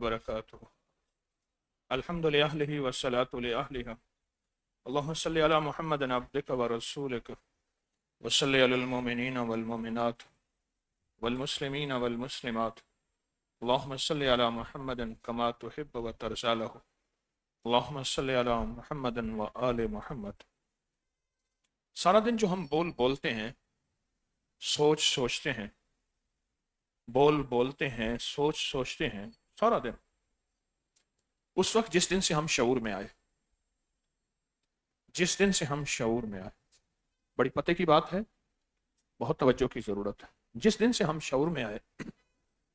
وبرکاتہ الحمد للہ والصلاة لأہلہ اللہم صلی علی محمد عبدک ورسولک وصلی علی المؤمنین والمؤمنات والمسلمین والمسلمات اللہم صلی علی محمد کما تحب وترضی له اللہم صلی علی محمد وآل محمد۔ سارا دن جو ہم بولتے ہیں، سوچتے ہیں، بولتے ہیں، سوچتے ہیں سارا دن، اس وقت جس دن سے ہم شعور میں آئے، بڑی پتے کی بات ہے، بہت توجہ کی ضرورت ہے۔ جس دن سے ہم شعور میں آئے،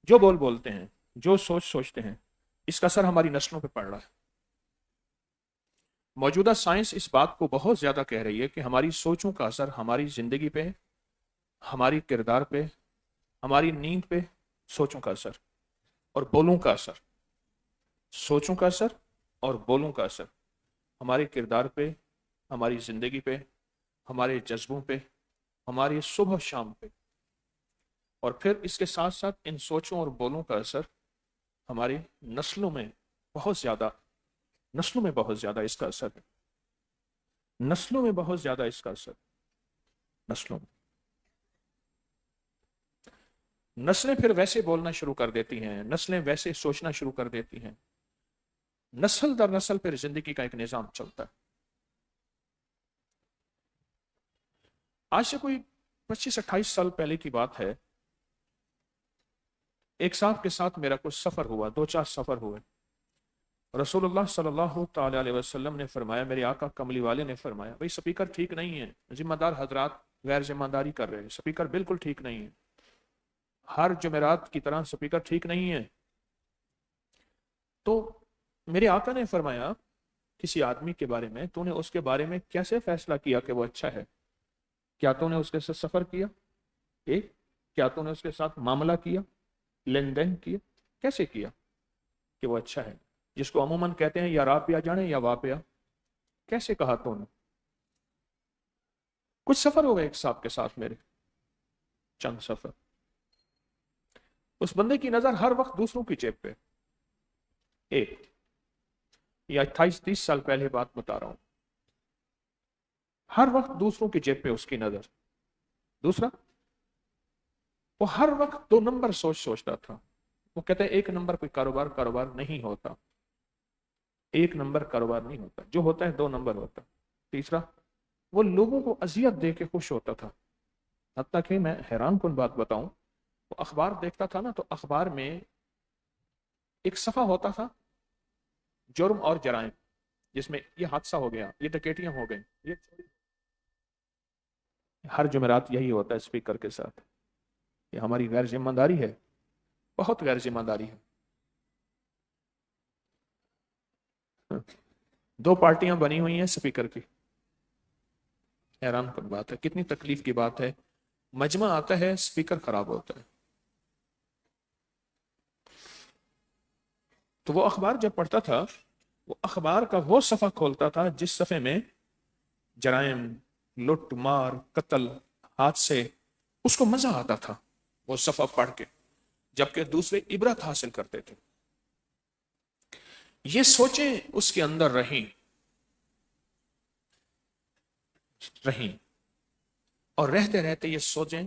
جو بولتے ہیں، جو سوچتے ہیں، اس کا اثر ہماری نسلوں پہ پڑ رہا ہے۔ موجودہ سائنس اس بات کو بہت زیادہ کہہ رہی ہے کہ ہماری سوچوں کا اثر ہماری زندگی پہ، ہماری کردار پہ، ہماری نیند پہ، سوچوں کا اثر اور بولوں کا اثر، سوچوں کا اثر اور بولوں کا اثر ہمارے کردار پہ، ہماری زندگی پہ، ہمارے جذبوں پہ، ہماری صبح و شام پہ، اور پھر اس کے ساتھ ساتھ ان سوچوں اور بولوں کا اثر ہماری نسلوں میں بہت زیادہ اس کا اثر ہے۔ نسلوں میں بہت زیادہ اس کا اثر، نسلیں پھر ویسے بولنا شروع کر دیتی ہیں، نسلیں ویسے سوچنا شروع کر دیتی ہیں، نسل در نسل پھر زندگی کا ایک نظام چلتا ہے۔ آج سے کوئی 25-28 سال پہلے کی بات ہے، ایک صاحب کے ساتھ میرا کچھ سفر ہوا، 2-4 سفر ہوئے۔ رسول اللہ صلی اللہ تعالی علیہ وسلم نے فرمایا، میرے آقا کملی والے نے فرمایا، بھئی سپیکر ٹھیک نہیں ہے، ذمہ دار حضرات غیر ذمہ داری کر رہے ہیں، سپیکر بالکل ٹھیک نہیں ہے، ہر جمعرات کی طرح سپیکر ٹھیک نہیں ہے۔ تو میرے آقا نے فرمایا، کسی آدمی کے بارے میں تو نے اس کے بارے میں کیسے فیصلہ کیا کہ وہ اچھا ہے؟ کیا تو نے اس کے ساتھ سفر کیا؟ کیا تو نے اس کے ساتھ معاملہ کیا، لین دین کیا؟ کیسے کیا کہ وہ اچھا ہے؟ جس کو عموماً کہتے ہیں یا راہ پیا جانے یا واہ پیا، کیسے کہا تو نے؟ کچھ سفر ہو گئے ایک صاحب کے ساتھ میرے، چند سفر۔ اس بندے کی نظر ہر وقت دوسروں کی جیب پہ، یا 28-30 سال پہلے بات بتا رہا ہوں، ہر وقت دوسروں کی جیب پہ اس کی نظر۔ دوسرا، وہ ہر وقت 2 نمبر سوچتا تھا۔ وہ کہتے ہیں 1 نمبر کوئی کاروبار نہیں ہوتا، 1 نمبر کاروبار نہیں ہوتا، جو ہوتا ہے 2 نمبر ہوتا۔ تیسرا، وہ لوگوں کو اذیت دے کے خوش ہوتا تھا، حتیٰ کہ میں حیران کن بات بتاؤں، وہ اخبار دیکھتا تھا نا، تو اخبار میں ایک صفحہ ہوتا تھا جرم اور جرائم، جس میں یہ حادثہ ہو گیا، یہ ڈکیتیاں ہو گئیں، یہ ہر جمعرات یہی ہوتا ہے سپیکر کے ساتھ۔ یہ ہماری غیر ذمہ داری ہے، بہت غیر ذمہ داری ہے۔ 2 پارٹیاں بنی ہوئی ہیں سپیکر کی، حیران کن بات ہے، کتنی تکلیف کی بات ہے۔ مجمع آتا ہے، سپیکر خراب ہوتا ہے۔ تو وہ اخبار جب پڑھتا تھا، وہ اخبار کا وہ صفحہ کھولتا تھا جس صفحے میں جرائم، لٹ مار، قتل، حادثے، اس کو مزہ آتا تھا وہ صفحہ پڑھ کے، جبکہ دوسرے عبرت حاصل کرتے تھے۔ یہ سوچیں اس کے اندر رہیں اور رہتے رہتے یہ سوچیں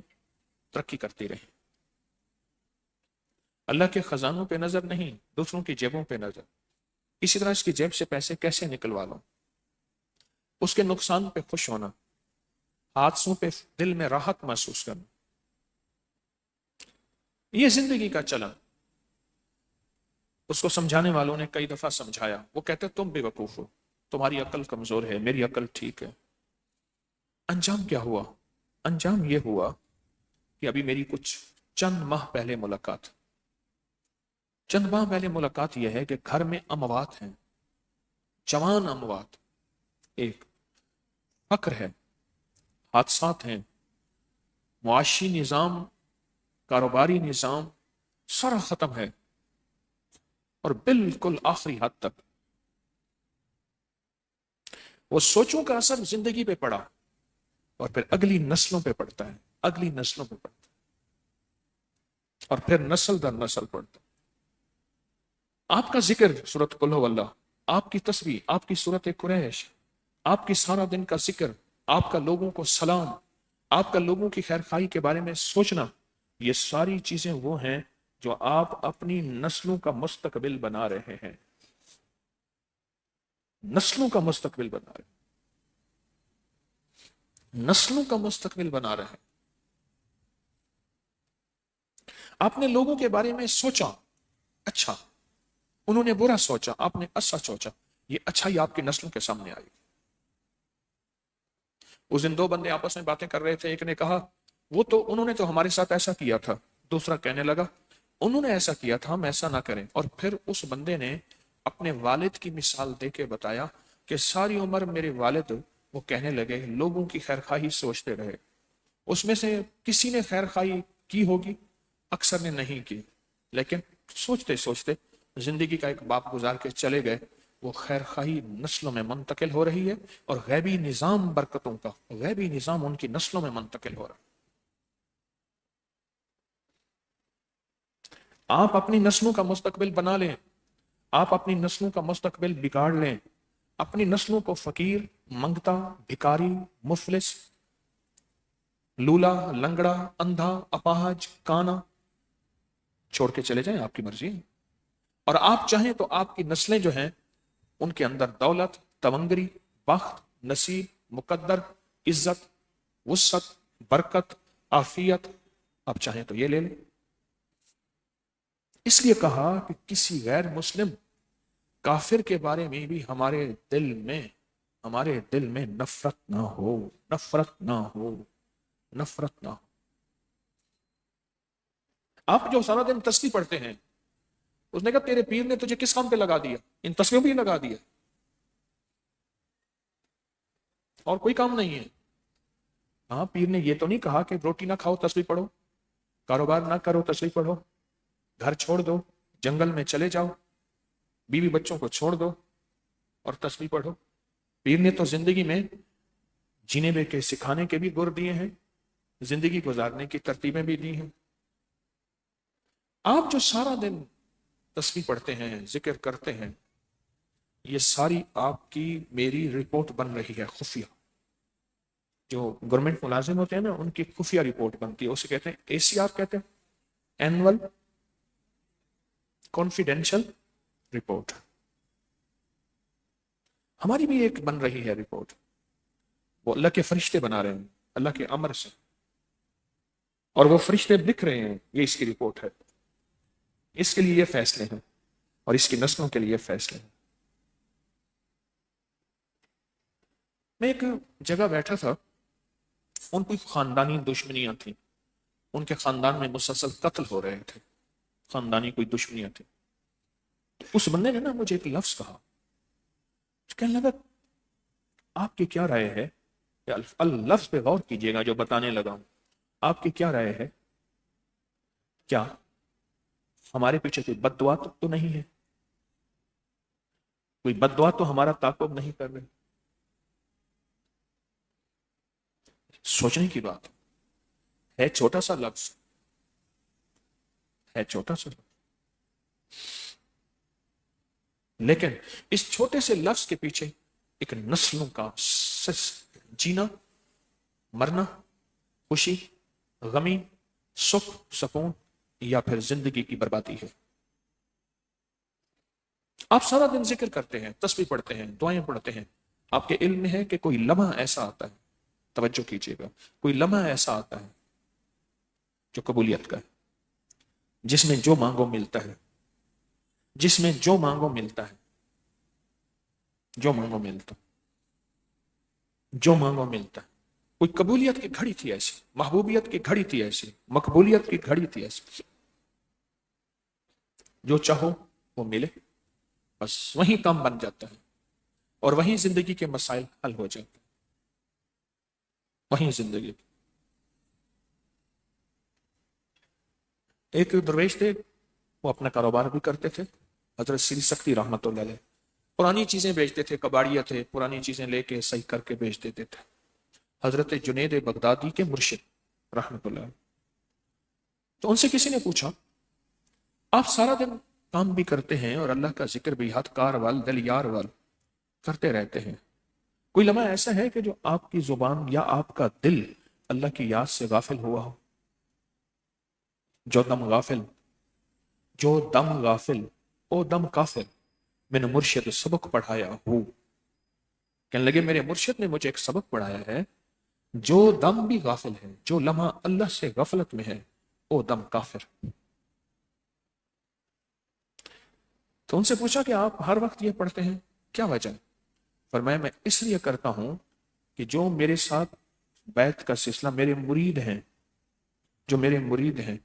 ترقی کرتی رہیں۔ اللہ کے خزانوں پہ نظر نہیں، دوسروں کی جیبوں پہ نظر۔ اسی طرح اس کی جیب سے پیسے کیسے نکلوا لوں، اس کے نقصان پہ خوش ہونا، حادثوں پہ دل میں راحت محسوس کرنا، یہ زندگی کا چلن۔ اس کو سمجھانے والوں نے کئی دفعہ سمجھایا، وہ کہتے تم بے وقوف ہو، تمہاری عقل کمزور ہے، میری عقل ٹھیک ہے۔ انجام کیا ہوا؟ انجام یہ ہوا کہ ابھی میری کچھ چند ماہ پہلے ملاقات یہ ہے کہ گھر میں اموات ہیں، جوان اموات، ایک فقر ہے، حادثات ہیں، معاشی نظام، کاروباری نظام سارا ختم ہے، اور بالکل آخری حد تک وہ سوچوں کا اثر زندگی پہ پڑا، اور پھر اگلی نسلوں پہ پڑتا ہے، اور پھر نسل در نسل پڑتا ہے۔ آپ کا ذکر سورۃ قل هو اللہ، آپ کی تسبیح، آپ کی سورۃ قریش، آپ کی سارا دن کا ذکر، آپ کا لوگوں کو سلام، آپ کا لوگوں کی خیر خواہی کے بارے میں سوچنا، یہ ساری چیزیں وہ ہیں جو آپ اپنی نسلوں کا مستقبل بنا رہے ہیں، نسلوں کا مستقبل بنا رہے ہیں، نسلوں کا مستقبل بنا رہے ہیں۔ آپ نے لوگوں کے بارے میں سوچا اچھا، انہوں نے برا سوچا، آپ نے اچھا سوچا، یہ اچھائی آپ کی نسلوں کے سامنے آئی۔ اس دن دو بندے آپس میں باتیں کر رہے تھے، ایک نے کہا وہ تو انہوں نے تو ہمارے ساتھ ایسا کیا تھا، دوسرا کہنے لگا انہوں نے ایسا کیا تھا، ہم ایسا نہ کریں۔ اور پھر اس بندے نے اپنے والد کی مثال دے کے بتایا کہ ساری عمر میرے والد وہ کہنے لگے لوگوں کی خیر خواہی سوچتے رہے، اس میں سے کسی نے خیر خواہی کی ہوگی، اکثر نے نہیں کی، لیکن سوچتے سوچتے زندگی کا ایک باب گزار کے چلے گئے، وہ خیر خواہی نسلوں میں منتقل ہو رہی ہے، اور غیبی نظام برکتوں کا غیبی نظام ان کی نسلوں میں منتقل ہو رہا ہے۔ آپ اپنی نسلوں کا مستقبل بنا لیں، آپ اپنی نسلوں کا مستقبل بگاڑ لیں، اپنی نسلوں کو فقیر، منگتا، بھکاری، مفلس، لولا، لنگڑا، اندھا، اپاہج، کانا چھوڑ کے چلے جائیں، آپ کی مرضی ہے۔ اور آپ چاہیں تو آپ کی نسلیں جو ہیں ان کے اندر دولت، تونگری، بخت، نصیب، مقدر، عزت، وسعت، برکت، عافیت، آپ چاہیں تو یہ لے لیں۔ اس لیے کہا کہ کسی غیر مسلم کافر کے بارے میں بھی ہمارے دل میں نفرت نہ ہو، نفرت نہ ہو، نفرت نہ ہو۔ آپ جو سارا دن تسبیح پڑھتے ہیں، اس نے کہا تیرے پیر نے تجھے کس کام پہ لگا دیا؟ ان تسبیحوں پہ لگا دیا، اور کوئی کام نہیں ہے۔ ہاں، پیر نے یہ تو نہیں کہا کہ روٹی نہ کھاؤ تسبیح پڑھو، کاروبار نہ کرو تسبیح پڑھو، گھر چھوڑ دو، جنگل میں چلے جاؤ، بیوی بچوں کو چھوڑ دو اور تسبیح پڑھو۔ پیر نے تو زندگی میں جینے بے کے سکھانے کے بھی گر دیے ہیں، زندگی گزارنے کی ترتیبیں بھی دی ہیں۔ آپ جو سارا دن تسبیح پڑھتے ہیں، ذکر کرتے ہیں، یہ ساری آپ کی میری رپورٹ بن رہی ہے، خفیہ۔ جو گورنمنٹ ملازم ہوتے ہیں نا، ان کی خفیہ رپورٹ بنتی ہے، اسے کہتے ہیں ACR، کہتے ہیں اینول کانفیڈینشل رپورٹ۔ ہماری بھی ایک بن رہی ہے رپورٹ، وہ اللہ کے فرشتے بنا رہے ہیں اللہ کے امر سے، اور وہ فرشتے لکھ رہے ہیں یہ اس کی رپورٹ ہے، اس کے لیے یہ فیصلے ہیں، اور اس کی نسلوں کے لیے فیصلے ہیں۔ میں ایک جگہ بیٹھا تھا، ان کی خاندانی دشمنیاں تھیں، ان کے خاندان میں مسلسل قتل ہو رہے تھے، خاندانی کوئی دشمنیاں تھیں۔ اس بندے نے نا مجھے ایک لفظ کہا، کہنے لگا آپ کی کیا رائے ہے، لفظ پہ غور کیجئے گا جو بتانے لگا ہوں، آپ کی کیا رائے ہے، کیا ہمارے پیچھے کوئی بد دعا تو نہیں ہے، کوئی بد دعا تو ہمارا تعاقب نہیں کر رہے؟ سوچنے کی بات ہے، چھوٹا سا لفظ ہے، چھوٹا سا لفظ، لیکن اس چھوٹے سے لفظ کے پیچھے ایک نسلوں کا جینا، مرنا، خوشی، غمی، سکھ، سکون، یا پھر زندگی کی بربادی ہے۔ آپ سارا دن ذکر کرتے ہیں، تسبیح پڑھتے ہیں، دعائیں پڑھتے ہیں، آپ کے علم میں ہے کہ کوئی لمحہ ایسا آتا ہے، توجہ کیجیے گا، کوئی لمحہ ایسا آتا ہے جو قبولیت کا ہے، جس میں جو مانگو ملتا ہے، جس میں جو مانگو ملتا ہے، جو مانگو ملتا، جو مانگو ملتا ہے۔ کوئی قبولیت کی گھڑی تھی ایسی، محبوبیت کی گھڑی تھی ایسی، مقبولیت کی گھڑی تھی ایسی، جو چاہو وہ ملے، بس وہیں کام بن جاتا ہے، اور وہیں زندگی کے مسائل حل ہو جاتے ہیں، وہیں زندگی۔ ایک درویش تھے، وہ اپنا کاروبار بھی کرتے تھے، حضرت سری سکتی رحمت اللہ علیہ، پرانی چیزیں بیچتے تھے، کباڑیا تھے، پرانی چیزیں لے کے صحیح کر کے بیچ دیتے تھے، حضرت جنید بغدادی کے مرشد رحمت اللہ علیہ۔ تو ان سے کسی نے پوچھا آپ سارا دن کام بھی کرتے ہیں اور اللہ کا ذکر بھی ہاتھ کار وال دل یار وال کرتے رہتے ہیں، کوئی لمحہ ایسا ہے کہ جو آپ کی زبان یا آپ کا دل اللہ کی یاد سے غافل ہوا ہو؟ جو دم غافل، جو دم غافل او دم کافر، میں نے مرشد سبق پڑھایا ہوں، کہنے لگے میرے مرشد نے مجھے ایک سبق پڑھایا ہے، جو دم بھی غافل ہے، جو لمحہ اللہ سے غفلت میں ہے، او دم کافر۔ تو ان سے پوچھا کہ آپ ہر وقت یہ پڑھتے ہیں، کیا وجہ؟ فرمایا میں اس لیے کرتا ہوں کہ جو میرے ساتھ بیعت کا سلسلہ میرے مرید ہیں، جو میرے مرید ہیں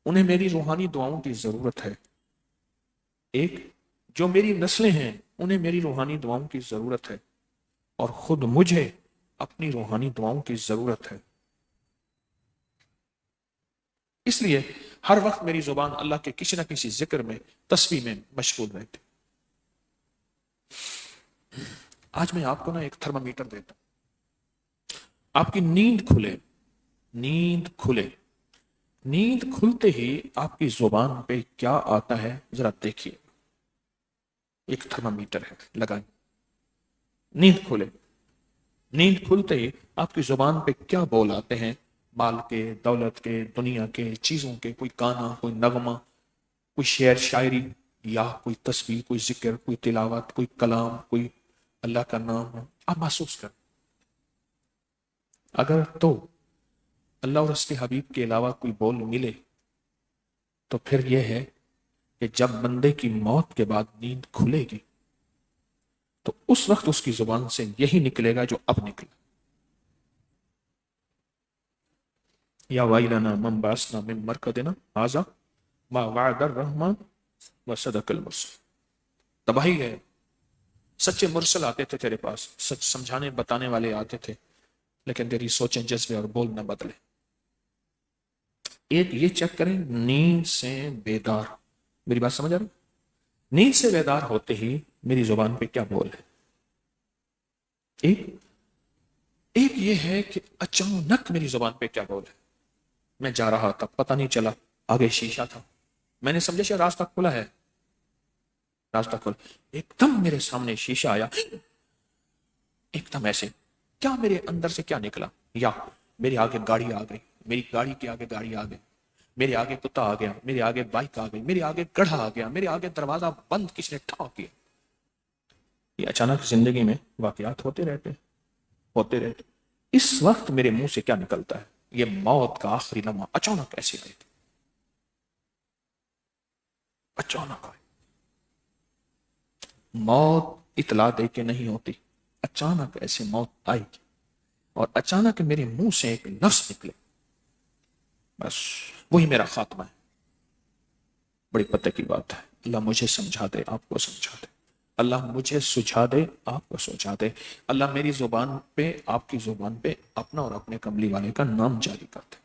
انہیں میری روحانی دعاؤں کی ضرورت ہے، ایک جو میری نسلیں ہیں انہیں میری روحانی دعاؤں کی ضرورت ہے، اور خود مجھے اپنی روحانی دعاؤں کی ضرورت ہے، اس لیے ہر وقت میری زبان اللہ کے کسی نہ کسی ذکر میں، تسبیح میں مشغول رہتی۔ آج میں آپ کو نا ایک تھرمامیٹر دیتا ہوں، آپ کی نیند کھلے، نیند کھلے، نیند کھلتے ہی آپ کی زبان پہ کیا آتا ہے ذرا دیکھیے، ایک تھرمامیٹر ہے، لگائیں، نیند کھلے، نیند کھلتے ہی آپ کی زبان پہ کیا بول آتے ہیں، مال کے، دولت کے، دنیا کے، چیزوں کے، کوئی گانا، کوئی نغمہ، کوئی شعر شاعری، یا کوئی تسبیح، کوئی ذکر، کوئی تلاوت، کوئی کلام، کوئی اللہ کا نام ہو، آپ محسوس کریں۔ اگر تو اللہ اور اس کے حبیب کے علاوہ کوئی بول ملے تو پھر یہ ہے کہ جب بندے کی موت کے بعد نیند کھلے گی تو اس وقت اس کی زبان سے یہی نکلے گا جو اب نکلا، یا ویلنا من بعثنا من مرقدنا ھذا ما وعد الرحمن وصدق المرسل۔ تباہی ہے، سچے مرسل آتے تھے تیرے پاس، سچ سمجھانے بتانے والے آتے تھے، لیکن تیری سوچیں، جذبے اور بول نہ بدلے۔ ایک یہ چیک کریں، نیند سے بیدار، میری بات سمجھ آ رہی؟ نیند سے بیدار ہوتے ہی میری زبان پہ کیا بول ہے؟ ایک یہ ہے کہ اچانک میری زبان پہ کیا بول ہے، میں جا رہا تھا، پتہ نہیں چلا آگے شیشہ تھا، میں نے سمجھا شاید راستہ کھلا ہے، راستہ کھلا، ایک دم میرے سامنے شیشہ آیا، ایک دم ایسے، کیا میرے اندر سے کیا نکلا، یا میرے آگے گاڑی آ گئی، میری گاڑی کے آگے گاڑی آ گئی، میرے آگے کتا آ گیا، میرے آگے بائک آ گئی، میرے آگے گڑھا آ گیا، میرے آگے دروازہ بند کسی نے ٹھاک کیا۔ یہ اچانک زندگی میں واقعات ہوتے رہتے، ہوتے رہتے۔ اس وقت میرے منہ سے کیا نکلتا ہے؟ یہ موت کا آخری لمحہ اچانک ایسے آئی تھی، اچانک آئی، موت اطلاع دے کے نہیں ہوتی، اچانک ایسے موت آئی اور اچانک میرے منہ سے ایک لفظ نکلے، بس وہی میرا خاتمہ ہے۔ بڑی پتہ کی بات ہے، اللہ مجھے سمجھا دے، آپ کو سمجھا دے، اللہ مجھے سجھا دے، آپ کو سجھا دے، اللہ میری زبان پہ، آپ کی زبان پہ اپنا اور اپنے کملی والے کا نام جاری کر دے۔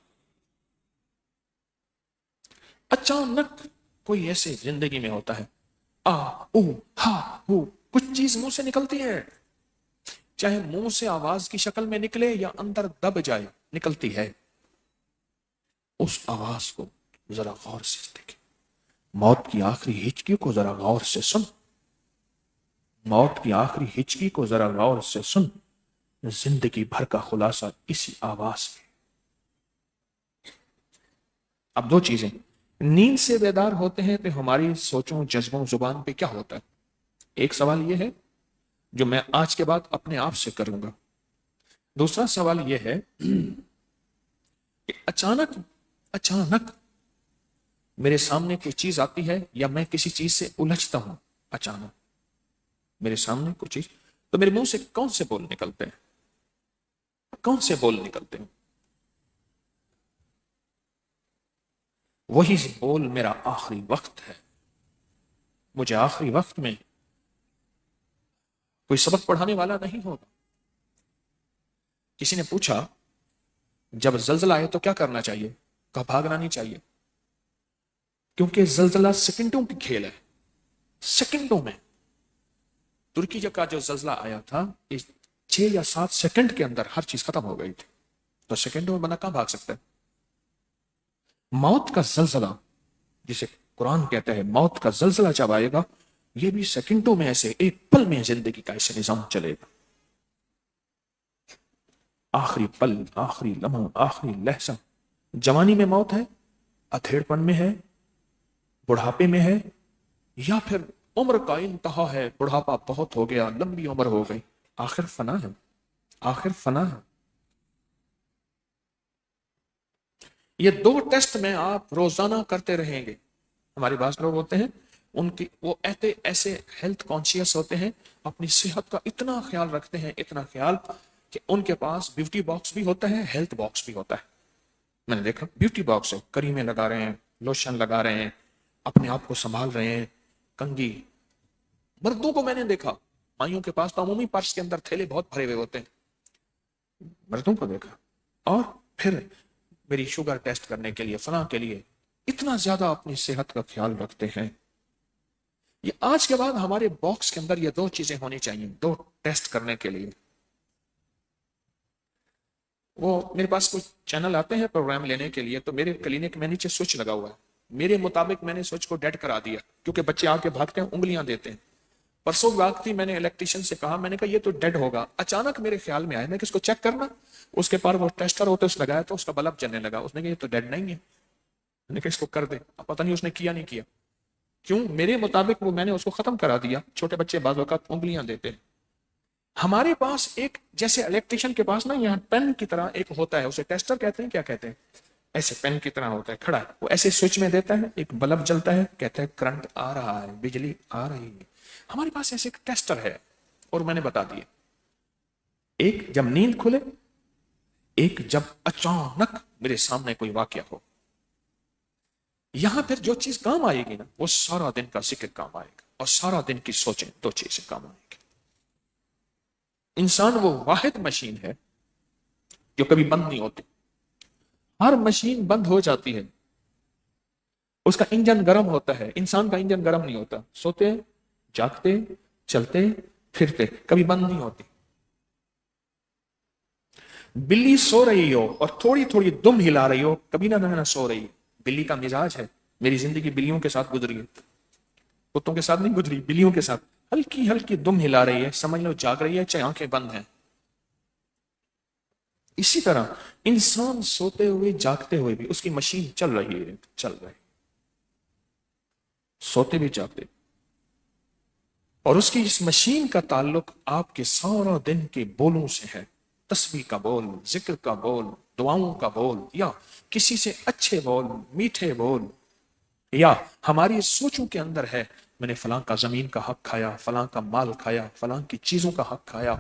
اچانک کوئی ایسے زندگی میں ہوتا ہے، آ او ہا ہو، کچھ چیز منہ سے نکلتی ہے، چاہے منہ سے آواز کی شکل میں نکلے یا اندر دب جائے، نکلتی ہے، اس آواز کو ذرا غور سے دیکھیں، موت کی آخری ہچکی کو ذرا غور سے سن، موت کی آخری ہچکی کو ذرا غور سے سن، زندگی بھر کا خلاصہ اسی آواز میں۔ اب دو چیزیں، نیند سے بیدار ہوتے ہیں تو ہماری سوچوں، جذبوں، زبان پہ کیا ہوتا ہے؟ ایک سوال یہ ہے جو میں آج کے بعد اپنے آپ سے کروں گا، دوسرا سوال یہ ہے کہ اچانک میرے سامنے کوئی چیز آتی ہے یا میں کسی چیز سے الجھتا ہوں، اچانک میرے سامنے کوئی چیز، تو میرے منہ سے کون سے بول نکلتے ہیں؟ کون سے بول نکلتے ہیں؟ وہی بول میرا آخری وقت ہے، مجھے آخری وقت میں کوئی سبق پڑھانے والا نہیں ہوگا۔ کسی نے پوچھا جب زلزلہ آئے تو کیا کرنا چاہیے؟ کہا بھاگنا نہیں چاہیے، کیونکہ زلزلہ سیکنڈوں کی کھیل ہے، سیکنڈوں میں۔ ترکی کا جو زلزلہ آیا تھا 6 یا 7 سیکنڈ کے اندر ہر چیز ختم ہو گئی تھی، تو سیکنڈوں میں بندہ کہاں بھاگ سکتا ہے؟ موت کا زلزلہ جسے قرآن کہتا ہے موت کا زلزلہ جب آئے گا یہ بھی سیکنڈوں میں ایسے ایک پل میں زندگی کا ایسے نظام چلے گا. آخری پل، آخری لمحہ، آخری لحظہ. جوانی میں موت ہے، اتھیڑ پن میں ہے، بڑھاپے میں ہے، یا پھر عمر کا انتہا ہے، بڑھاپا بہت ہو گیا، لمبی عمر ہو گئی، آخر فنا ہے. آخر فنا ہے. یہ دو ٹیسٹ میں آپ روزانہ کرتے رہیں گے. ہمارے بعض لوگ ہوتے ہیں ان کی وہ ایسے ہیلتھ کانشیس ہوتے ہیں، اپنی صحت کا اتنا خیال رکھتے ہیں، اتنا خیال کہ ان کے پاس بیوٹی باکس بھی ہوتا ہے، ہیلتھ باکس بھی ہوتا ہے. میں نے دیکھا بیوٹی باکس ہے، کریمیں لگا رہے ہیں، لوشن لگا رہے ہیں، اپنے آپ کو سنبھال رہے ہیں، کنگھی. مردوں کو میں نے دیکھا، مائیوں کے پاس تو عمومی پرس کے اندر تھیلے بہت بھرے ہوئے ہوتے ہیں، مردوں کو دیکھا. اور پھر میری شوگر ٹیسٹ کرنے کے لیے، فلاں کے لیے اتنا زیادہ اپنی صحت کا خیال رکھتے ہیں. یہ آج کے بعد ہمارے باکس کے اندر یہ دو چیزیں ہونی چاہیے، دو ٹیسٹ کرنے کے لیے. وہ میرے پاس کچھ چینل آتے ہیں پروگرام لینے کے لیے، تو میرے کلینک میں نیچے سوئچ لگا ہوا ہے. میرے مطابق میں نے سوئچ کو ڈیڈ کرا دیا کیونکہ بچے آ کے بھاگتے ہیں، انگلیاں دیتے ہیں. پرسوں بات تھی، میں نے الیکٹریشین سے کہا، میں نے کہا یہ تو ڈیڈ ہوگا. اچانک میرے خیال میں آیا میں کہ اس کو چیک کرنا. اس کے پاس وہ ٹیسٹر ہوتا ہے، اس لگایا تو اس کا بلب جلنے لگا. اس نے کہا یہ تو ڈیڈ نہیں ہے. میں نے کہا اس کو کر دے. اب پتہ نہیں اس نے کیا نہیں کیا. کیوں؟ میرے مطابق وہ میں نے اس کو ختم کرا دیا. چھوٹے بچے بعض اوقات انگلیاں دیتے ہیں. ہمارے پاس ایک جیسے الیکٹریشین کے پاس نا یہاں پین کی طرح ایک ہوتا ہے، اسے ٹیسٹر کہتے ہیں، کیا کہتے ہیں، ایسے پین کی طرح ہوتا ہے کھڑا، وہ ایسے سوئچ میں دیتا ہے، ایک بلب جلتا ہے، کہتا ہے کرنٹ آ رہا ہے، بجلی آ رہی ہے. ہمارے پاس ایسے ایک ٹیسٹر ہے اور میں نے بتا دیا. ایک جب نیند کھلے، ایک جب اچانک میرے سامنے کوئی واقعہ ہو. یہاں پھر جو چیز کام آئے گی نا وہ سارا دن کا ذکر کام آئے گا اور سارا دن کی سوچیں دو چیزیں کام آئے گی. انسان وہ واحد مشین ہے جو کبھی بند نہیں ہوتی. ہر مشین بند ہو جاتی ہے، اس کا انجن گرم ہوتا ہے. انسان کا انجن گرم نہیں ہوتا. سوتے، جاگتے، چلتے، پھرتے، کبھی بند نہیں ہوتی. بلی سو رہی ہو اور تھوڑی تھوڑی دم ہلا رہی ہو، کبھی نہ سو رہی. بلی کا مزاج ہے. میری زندگی بلیوں کے ساتھ گزری ہے، کتوں کے ساتھ نہیں گزری، بلیوں کے ساتھ. ہلکی ہلکی دم ہلا رہی ہے، سمجھ لو جاگ رہی ہے، چاہے آنکھیں بند ہیں. اسی طرح انسان سوتے ہوئے جاگتے ہوئے بھی اس کی مشین چل رہی ہے، چل رہی، سوتے بھی جاگتے. اور اس کی اس مشین کا تعلق آپ کے سارا دن کے بولوں سے ہے. تسبیح کا بول، ذکر کا بول، دعاؤں کا بول، یا کسی سے اچھے بول، میٹھے بول، یا ہماری سوچوں کے اندر ہے میں نے فلاں کا زمین کا حق کھایا، فلاں کا مال کھایا، فلاں کی چیزوں کا حق کھایا،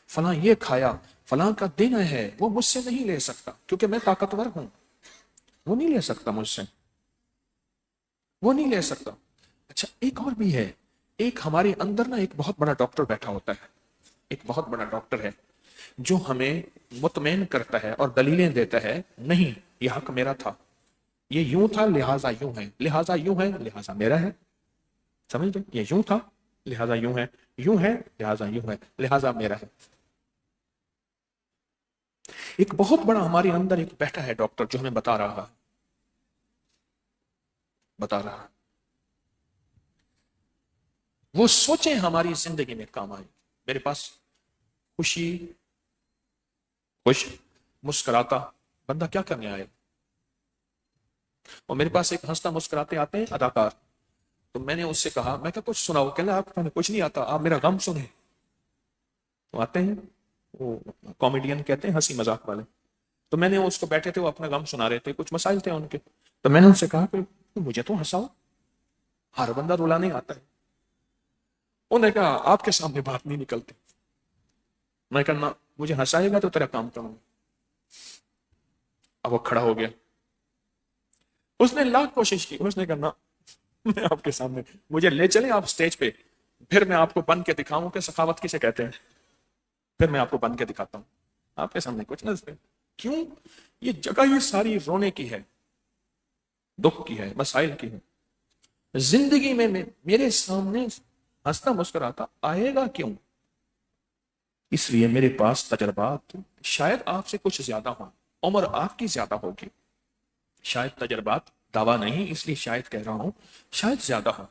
فلاں یہ کھایا، فلاں کا دینا ہے، وہ مجھ سے نہیں لے سکتا کیونکہ میں طاقتور ہوں، وہ نہیں لے سکتا مجھ سے، وہ نہیں لے سکتا. اچھا ایک اور بھی ہے، ایک ہمارے اندر نا ایک بہت بڑا ڈاکٹر بیٹھا ہوتا ہے، ایک بہت بڑا ڈاکٹر ہے جو ہمیں مطمئن کرتا ہے اور دلیلیں دیتا ہے، نہیں یہ حق میرا تھا، یہ یوں تھا لہٰذا یوں ہے، لہٰذا یوں ہے لہٰذا میرا ہے. سمجھ گئے؟ یہ یوں تھا لہٰذا یوں ہے، یوں ہے لہٰذا یوں ہے، لہٰذا میرا ہے. ایک بہت بڑا ہمارے اندر ایک بیٹھا ہے ڈاکٹر جو ہمیں بتا رہا، وہ سوچیں ہماری زندگی میں کام آئے. میرے پاس خوش مسکراتا بندہ کیا کرنے آئے، اور میرے پاس ایک ہنستا مسکراتے آتے ہیں اداکار. تو میں نے اس سے کہا، میں کہا کچھ سناؤ، کہنا آپ کچھ نہیں آتا، آپ میرا غم سنیں. تو آتے ہیں، وہ کامیڈین کہتے ہیں ہنسی مذاق والے. تو میں نے اس کو بیٹھے تھے، وہ اپنا غم سنا رہے تھے، کچھ مسائل تھے ان کے. تو میں نے ان سے کہا کہ مجھے تو ہنساؤ، ہر بندہ رلانے آتا ہے. انہوں نے کہا آپ کے سامنے بات نہیں نکلتی. میں کہنا مجھے ہنسائے گا تو تیرا کام کروں. اب وہ کھڑا ہو گیا، اس نے لاکھ کوشش کی، اس نے کہنا میں آپ کے سامنے، مجھے لے چلیں آپ سٹیج پہ، پھر میں آپ کو بن کے دکھاؤں کہ سخاوت کسے کہتے ہیں، پھر میں آپ کو بن کے دکھاتا ہوں. آپ کے سامنے کچھ نہ سکے. کیوں؟ یہ جگہ یہ ساری رونے کی ہے، دکھ کی ہے، مسائل کی ہے. زندگی میں میرے سامنے ہنستا مسکراتا آئے گا کیوں؟ اس لیے میرے پاس تجربات شاید آپ سے کچھ زیادہ ہوں، عمر آپ کی زیادہ ہوگی، شاید تجربات دعویٰ نہیں، اس لیے شاید کہہ رہا ہوں، شاید زیادہ ہو۔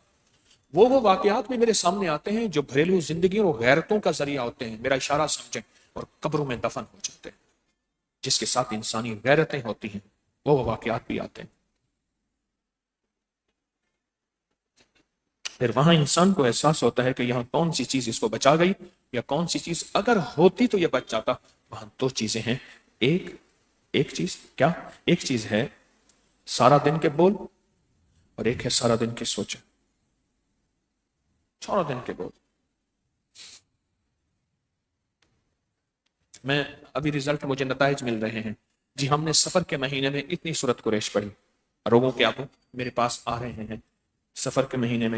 وہ واقعات بھی میرے سامنے آتے ہیں جو گھریلو زندگی اور غیرتوں کا ذریعہ ہوتے ہیں، میرا اشارہ سمجھیں، اور قبروں میں دفن ہو جاتے ہیں، جس کے ساتھ انسانی غیرتیں ہوتی ہیں، وہ واقعات بھی آتے ہیں۔ پھر وہاں انسان کو احساس ہوتا ہے کہ یہاں کون سی چیز اس کو بچا گئی، یا کون سی چیز اگر ہوتی تو یہ بچ جاتا۔ وہاں دو چیزیں ہیں، ایک ایک چیز کیا؟ ایک چیز ہے سارا دن کے بول، اور ایک ہے سارا دن کے سوچے، سارا دن کے بول۔ میں ابھی رزلٹ، مجھے نتائج مل رہے ہیں، جی ہم نے سفر کے مہینے میں اتنی سورت قریش پڑھی، لوگوں کے آپ میرے پاس آ رہے ہیں، سفر کے مہینے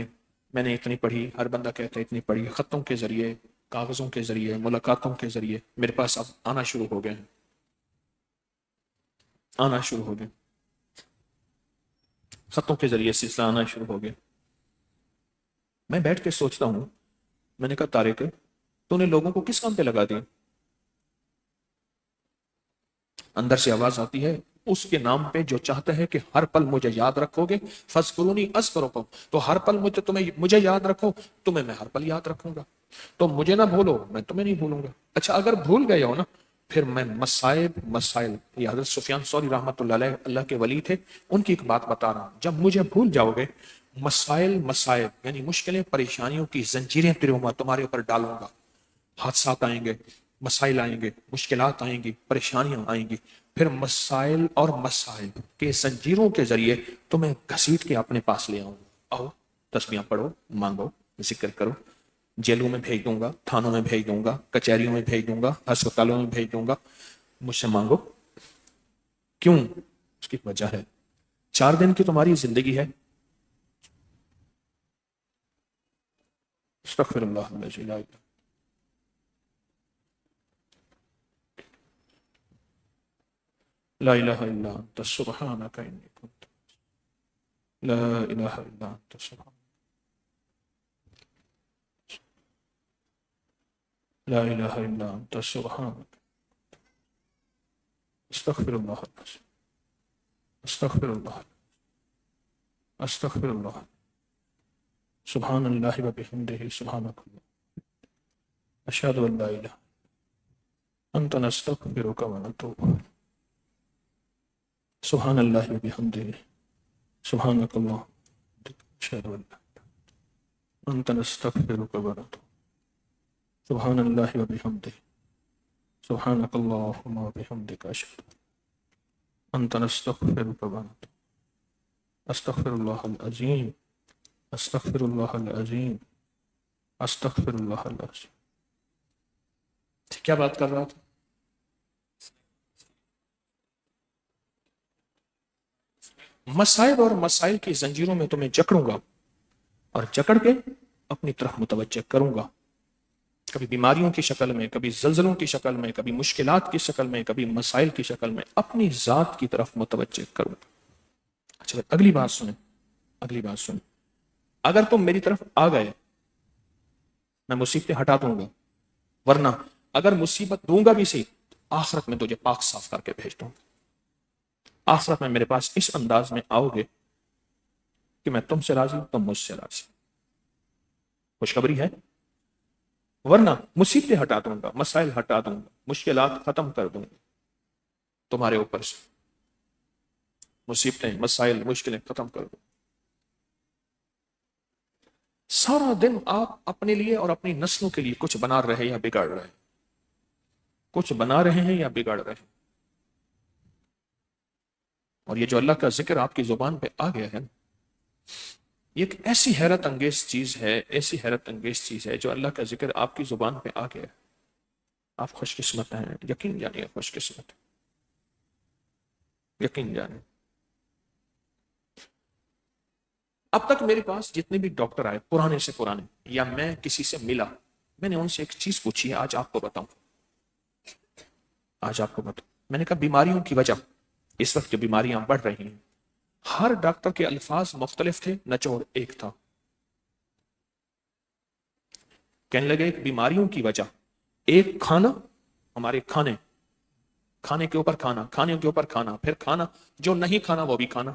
میں نے اتنی پڑھی، ہر بندہ کہتا ہے اتنی پڑھی، خطوں کے ذریعے، کاغذوں کے ذریعے، ملاقاتوں کے ذریعے میرے پاس اب آنا شروع ہو گئے ہیں، آنا شروع ہو گئے، خطوں کے ذریعے سلسلہ آنا شروع ہو گیا۔ میں بیٹھ کے سوچتا ہوں، میں نے کہا طارق تو نے لوگوں کو کس کام پہ لگا دیا؟ اندر سے آواز آتی ہے، اس کے نام پہ جو چاہتا ہے کہ ہر پل مجھے یاد رکھو گے، فَاذْكُرُونِي أَذْكُرْكُمْ، تو ہر پل مجھے یاد رکھو، تمہیں میں ہر پل یاد رکھوں گا، تو مجھے نہ بھولو، میں تمہیں نہیں بھولوں گا۔ اچھا اگر بھول گئے ہو نا، پھر میں مسائل، یہ حضرت سفیان ثوری رحمۃ اللہ علیہ، اللہ کے ولی تھے، ان کی ایک بات بتا رہا ہوں، جب مجھے بھول جاؤ گے، مسائل یعنی مشکلیں، پریشانیوں کی زنجیریں تمہارے اوپر ڈالوں گا، حادثات آئیں گے، مسائل آئیں گے، مشکلات آئیں گی، پریشانیاں آئیں گی، پھر مسائل کے زنجیروں کے ذریعے تمہیں گھسیٹ کے اپنے پاس لے آؤں گا۔ آؤ تسبیحاں پڑھو، مانگو، ذکر کرو، جیلوں میں بھیج دوں گا، تھانوں میں بھیج دوں گا، کچہریوں میں بھیج دوں گا، ہسپتالوں میں بھیج دوں گا، مجھ سے مانگو۔ کیوں؟ اس کی وجہ ہے 4 دن کی تمہاری زندگی ہے، استغفر اللہ الذی لا الہ لا الہ الا انت سبحانک انی کنت، لا الہ الا انت سبحانک، لا الہ الا انت سبحانک، استغفر اللہ، استغفر اللہ، استغفر اللہ، سبحان اللہ و بحمدہ، سبحانک اللہ، اشہد ان لا الہ انت، نستغفرک و نتوب الیک، سبحان اللہ و بحمدہ، سبحانک اللہ، اشہد ان لا الہ انت، نستغفرک و نتوب، سبحان اللہ و بحمدہ، سبحانک اللہم و بحمدک، اشہد انت، نستغفرک و نتوب، استغفر اللہ العظیم، استغفر اللہ العظیم، استغفر اللہ العظیم۔ کیا بات کر رہا تھا؟ مسائل اور مسائل کی زنجیروں میں تمہیں جکڑوں گا، اور جکڑ کے اپنی طرف متوجہ کروں گا، کبھی بیماریوں کی شکل میں، کبھی زلزلوں کی شکل میں، کبھی مشکلات کی شکل میں، کبھی مسائل کی شکل میں، اپنی ذات کی طرف متوجہ کروں گا۔ اچھا اگلی بات سنیں، اگلی بات سنیں، اگر تم میری طرف آ گئے، میں مصیبتیں ہٹا دوں گا، ورنہ اگر مصیبت دوں گا بھی صحیح، آخرت میں تجھے پاک صاف کر کے بھیج دوں گا۔ آخرت میں میرے پاس اس انداز میں آؤ گے کہ میں تم سے راضی، تم مجھ سے راضی، خوشخبری ہے، ورنہ مصیبتیں ہٹا دوں گا، مسائل ہٹا دوں گا، مشکلات ختم کر دوں گا تمہارے اوپر سے، مصیبتیں، مسائل، مشکلیں ختم کر دوں۔ سارا دن آپ اپنے لیے اور اپنی نسلوں کے لیے کچھ بنا رہے یا بگاڑ رہے ہیں، کچھ بنا رہے ہیں یا بگاڑ رہے ہیں، اور یہ جو اللہ کا ذکر آپ کی زبان پہ آ گیا ہے، یہ ایک ایسی حیرت انگیز چیز ہے، ایسی حیرت انگیز چیز ہے، جو اللہ کا ذکر آپ کی زبان پہ آ گیا ہے، آپ خوش قسمت ہیں، یقین جانیے خوش قسمت، یقین جانیے۔ اب تک میرے پاس جتنے بھی ڈاکٹر آئے، پرانے سے پرانے، یا میں کسی سے ملا، میں نے ان سے ایک چیز پوچھی ہے، آج آپ کو بتاؤں، آج آپ کو بتاؤں، میں نے کہا بیماریوں کی وجہ، اس وقت جو بیماریاں بڑھ رہی ہیں، ہر ڈاکٹر کے الفاظ مختلف تھے، نچوڑ ایک تھا، کہنے لگے بیماریوں کی وجہ ایک، کھانا، ہمارے کھانے کے اوپر کھانا، کھانے کے اوپر کھانا، پھر کھانا جو نہیں کھانا وہ بھی کھانا،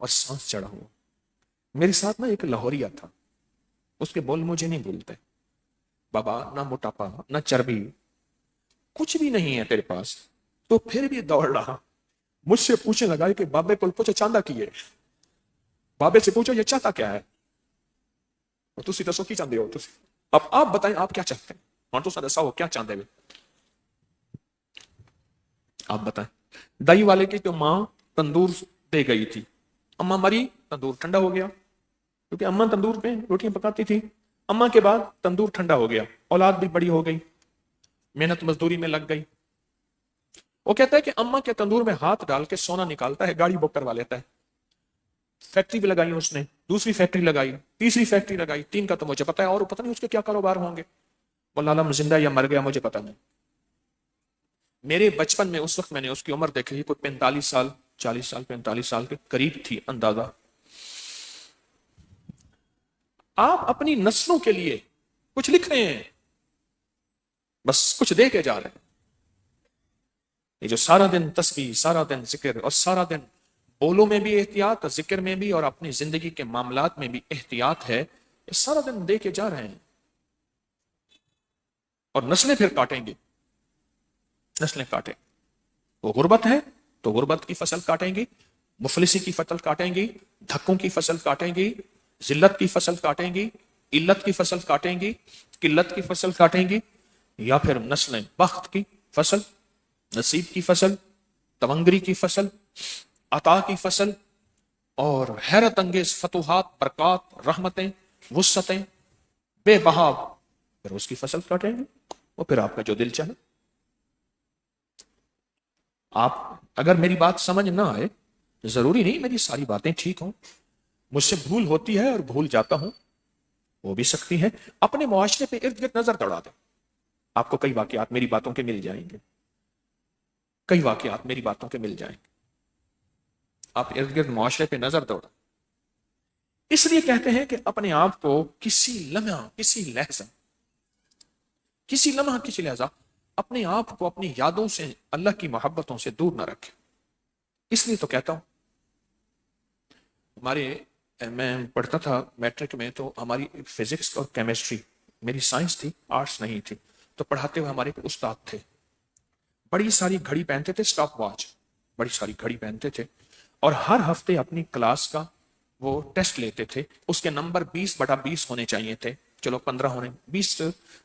اور سانس چڑھا ہوا. میرے ساتھ نا ایک لاہوریا تھا, اس کے بول مجھے نہیں بھولتے. بابا نہ موٹاپا نہ چربی, کچھ بھی نہیں ہے تیرے پاس, تو پھر بھی دوڑ رہا. مجھ سے پوچھنے لگا کہ بابے کو پوچھو چاندہ کی ہے, بابے سے پوچھو یہ چاہتا کیا ہے. تو سی دسو کی چاہتے ہو تسی, اب آپ بتائیں آپ کیا چاہتے ہیں, اور تو دسا ہو کیا چاہتے ہیں آپ بتائیں. دہی والے کی تو ماں تندور دے گئی تھی, اماں مری, تندور ٹھنڈا ہو گیا, کیونکہ اماں تندور پہ روٹیاں پکاتی تھی. اماں کے بعد تندور ٹھنڈا ہو گیا, اولاد بھی بڑی ہو گئی, محنت مزدوری میں لگ گئی. وہ کہتا ہے کہ اماں کے تندور میں ہاتھ ڈال کے سونا نکالتا ہے, گاڑی بک کروا لیتا ہے. فیکٹری بھی لگائی اس نے, دوسری فیکٹری لگائی, تیسری فیکٹری لگائی, 3 کا تو مجھے پتا ہے, اور پتہ نہیں اس کے کیا کاروبار ہوں گے. واللہ عالم زندہ یا مر گیا مجھے پتہ نہیں. میرے بچپن میں اس وقت میں نے اس کی عمر دیکھی, کوئی 45 سال 40 سال 45 سال کے قریب تھی اندازہ. آپ اپنی نسلوں کے لیے کچھ لکھ رہے ہیں, بس کچھ دے کے جا رہے ہیں. یہ جو سارا دن تسبیح, سارا دن ذکر, اور سارا دن بولوں میں بھی احتیاط, ذکر میں بھی, اور اپنی زندگی کے معاملات میں بھی احتیاط ہے, یہ سارا دن دے کے جا رہے ہیں. اور نسلیں پھر کاٹیں گی, نسلیں کاٹیں. وہ غربت ہے تو غربت کی فصل کاٹیں گی, مفلسی کی فصل کاٹیں گی, دھکوں کی فصل کاٹیں گی, ذلت کی فصل کاٹیں گی, علت کی فصل کاٹیں گی, قلت کی فصل کاٹیں گی, یا پھر نسلیں بخت کی فصل, نصیب کی فصل, تونگری کی فصل, عطا کی فصل, اور حیرت انگیز فتوحات, برکات, رحمتیں, وسعتیں, بے بہا, پھر اس کی فصل کاٹیں گے. اور پھر آپ کا جو دل چاہے. آپ اگر میری بات سمجھ نہ آئے, ضروری نہیں میری ساری باتیں ٹھیک ہوں, مجھ سے بھول ہوتی ہے اور بھول جاتا ہوں, وہ بھی سکتی ہے. اپنے معاشرے پہ ارد گرد نظر دوڑا دیں, آپ کو کئی واقعات میری باتوں کے مل جائیں گے, کئی واقعات میری باتوں کے مل جائیں گے. آپ ارد گرد معاشرے پہ نظر دوڑا. اس لیے کہتے ہیں کہ اپنے آپ کو کسی لمحہ, کسی لحظہ, کسی لمحہ, کسی لحظہ اپنے آپ کو اپنی یادوں سے, اللہ کی محبتوں سے دور نہ رکھے. اس لیے تو کہتا ہوں, میں پڑھتا تھا میٹرک میں, تو ہماری فزکس اور کیمسٹری, میری سائنس تھی, آرٹس نہیں تھی, تو پڑھاتے ہوئے ہمارے استاد تھے, بڑی ساری گھڑی پہنتے تھے, سٹاپ واچ, بڑی ساری گھڑی پہنتے تھے, اور ہر ہفتے اپنی کلاس کا وہ ٹیسٹ لیتے تھے. اس کے نمبر 20/20 ہونے چاہیے تھے, چلو 15 ہونے, 20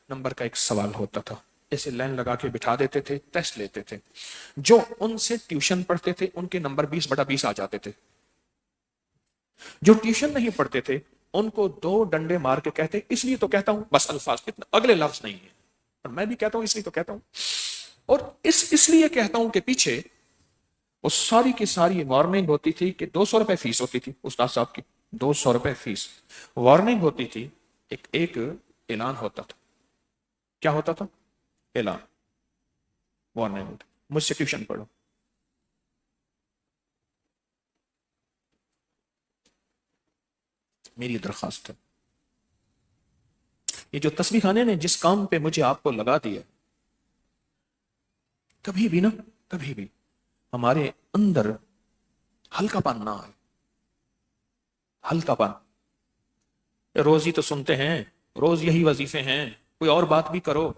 نمبر کا ایک سوال ہوتا تھا. ایسے لائن لگا کے بٹھا دیتے تھے, ٹیسٹ لیتے تھے. جو ان سے ٹیوشن پڑھتے تھے ان کے نمبر 20/20 آ جاتے تھے. جو ٹیوشن نہیں پڑھتے تھے ان کو 2 ڈنڈے مار کے کہتے. اس لیے تو کہتا ہوں, بس الفاظ, اگلے لفظ نہیں ہے, اور میں بھی کہتا ہوں اس لیے تو کہتا ہوں. اور اس لیے کہتا ہوں کہ پیچھے وہ ساری کی ساری وارننگ ہوتی تھی کہ 200 روپے فیس ہوتی تھی استاد صاحب کی, 200 روپے فیس, وارننگ ہوتی تھی. ایک اعلان ہوتا تھا. کیا ہوتا تھا؟ اعلان, وارننگ ہوتی, مجھ سے ٹیوشن پڑھو. میری درخواست ہے, یہ جو تسبیح خانے نے جس کام پہ مجھے آپ کو لگا دیا, کبھی بھی نا, کبھی بھی ہمارے اندر ہلکا پن نہ آئے. ہلکا پن, روز ہی تو سنتے ہیں, روز یہی وظیفے ہیں, کوئی اور بات بھی کرو,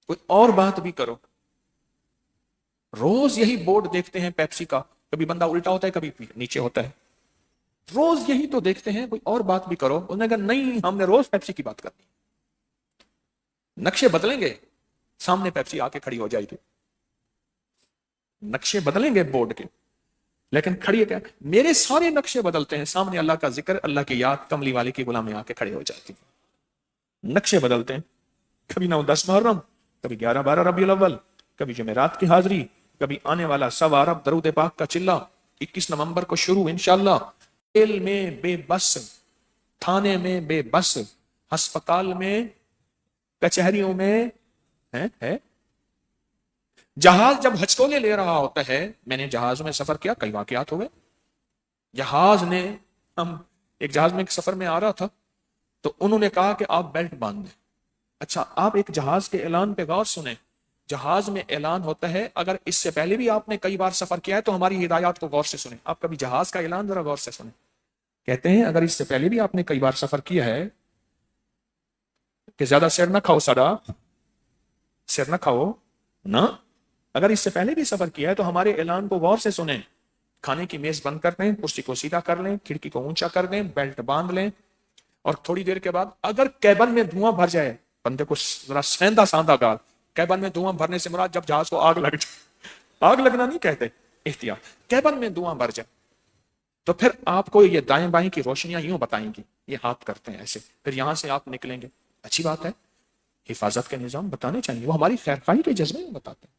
کوئی اور بات بھی کرو. روز یہی بورڈ دیکھتے ہیں پیپسی کا, کبھی بندہ الٹا ہوتا ہے کبھی نیچے ہوتا ہے. روز یہی تو دیکھتے ہیں, کوئی اور بات بھی کرو. انہوں نے کہا نہیں, ہم نے روز پیپسی کی بات کرنی. نقشے بدلیں گے, سامنے پیپسی آ کے کھڑی ہو جائے گی. نقشے بدلیں گے بورڈ کے, لیکن کھڑی ہے کیا؟ میرے سارے نقشے بدلتے ہیں, سامنے اللہ کا ذکر, اللہ کی یاد, کملی والے کی غلامی آ کے کھڑے ہو جاتی. نقشے بدلتے ہیں, کبھی 9-10 محرم, کبھی 11-12 ربیع الاول, کبھی جمعرات کی حاضری, کبھی آنے والا 1.25 ارب درود پاک کا چلہ, 21 نومبر کو شروع انشاءاللہ. جیل میں بے بس, تھانے میں بے بس, ہسپتال میں, کچہریوں میں ہے. جہاز جب ہچکولے لے رہا ہوتا ہے, میں نے جہاز میں سفر کیا, کئی واقعات ہوئے. جہاز نے, ہم ایک جہاز میں ایک سفر میں آ رہا تھا, تو انہوں نے کہا کہ آپ بیلٹ باندھ دیں. اچھا, آپ ایک جہاز کے اعلان پہ غور سنیں, جہاز میں اعلان ہوتا ہے، اگر اس سے پہلے بھی آپ نے کئی بار سفر کیا ہے تو ہماری ہدایات کو غور سے سنیں. آپ کبھی جہاز کا اعلان ذرا غور سے سنیں. کہتے ہیں اگر اس سے پہلے بھی آپ نے کئی بار سفر کیا ہے کہ زیادہ سر نہ کھاؤ، سر نہ کھاؤ نا. اگر اس سے پہلے بھی سفر کیا ہے تو ہمارے اعلان کو غور سے سنیں. کھانے کی میز بند کر دیں، کرسی کو سیدھا کر لیں، کھڑکی کو اونچا کر دیں، بیلٹ باندھ لیں، اور تھوڑی دیر کے بعد اگر کیبن میں دھواں بھر جائے، بندے کو ذرا سیندا ساندا گال، کیبن میں دھواں بھرنے سے مراد جب جہاز کو آگ لگ جائے، آگ لگنا نہیں کہتے، احتیاط، کیبن میں دھواں بھر جائے تو پھر آپ کو یہ دائیں بائیں کی روشنیاں یوں بتائیں گی، یہ ہاتھ کرتے ہیں ایسے، پھر یہاں سے آپ نکلیں گے. اچھی بات ہے، حفاظت کے نظام بتانے چاہیے، وہ ہماری خیر خواہی کے جذبے میں بتاتے ہیں.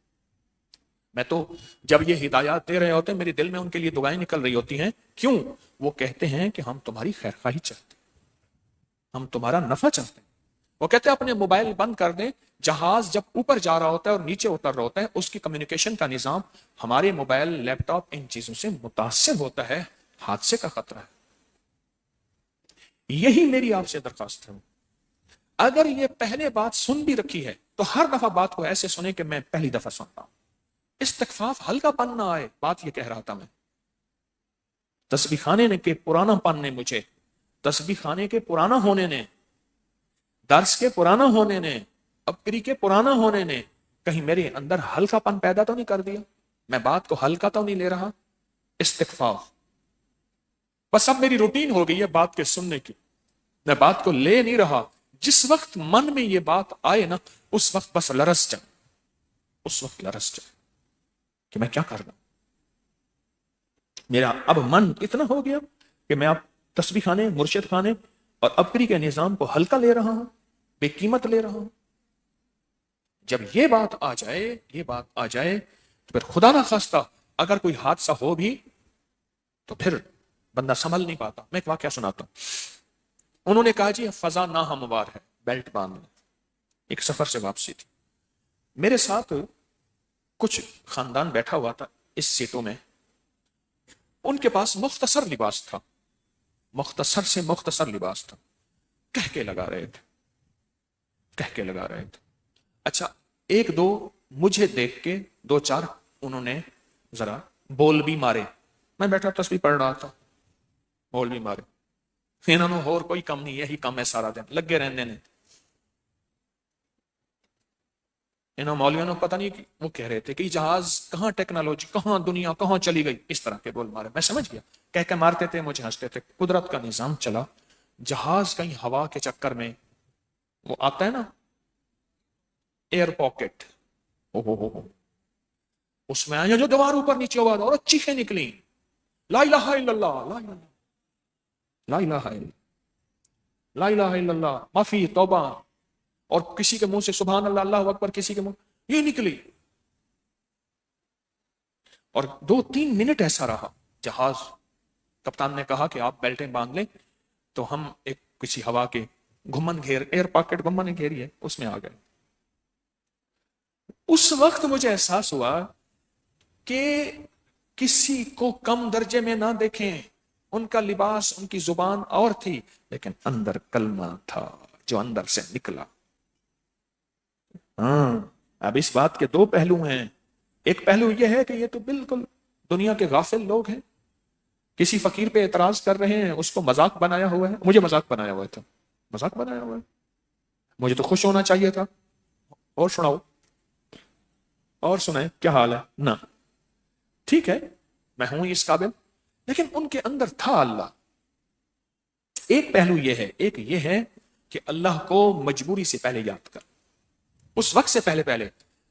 میں تو جب یہ ہدایات دے رہے ہوتے ہیں میرے دل میں ان کے لیے دعائیں نکل رہی ہوتی ہیں. کیوں؟ وہ کہتے ہیں کہ ہم تمہاری خیر خواہی چاہتے ہیں، ہم تمہارا نفع چاہتے ہیں. وہ کہتے ہیں اپنے موبائل بند کر دیں، جہاز جب اوپر جا رہا ہوتا ہے اور نیچے اتر رہا ہوتا ہے اس کی کمیونیکیشن کا نظام ہمارے موبائل، لیپ ٹاپ، ان چیزوں سے متاثر ہوتا ہے، حادثے کا خطرہ ہے. یہی میری آپ سے درخواست ہے. اگر یہ پہلے بات سن بھی رکھی ہے تو ہر دفعہ بات کو ایسے سنیں کہ میں پہلی دفعہ سنتا ہوں. استخفاف، ہلکا پن نہ آئے. بات یہ کہہ رہا تھا میں، تسبیح خانے کے پرانا پن نے مجھے، تسبیح خانے کے پرانا ہونے نے، درس کے پرانا ہونے نے، ابکری کے پرانا ہونے نے کہیں میرے اندر ہلکا پن پیدا تو نہیں کر دیا؟ میں بات کو ہلکا تو نہیں لے رہا؟ استخفاف. بس اب میری روٹین ہو گئی ہے بات کے سننے کی، میں بات کو لے نہیں رہا. جس وقت من میں یہ بات آئے نا اس وقت بس لرز جائے، اس وقت لرز جائے کہ میں کیا کر رہا ہوں. میرا اب من اتنا ہو گیا کہ میں اب تسبیح خانے، مرشد خانے اور ابکری کے نظام کو ہلکا لے رہا ہوں، بے قیمت لے رہا ہوں. جب یہ بات آ جائے تو پھر خدا نہ خواستہ اگر کوئی حادثہ ہو بھی تو پھر بندہ سنبھل نہیں پاتا. میں ایک واقعہ سناتا ہوں. انہوں نے کہا جی فضا ناہموار ہے، بیلٹ باندھ لیں. ایک سفر سے واپسی تھی، میرے ساتھ کچھ خاندان بیٹھا ہوا تھا اس سیٹوں میں. ان کے پاس مختصر لباس تھا، مختصر سے مختصر لباس تھا. کہہ کے لگا رہے تھے. اچھا ایک دو مجھے دیکھ کے دو چار انہوں نے ذرا بول بھی مارے. میں بیٹھا تسبیح پڑھ رہا تھا، بول بھی مارے. انہوں نے اور کوئی کم نہیں، یہی کم ہے سارا دن لگے رہنے نے. انہوں مولویوں نے پتہ نہیں کہ وہ کہہ رہے تھے کہ جہاز کہاں، ٹیکنالوجی کہاں، دنیا کہاں چلی گئی، اس طرح کے بول مارے. میں سمجھ گیا، کہہ کے مارتے تھے، مجھے ہنستے تھے. قدرت کا نظام چلا، جہاز کہیں ہوا کے چکر میں وہ آتا ہے نا ایئر پاکٹ، اس میں آیا جو دیوار اوپر نیچے ہوا اور چیخیں نکلی، لا الہ الا اللہ، لا الہ لا الہ الا لا الہ الا اللہ، معافی، توبہ. اور کسی کے منہ سے سبحان اللہ، اللہ اکبر، کسی کے منہ یہ نکلی. اور 2-3 منٹ ایسا رہا جہاز. کپتان نے کہا کہ آپ بیلٹیں باندھ لیں، تو ہم ایک کسی ہوا کے گھمن گھیر، ایئر پاکٹ گھمن گھیری ہے، اس میں آ گئے. اس وقت مجھے احساس ہوا کہ کسی کو کم درجے میں نہ دیکھیں. ان کا لباس، ان کی زبان اور تھی، لیکن اندر کلمہ تھا جو اندر سے نکلا. ہاں، اب اس بات کے 2 پہلو ہیں. ایک پہلو یہ ہے کہ یہ تو بالکل دنیا کے غافل لوگ ہیں، کسی فقیر پہ اعتراض کر رہے ہیں، اس کو مذاق بنایا ہوا ہے. مجھے مذاق بنایا ہوا تھا، مذاق بنایا ہوا ہے. مجھے تو خوش ہونا چاہیے تھا. اور سناؤ، اور سنائیں کیا حال ہے نہ. ٹھیک ہے میں ہوں اس قابل، لیکن ان کے اندر تھا اللہ. ایک پہلو یہ ہے، ایک یہ ہے کہ اللہ کو مجبوری سے پہلے یاد کر. اس وقت سے پہلے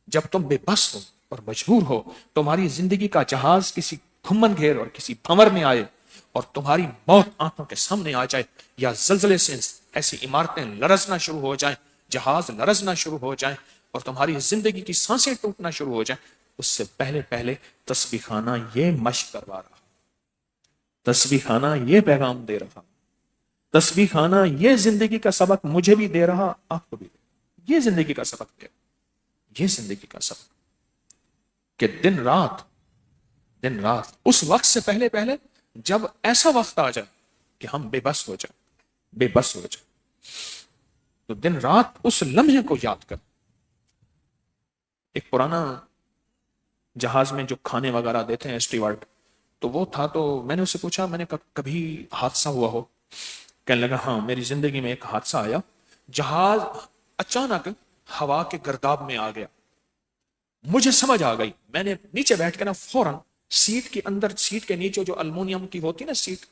جب تم بے بس ہو اور مجبور ہو، تمہاری زندگی کا جہاز کسی گھمن گھیر اور کسی بھنور میں آئے اور تمہاری موت آنکھوں کے سامنے آ جائے، یا زلزلے سے ایسی عمارتیں لرزنا شروع ہو جائیں، جہاز لرزنا شروع ہو جائیں اور تمہاری زندگی کی سانسیں ٹوٹنا شروع ہو جائیں، اس سے پہلے تسبیح خانہ یہ مشق کروا رہا، تسبیح خانہ یہ پیغام دے رہا، تسبیح خانہ یہ زندگی کا سبق مجھے بھی دے رہا، آپ کو بھی دے رہا. یہ زندگی کا سبق دے رہا، یہ زندگی کا سبق کہ دن رات اس وقت سے پہلے جب ایسا وقت آ جائے کہ ہم بے بس ہو جائیں تو دن رات اس لمحے کو یاد کر. ایک پرانا جہاز میں جو کھانے وغیرہ دیتے ہیں اسٹیورڈ، تو وہ تھا، تو میں نے اس سے پوچھا، میں نے کہا کبھی حادثہ ہوا ہو؟ کہنے لگا ہاں میری زندگی میں ایک حادثہ آیا، جہاز اچانک ہوا کے گرداب میں آ گیا، مجھے سمجھ آ گئی، میں نے نیچے بیٹھ کے نا فوراً سیٹ کے اندر، سیٹ کے نیچے جو المونیم کی ہوتی نا سیٹ،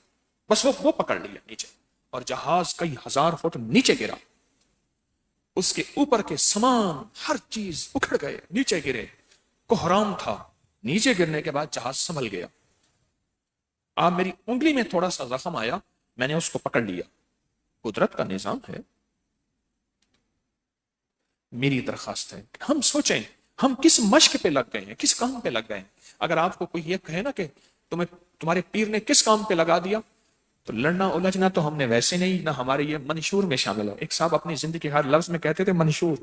بس وہ پکڑ لیا نیچے، اور جہاز کئی ہزار فٹ نیچے گرا، اس کے اوپر کے سامان ہر چیز اکھڑ گئے، نیچے گرے، کوہرام تھا، نیچے گرنے کے بعد جہاز سنبھل گیا، آپ میری انگلی میں تھوڑا سا زخم آیا، میں نے اس کو پکڑ لیا، قدرت کا نظام ہے۔ میری درخواست ہے کہ ہم سوچیں ہم کس مشق پہ لگ گئے ہیں، کس کام پہ لگ گئے ہیں۔ اگر آپ کو کوئی یہ کہے نا کہ تمہارے پیر نے کس کام پہ لگا دیا، تو لڑنا الجھنا تو ہم نے ویسے نہیں، نہ ہمارے یہ منشور میں شامل ہے۔ ایک صاحب اپنی زندگی کے ہر لفظ میں کہتے تھے منشور،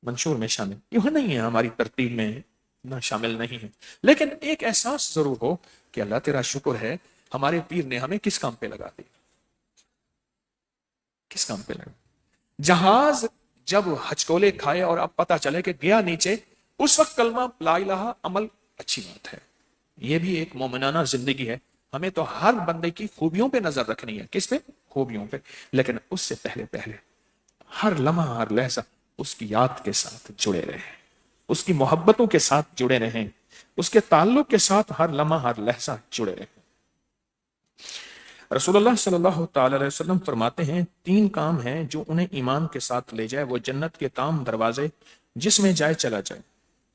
منشور میں شامل، یہ نہیں ہے، ہماری ترتیب میں نہ شامل نہیں ہے، لیکن ایک احساس ضرور ہو کہ اللہ تیرا شکر ہے ہمارے پیر نے ہمیں کس کام پہ لگا دیا، کس کام پہ لگا۔ جہاز جب ہچکولے کھائے اور اب پتا چلے کہ گیا نیچے، اس وقت کلمہ لا الہ عمل اچھی بات ہے، یہ بھی ایک مومنانہ زندگی ہے۔ ہمیں تو ہر بندے کی خوبیوں پہ نظر رکھنی ہے، کس پہ؟ خوبیوں پہ، لیکن اس سے پہلے ہر لمحہ ہر لحظہ اس کی یاد کے ساتھ جڑے رہیں، اس کی محبتوں کے ساتھ جڑے رہیں، اس کے تعلق کے ساتھ ہر لمحہ ہر لحظہ جڑے رہیں۔ رسول اللہ صلی اللہ تعالی علیہ وسلم فرماتے ہیں 3 کام ہیں جو انہیں ایمان کے ساتھ لے جائے، وہ جنت کے تمام دروازے جس میں جائے چلا جائے،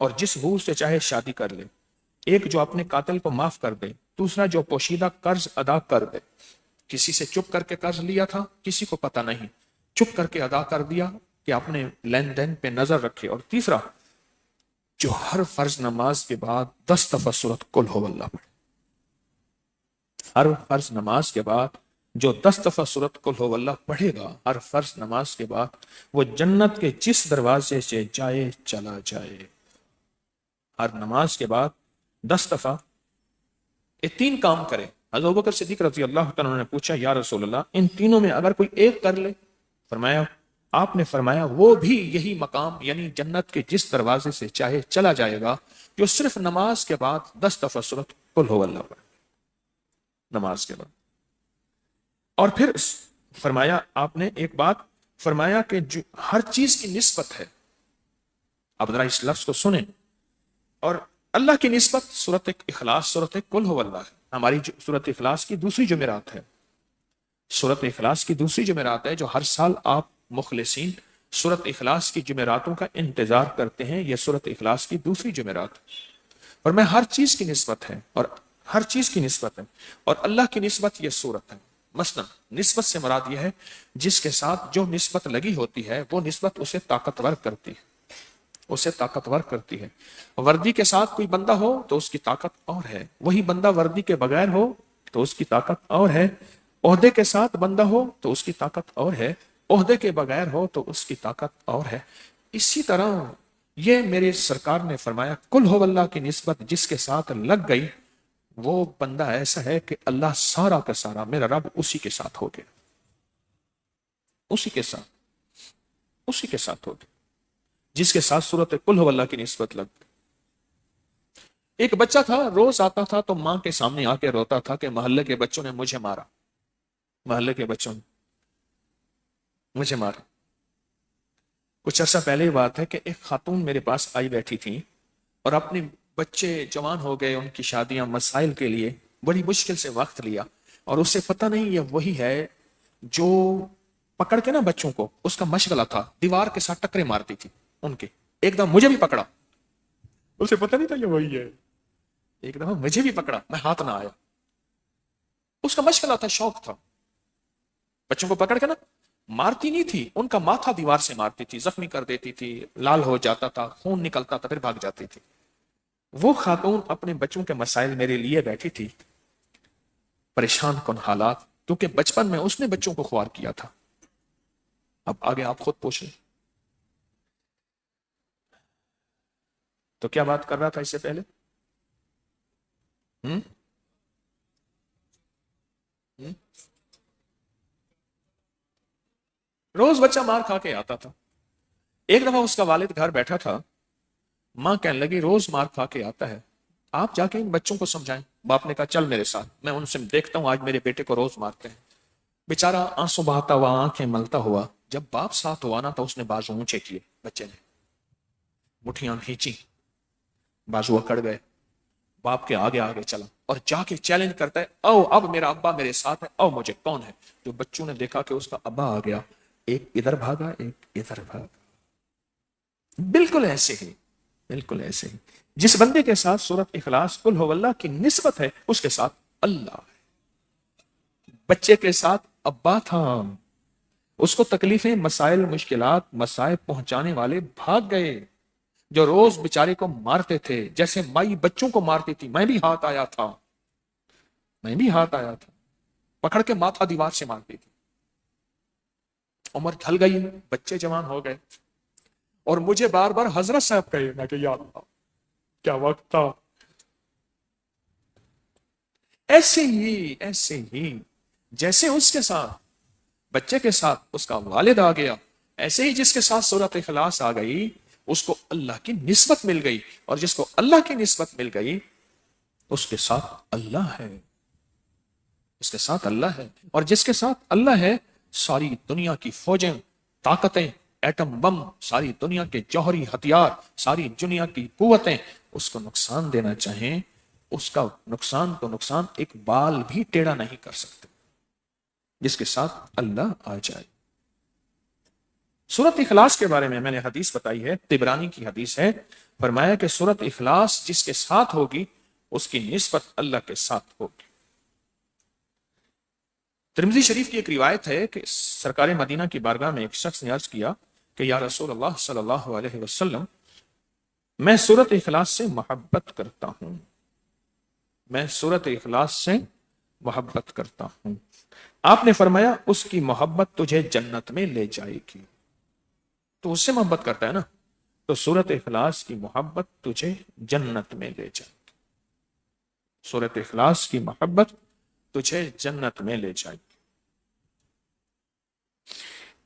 اور جس حور سے چاہے شادی کر لے۔ ایک جو اپنے قاتل کو معاف کر دے، دوسرا جو پوشیدہ قرض ادا کر دے، کسی سے چپ کر کے قرض لیا تھا، کسی کو پتہ نہیں، چپ کر کے ادا کر دیا کہ اپنے لین دین پہ نظر رکھے، اور تیسرا جو ہر فرض نماز کے بعد 10 دفعہ سورۃ قل هو اللہ پڑھے، ہر فرض نماز کے بعد جو 10 دفعہ سورۃ قل هو اللہ پڑھے گا، ہر فرض نماز کے بعد، وہ جنت کے جس دروازے سے جائے چلا جائے۔ ہر نماز کے بعد 10 دفعہ یہ 3 کام کرے۔ حضرت ابوبکر صدیق رضی اللہ تعالیٰ نے پوچھا یا رسول اللہ ان تینوں میں اگر کوئی ایک کر لے، آپ نے فرمایا وہ بھی یہی مقام، یعنی جنت کے جس دروازے سے چاہے چلا جائے گا، جو صرف نماز کے بعد 10 دفعہ سورۃ قل هو اللہ پڑھے، نماز کے بعد۔ اور پھر فرمایا آپ نے ایک بات فرمایا کہ جو ہر چیز کی نسبت ہے، اب ذرا اس لفظ کو سنیں، اور اللہ کی نسبت سورۃ اخلاص، سورۃ قل هو اللہ ہے، ہماری سورۃ اخلاص کی دوسری جمعرات ہے، سورۃ اخلاص کی دوسری جمعرات ہے جو ہر سال آپ مخلصین سورۃ اخلاص کی جمعراتوں کا انتظار کرتے ہیں، یہ سورۃ اخلاص کی دوسری جمعرات، اور میں ہر چیز کی نسبت ہے، اور ہر چیز کی نسبت ہے، اور اللہ کی نسبت یہ سورت ہے۔ مثلا نسبت سے مراد یہ ہے جس کے ساتھ جو نسبت لگی ہوتی ہے وہ نسبت اسے طاقتور کرتی ہے، اسے طاقتور کرتی ہے۔ وردی کے ساتھ کوئی بندہ ہو تو اس کی طاقت اور ہے، وہی بندہ وردی کے بغیر ہو تو اس کی طاقت اور ہے، عہدے کے ساتھ بندہ ہو تو اس کی طاقت اور ہے، عہدے کے بغیر ہو تو اس کی طاقت اور ہے۔ اسی طرح یہ میرے سرکار نے فرمایا قل هو اللہ کی نسبت جس کے ساتھ لگ گئی، وہ بندہ ایسا ہے کہ اللہ سارا کا سارا، میرا رب اسی کے ساتھ ہو گیا، اسی کے ساتھ ہو گیا، جس کے ساتھ سورۃ قل هو اللہ کی نسبت لگ گئی۔ ایک بچہ تھا، روز آتا تھا تو ماں کے سامنے آ کے روتا تھا کہ محلے کے بچوں نے مجھے مارا، محلے کے بچوں نے مجھے مارا۔ کچھ عرصہ پہلے ہی بات ہے کہ ایک خاتون میرے پاس آئی بیٹھی تھی، اور اپنے بچے جوان ہو گئے، ان کی شادیاں مسائل کے لیے بڑی مشکل سے وقت لیا، اور اسے پتہ نہیں یہ وہی ہے جو پکڑ کے نا بچوں کو، اس کا مشغلہ تھا دیوار کے ساتھ ٹکرے مارتی تھی ان کے، ایک دم مجھے بھی پکڑا، اسے پتہ نہیں تھا یہ وہی ہے، ایک دفعہ مجھے بھی پکڑا، میں ہاتھ نہ آیا، اس کا مشغلہ تھا، شوق تھا، بچوں کو پکڑ کے نا مارتی نہیں تھی، ان کا ماتھا دیوار سے مارتی تھی، زخمی کر دیتی تھی، لال ہو جاتا تھا، خون نکلتا تھا، پھر بھاگ جاتی تھی۔ وہ خاتون اپنے بچوں کے مسائل میرے لیے بیٹھی تھی، پریشان کن حالات، کیونکہ بچپن میں اس نے بچوں کو خوار کیا تھا۔ اب آگے آپ خود پوچھ لیں، تو کیا بات کر رہا تھا اس سے پہلے؟ ہم؟ ہم؟ روز بچہ مار کھا کے آتا تھا۔ ایک دفعہ اس کا والد گھر بیٹھا تھا، ماں کہنے لگی روز مار کھا کے آتا ہے، آپ جا کے ان بچوں کو سمجھائیں۔ باپ نے کہا چل میرے ساتھ، میں ان سے دیکھتا ہوں آج میرے بیٹے کو روز مارتے ہیں۔ بیچارہ آنسو بہاتا ہوا، آنکھیں ملتا ہوا، جب باپ ساتھ ہوا نا تو اس نے بازو اونچے کیے، بچے نے مٹھیاں کھینچی، بازو اکڑ گئے، باپ کے آگے آگے چلا اور جا کے چیلنج کرتا ہے، او اب میرا ابا میرے ساتھ ہے، او مجھے کون ہے؟ جو بچوں نے دیکھا کہ اس کا ابا آ گیا، ایک ادھر بھاگا ایک ادھر بھاگا۔ بالکل ایسے ہی، بالکل ایسے ہی جس بندے کے ساتھ سورۃ اخلاص قل هو اللہ کی نسبت ہے، اس کے ساتھ اللہ ہے۔ بچے کے ساتھ ابا تھا، اس کو تکلیفیں، مسائل، مشکلات، مصائب پہنچانے والے بھاگ گئے، جو روز بیچارے کو مارتے تھے، جیسے مائی بچوں کو مارتی تھی۔ میں بھی ہاتھ آیا تھا، میں بھی ہاتھ آیا تھا، پکڑ کے ماتھا دیوار سے مارتی تھی۔ عمر ڈھل گئی، بچے جوان ہو گئے، اور مجھے بار بار حضرت صاحب کہے، میں کہ یا اللہ کیا وقت تھا۔ ایسے ہی جیسے اس کے ساتھ، بچے کے ساتھ اس کا والد آ گیا، ایسے ہی جس کے ساتھ سورۃ اخلاص آ گئی اس کو اللہ کی نسبت مل گئی، اور جس کو اللہ کی نسبت مل گئی اس کے ساتھ اللہ ہے، اس کے ساتھ اللہ ہے۔ اور جس کے ساتھ اللہ ہے، ساری دنیا کی فوجیں، طاقتیں، ایٹم بم، ساری دنیا کے جوہری ہتھیار، ساری دنیا کی قوتیں اس کو نقصان دینا چاہیں، اس کا نقصان تو نقصان، ایک بال بھی ٹیڑھا نہیں کر سکتے جس کے ساتھ اللہ آ جائے۔ سورۃ اخلاص کے بارے میں نے حدیث بتائی ہے، طبرانی کی حدیث ہے، فرمایا کہ سورۃ اخلاص جس کے ساتھ ہوگی اس کی نسبت اللہ کے ساتھ ہوگی۔ ترمذی شریف کی ایک روایت ہے کہ سرکار مدینہ کی بارگاہ میں ایک شخص نے عرض کیا کہ یا رسول اللہ صلی اللہ علیہ وسلم، میں سورۃ اخلاص سے محبت کرتا ہوں، میں سورۃ اخلاص سے محبت کرتا ہوں۔ آپ نے فرمایا اس کی محبت تجھے جنت میں لے جائے گی۔ تو اس سے محبت کرتا ہے نا، تو سورۃ اخلاص کی محبت تجھے جنت میں لے جائے گی، سورۃ اخلاص کی محبت تجھے جنت میں لے جائے گی۔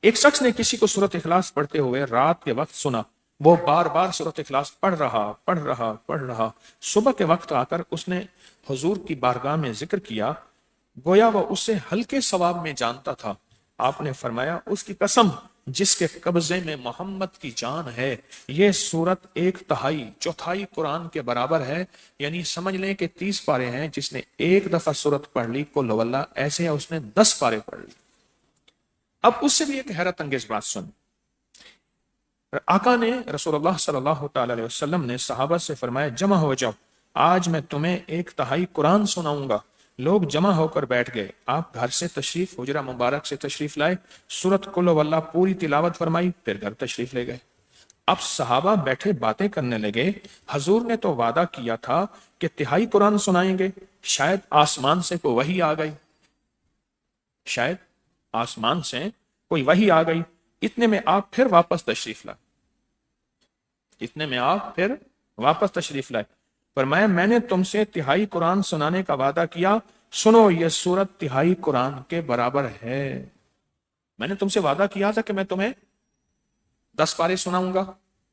ایک شخص نے کسی کو سورۃ اخلاص پڑھتے ہوئے رات کے وقت سنا، وہ بار بار سورۃ اخلاص پڑھ رہا، صبح کے وقت آ کر اس نے حضور کی بارگاہ میں ذکر کیا، گویا وہ اسے ہلکے ثواب میں جانتا تھا۔ آپ نے فرمایا اس کی قسم جس کے قبضے میں محمد کی جان ہے، یہ سورت 1/4 قرآن کے برابر ہے، یعنی سمجھ لیں کہ 30 پارے ہیں۔ جس نے ایک دفعہ سورت پڑھ لی قل هو اللہ، ایسے اس نے 10 پارے پڑھ لی۔ اب اس سے بھی ایک حیرت انگیز بات سن، آقا نے رسول اللہ صلی اللہ تعالی علیہ وسلم نے صحابہ سے فرمایا جمع ہو جاؤ، آج میں تمہیں 1/3 قرآن سناؤں گا۔ لوگ جمع ہو کر بیٹھ گئے، آپ گھر سے تشریف، حجرہ مبارک سے تشریف لائے، سورت قل هو اللہ پوری تلاوت فرمائی، پھر گھر تشریف لے گئے۔ اب صحابہ بیٹھے باتیں کرنے لگے، حضور نے تو وعدہ کیا تھا کہ 1/3 قرآن سنائیں گے، شاید آسمان سے کوئی وحی آ گئی، شاید آسمان سے کوئی وحی آ گئی، اتنے میں آپ پھر واپس تشریف لائے، اتنے میں آپ پھر واپس تشریف لائے۔ فرمایا میں نے تم سے 1/3 قرآن سنانے کا وعدہ کیا، سنو یہ سورت 1/3 قرآن کے برابر ہے۔ میں نے تم سے وعدہ کیا تھا کہ میں تمہیں 10 پارے سناؤں گا،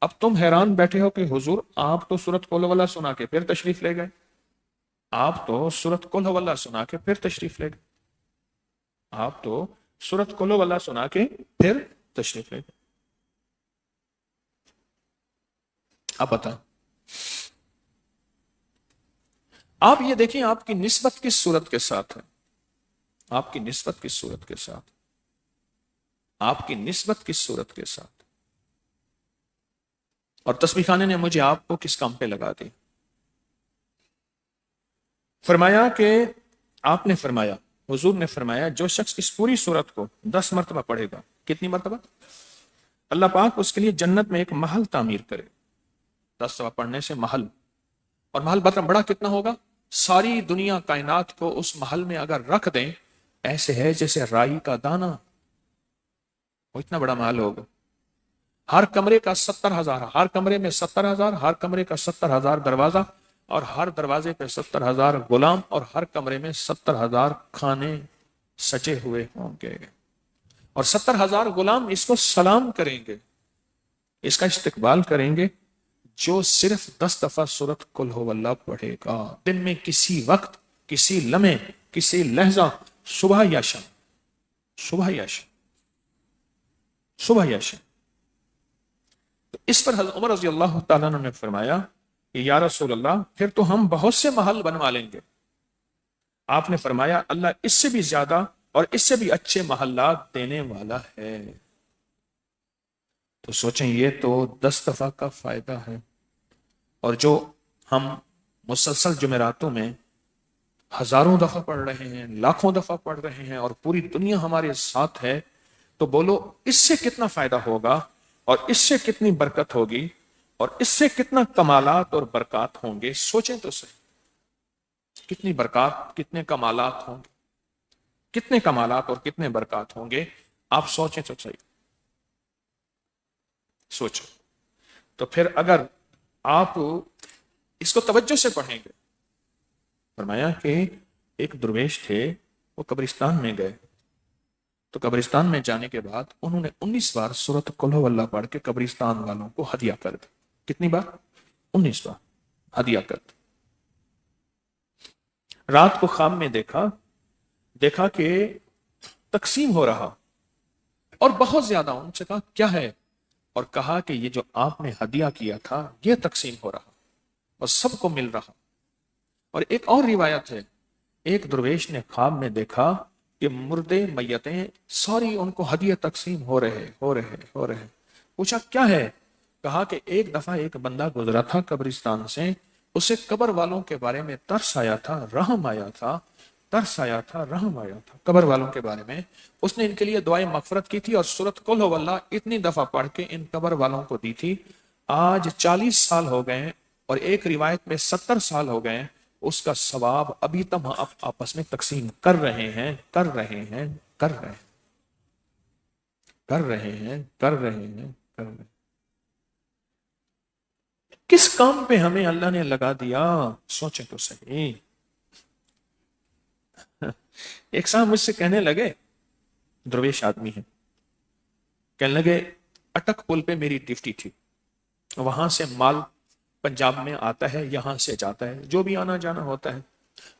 اب تم حیران بیٹھے ہو کہ حضور آپ تو سورت قل هو اللہ سنا کے پھر تشریف لے گئے، آپ تو سورت قل هو اللہ سنا کے پھر تشریف لے گئے، آپ تو سورت قل هو اللہ سنا کے پھر تشریف لے گئے۔ اب بتائیں، آپ یہ دیکھیں آپ کی نسبت کس صورت کے ساتھ ہے، آپ کی نسبت کس صورت کے ساتھ، آپ کی نسبت کس صورت کے ساتھ، اور تسبیح خانے نے مجھے آپ کو کس کام پہ لگا دی۔ فرمایا کہ آپ نے فرمایا، حضور نے فرمایا جو شخص اس پوری صورت کو 10 مرتبہ پڑھے گا، کتنی مرتبہ؟ اللہ پاک اس کے لیے جنت میں ایک محل تعمیر کرے، 10 دفعہ پڑھنے سے محل، اور محل بڑا کتنا ہوگا؟ ساری دنیا کائنات کو اس محل میں اگر رکھ دیں، ایسے ہے جیسے رائی کا دانہ، وہ اتنا بڑا محل ہوگا۔ ہر کمرے کا 70,000، ہر کمرے میں 70,000، ہر کمرے کا 70,000 دروازہ، اور ہر دروازے پہ 70,000 غلام، اور ہر کمرے میں 70,000 کھانے سچے ہوئے ہوں گے، اور 70,000 غلام اس کو سلام کریں گے، اس کا استقبال کریں گے۔ جو صرف 10 دفعہ سورت قل ہو اللہ پڑھے گا دن میں کسی وقت، کسی لمحے، کسی لہجہ، صبح یا شام، صبح یا شام، صبح یا شام. تو اس پر حضرت عمر رضی اللہ تعالیٰ عنہ نے فرمایا کہ یا رسول اللہ پھر تو ہم بہت سے محل بنوا لیں گے. آپ نے فرمایا اللہ اس سے بھی زیادہ اور اس سے بھی اچھے محلات دینے والا ہے. تو سوچیں یہ تو 10 دفعہ کا فائدہ ہے، اور جو ہم مسلسل جمعراتوں میں ہزاروں دفعہ پڑھ رہے ہیں، لاکھوں دفعہ پڑھ رہے ہیں، اور پوری دنیا ہمارے ساتھ ہے، تو بولو اس سے کتنا فائدہ ہوگا، اور اس سے کتنی برکت ہوگی، اور اس سے کتنا کمالات اور برکات ہوں گے. سوچیں تو صحیح کتنی برکات، کتنے کمالات ہوں گے، کتنے کمالات اور کتنے برکات ہوں گے. آپ سوچیں تو صحیح، سوچو. تو پھر اگر آپ اس کو توجہ سے پڑھیں گے، فرمایا کہ ایک درویش تھے، وہ قبرستان میں گئے، تو قبرستان میں جانے کے بعد انہوں نے 19 بار سورۃ قل ہو اللہ پڑھ کے قبرستان والوں کو ہدیہ کر دی. کتنی بار؟ 19 بار ہدیہ کر دی. رات کو خواب میں دیکھا کہ تقسیم ہو رہا، اور بہت زیادہ. ان سے کہا کیا ہے؟ اور کہا کہ یہ جو آپ نے ہدیہ کیا تھا یہ تقسیم ہو رہا اور سب کو مل رہا. اور ایک اور روایت ہے، ایک درویش نے خواب میں دیکھا کہ مردے میتیں ساری ان کو ہدیہ تقسیم ہو رہے. پوچھا کیا ہے؟ کہا کہ ایک دفعہ ایک بندہ گزرا تھا قبرستان سے، اسے قبر والوں کے بارے میں ترس آیا تھا، رحم آیا تھا، قبر والوں کے بارے میں. اس نے ان کے لیے دعائیں مغفرت کی تھی اور سورۃ قل ہو اللہ اتنی دفعہ پڑھ کے ان قبر والوں کو دی تھی. آج 40 سال ہو گئے، اور ایک روایت میں 70 سال ہو گئے، اس کا ثواب ابھی تک آپس میں تقسیم کر رہے ہیں. کس کام پہ ہمیں اللہ نے لگا دیا؟ سوچیں تو صحیح. ایک صاحب مجھ سے کہنے لگے، درویش آدمی ہے، کہنے لگے اٹک پل پہ میری ڈیوٹی تھی، وہاں سے مال پنجاب میں آتا ہے، یہاں سے جاتا ہے، جو بھی آنا جانا ہوتا ہے.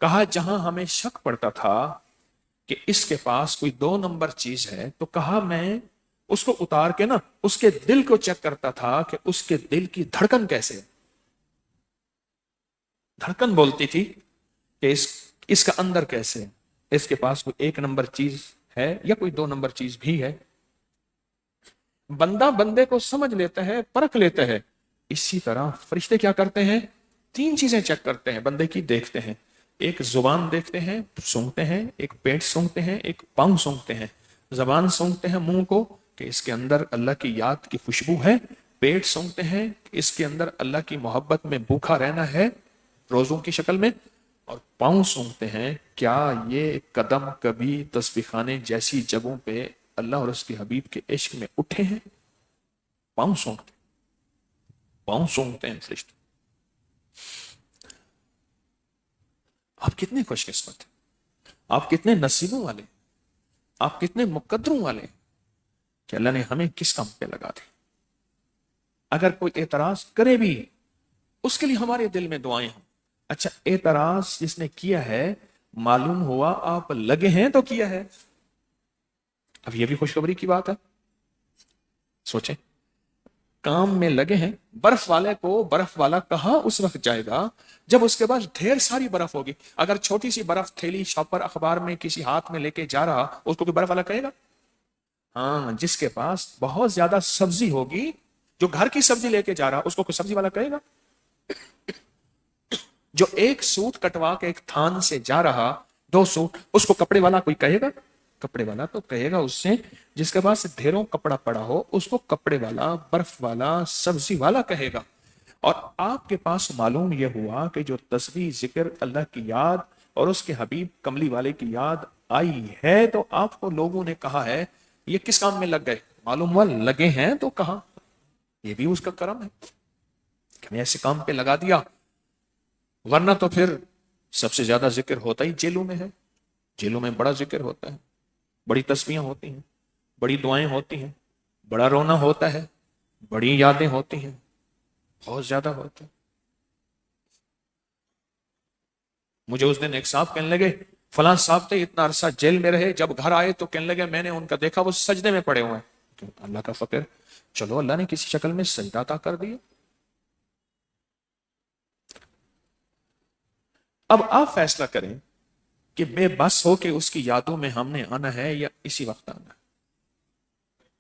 کہا جہاں ہمیں شک پڑتا تھا کہ اس کے پاس کوئی 2 نمبر چیز ہے، تو کہا میں اس کو اتار کے نا اس کے دل کو چیک کرتا تھا کہ اس کے دل کی دھڑکن کیسے ہے. دھڑکن بولتی تھی کہ اس کا اندر کیسے ہے، اس کے پاس کوئی 1 نمبر چیز ہے یا کوئی 2 نمبر چیز بھی ہے. بندہ بندے کو سمجھ لیتا ہے، پرکھ لیتا ہے. اسی طرح فرشتے کیا کرتے ہیں؟ 3 چیزیں چیک کرتے ہیں بندے کی، دیکھتے ہیں. ایک زبان دیکھتے ہیں، سونگتے ہیں، ایک پیٹ سونگتے ہیں، ایک پاؤں سونگتے ہیں. زبان سونگتے ہیں منہ کو کہ اس کے اندر اللہ کی یاد کی خوشبو ہے. پیٹ سونگتے ہیں کہ اس کے اندر اللہ کی محبت میں بھوکا رہنا ہے روزوں کی شکل میں. اور پاؤں سونگتے ہیں کیا یہ قدم کبھی تسبیح خانے جیسی جگہوں پہ اللہ اور اس کے حبیب کے عشق میں اٹھے ہیں. پاؤں سونگتے ہیں فرشتے. آپ کتنے خوش قسمت ہیں، آپ کتنے نصیبوں والے، آپ کتنے مقدروں والے کہ اللہ نے ہمیں کس کام پہ لگا دی. اگر کوئی اعتراض کرے بھی اس کے لیے ہمارے دل میں دعائیں ہوں. اچھا اعتراض جس نے کیا ہے معلوم ہوا آپ لگے ہیں تو کیا ہے. اب یہ بھی خوشخبری کی بات ہے. سوچیں کام میں لگے ہیں. برف والے کو برف والا کہاں اس وقت جائے گا جب اس کے پاس ڈھیر ساری برف ہوگی. اگر چھوٹی سی برف تھیلی شاپر اخبار میں کسی ہاتھ میں لے کے جا رہا، اس کو کوئی برف والا کہے گا؟ ہاں جس کے پاس بہت زیادہ سبزی ہوگی، جو گھر کی سبزی لے کے جا رہا، اس کو کوئی سبزی والا کہے گا؟ جو ایک سوٹ کٹوا کے ایک تھان سے جا رہا، 2 سوٹ، اس کو کپڑے والا کوئی کہے گا؟ کپڑے والا تو کہے گا اس سے جس کے پاس ڈھیروں کپڑا پڑا ہو، اس کو کپڑے والا، برف والا، سبزی والا کہے گا. اور آپ کے پاس معلوم یہ ہوا کہ جو تسبیح، ذکر، اللہ کی یاد اور اس کے حبیب کملی والے کی یاد آئی ہے، تو آپ کو لوگوں نے کہا ہے یہ کس کام میں لگ گئے؟ معلوم ہوا لگے ہیں تو کہا. یہ بھی اس کا کرم ہے کہ ہمیں ایسے کام پہ لگا دیا. ورنہ تو پھر سب سے زیادہ ذکر ہوتا ہی جیلوں میں ہے. جیلوں میں بڑا ذکر ہوتا ہے، بڑی تسبیحیں ہوتی ہیں، بڑی دعائیں ہوتی ہیں، بڑا رونا ہوتا ہے، بڑی یادیں ہوتی ہیں. بہت زیادہ ہوتا ہے. مجھے اس دن ایک صاحب کہنے لگے فلاں صاحب تھے اتنا عرصہ جیل میں رہے, جب گھر آئے تو کہنے لگے میں نے ان کا دیکھا وہ سجدے میں پڑے ہوئے ہیں. تو اللہ کا فقر, چلو اللہ نے کسی شکل میں سجدہ عطا کر دیا. اب آپ فیصلہ کریں کہ بے بس ہو کے اس کی یادوں میں ہم نے آنا ہے یا اسی وقت آنا ہے.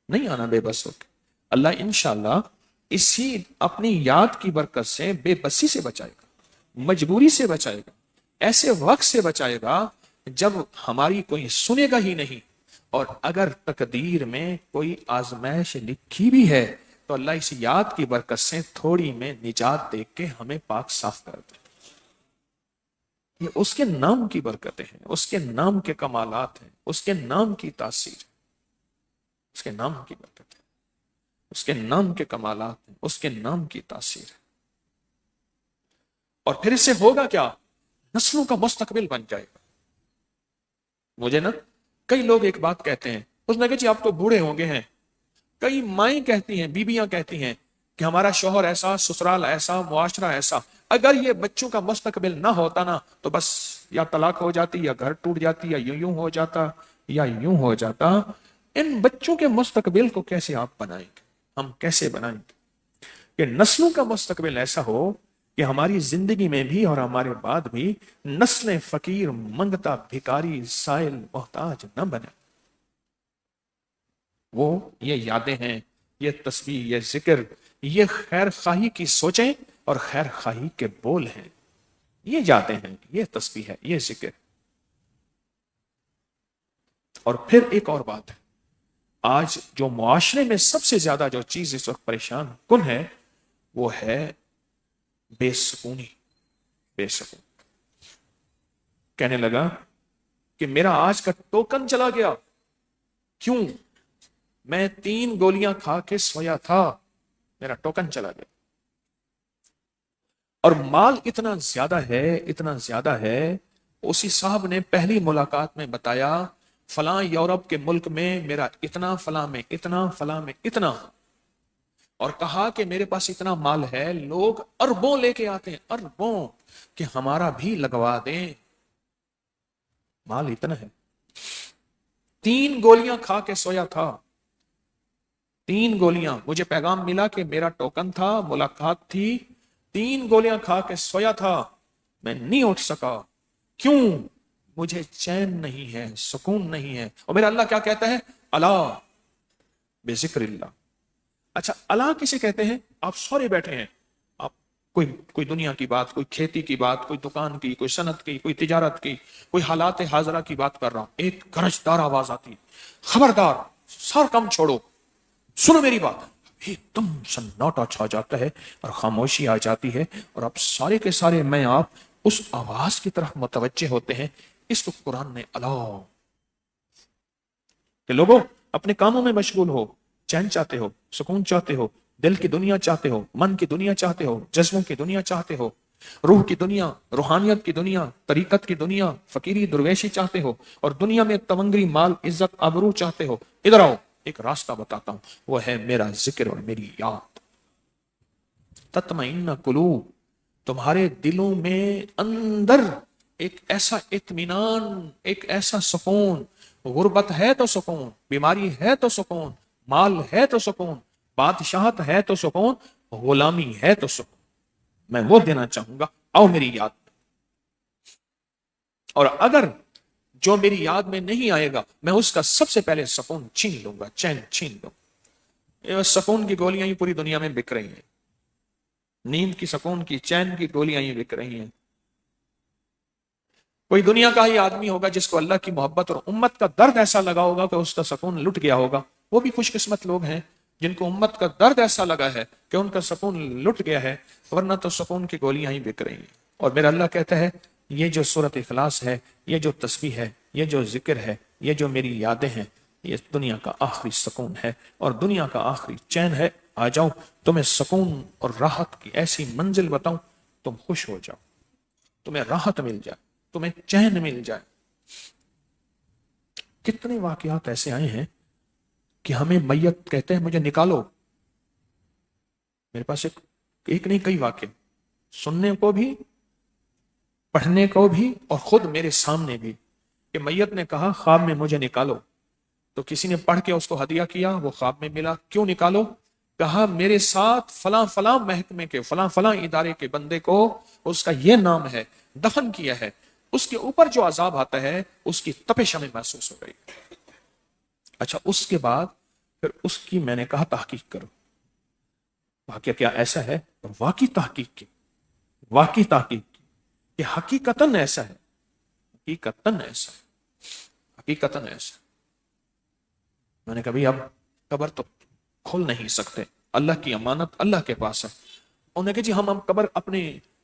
نہیں آنا بے بس ہو کے. اللہ انشاءاللہ اسی اپنی یاد کی برکت سے بے بسی سے بچائے گا, مجبوری سے بچائے گا, ایسے وقت سے بچائے گا جب ہماری کوئی سنے گا ہی نہیں. اور اگر تقدیر میں کوئی آزمائش لکھی بھی ہے تو اللہ اس یاد کی برکت سے تھوڑی میں نجات دے کے ہمیں پاک صاف کر دے. یہ اس کے نام کی برکتیں ہیں, اس کے نام کے کمالات ہیں, اس کے نام کی تاثیر ہے, اس کے نام کی برکت ہے, اس کے نام کے کمالات ہیں, اس کے نام کی تاثیر ہے. اور پھر اس سے ہوگا کیا, نسلوں کا مستقبل بن جائے گا. مجھے نا کئی لوگ ایک بات کہتے ہیں, اس نے کہا جی آپ تو بوڑھے ہوں گے ہیں. کئی مائیں کہتی ہیں, بیویاں کہتی ہیں کہ ہمارا شوہر ایسا, سسرال ایسا, معاشرہ ایسا. اگر یہ بچوں کا مستقبل نہ ہوتا نا تو بس یا طلاق ہو جاتی, یا گھر ٹوٹ جاتی, یا یوں ہو جاتا, یا یوں ہو جاتا. ان بچوں کے مستقبل کو کیسے آپ بنائیں گے, ہم کیسے بنائیں گے کہ نسلوں کا مستقبل ایسا ہو کہ ہماری زندگی میں بھی اور ہمارے بعد بھی نسل فقیر, منگتا, بھکاری, سائل, محتاج نہ بنے. وہ یہ یادیں ہیں, یہ تسبیح, یہ ذکر, یہ خیر خواہی کی سوچیں اور خیر خواہی کے بول ہیں. یہ یادیں ہیں, یہ تسبیح ہے, یہ ذکر. اور پھر ایک اور بات ہے, آج جو معاشرے میں سب سے زیادہ جو چیز اس وقت پریشان کن ہے وہ ہے بے سکونی. بے سکون. کہنے لگا کہ میرا آج کا ٹوکن چلا گیا. کیوں؟ میں 3 گولیاں کھا کے سویا تھا, میرا ٹوکن چلا گیا. اور مال اتنا زیادہ ہے, اتنا زیادہ ہے. اسی صاحب نے پہلی ملاقات میں بتایا فلاں یورپ کے ملک میں میرا اتنا, فلاں میں اتنا, فلاں میں اتنا. اور کہا کہ میرے پاس اتنا مال ہے, لوگ اربوں لے کے آتے ہیں, اربوں, کہ ہمارا بھی لگوا دیں. مال اتنا ہے. 3 گولیاں کھا کے سویا تھا, 3 گولیاں. مجھے پیغام ملا کہ میرا ٹوکن تھا, ملاقات تھی, 3 گولیاں کھا کے سویا تھا, میں نہیں اٹھ سکا. کیوں؟ مجھے چین نہیں ہے, سکون نہیں ہے. اور میرا اللہ کیا کہتا ہے, الا بذکر اللہ. اچھا اللہ کسے کہتے ہیں؟ آپ سورے بیٹھے ہیں, آپ کوئی دنیا کی بات, کوئی کھیتی کی بات, کوئی دکان کی, کوئی صنعت کی, کوئی تجارت کی, کوئی حالات حاضرہ کی بات کر رہا ہوں. ایک گرجدار آواز آتی, خبردار, سارا کام چھوڑو, سنو میری بات. ایک دم سناٹا چھا جاتا ہے اور خاموشی آ جاتی ہے, اور آپ سارے کے سارے میں آپ اس آواز کی طرف متوجہ ہوتے ہیں. اس کو قرآن نے اللہ کہ لوگوں اپنے کاموں میں مشغول ہو, چین چاہتے ہو, سکون چاہتے ہو, دل کی دنیا چاہتے ہو, من کی دنیا چاہتے ہو, جذبوں کی دنیا چاہتے ہو, روح کی دنیا, روحانیت کی دنیا, طریقت کی دنیا, فقیری درویشی چاہتے ہو, اور دنیا میں تمنگری, مال, عزت, آبرو چاہتے ہو. ادھر آؤ, ایک راستہ بتاتا ہوں, وہ ہے میرا ذکر اور میری یاد. تطمئن قلوب, تمہارے دلوں میں اندر ایک ایسا اطمینان, ایک ایسا سکون. غربت ہے تو سکون, بیماری ہے تو سکون, مال ہے تو سکون, بادشاہت ہے تو سکون, غلامی ہے تو سکون. میں وہ دینا چاہوں گا, آؤ میری یاد. اور اگر جو میری یاد میں نہیں آئے گا میں اس کا سب سے پہلے سکون چھین لوں گا, چین چھین لوں. سکون کی گولیاں ہی پوری دنیا میں بک رہی ہیں, نیند کی, سکون کی, چین کی گولیاں ہی بک رہی ہیں. کوئی دنیا کا ہی آدمی ہوگا جس کو اللہ کی محبت اور امت کا درد ایسا لگا ہوگا کہ اس کا سکون لٹ گیا ہوگا. وہ بھی خوش قسمت لوگ ہیں جن کو امت کا درد ایسا لگا ہے کہ ان کا سکون لٹ گیا ہے, ورنہ تو سکون کی گولیاں ہی بک رہی ہیں. اور میرا اللہ کہتا ہے یہ جو سورۃ اخلاص ہے, یہ جو تسبیح ہے, یہ جو ذکر ہے, یہ جو میری یادیں ہیں, یہ دنیا کا آخری سکون ہے اور دنیا کا آخری چین ہے. آ جاؤ تمہیں سکون اور راحت کی ایسی منزل بتاؤں, تم خوش ہو جاؤ, تمہیں راحت مل جائے, تمہیں چین مل جائے. کتنے واقعات ایسے آئے ہیں کہ ہمیں میت کہتے ہیں مجھے نکالو. میرے پاس ایک ایک نہیں کئی واقعے سننے کو بھی, پڑھنے کو بھی, اور خود میرے سامنے بھی کہ میت نے کہا خواب میں مجھے نکالو, تو کسی نے پڑھ کے اس کو ہدیہ کیا, وہ خواب میں ملا, کیوں نکالو؟ کہا میرے ساتھ فلاں فلاں محکمے کے فلاں فلاں ادارے کے بندے کو اس کا یہ نام ہے, دفن کیا ہے, اس کے اوپر جو عذاب آتا ہے اس کی تپش ہمیں محسوس ہو گئی. اچھا اس کے بعد پھر اس کی میں نے کہا تحقیق کرو, واقعہ کیا ایسا ہے؟ واقعی تحقیق کی, واقعی تحقیق کی کہ حقیقتاً ایسا ہے, حقیقتاً ایسا ہے, حقیقتاً ایسا. میں نے کہا بھائی اب قبر تو کھول نہیں سکتے, اللہ کی امانت اللہ کے پاس ہے. انہوں نے کہا جی ہم قبر اپنے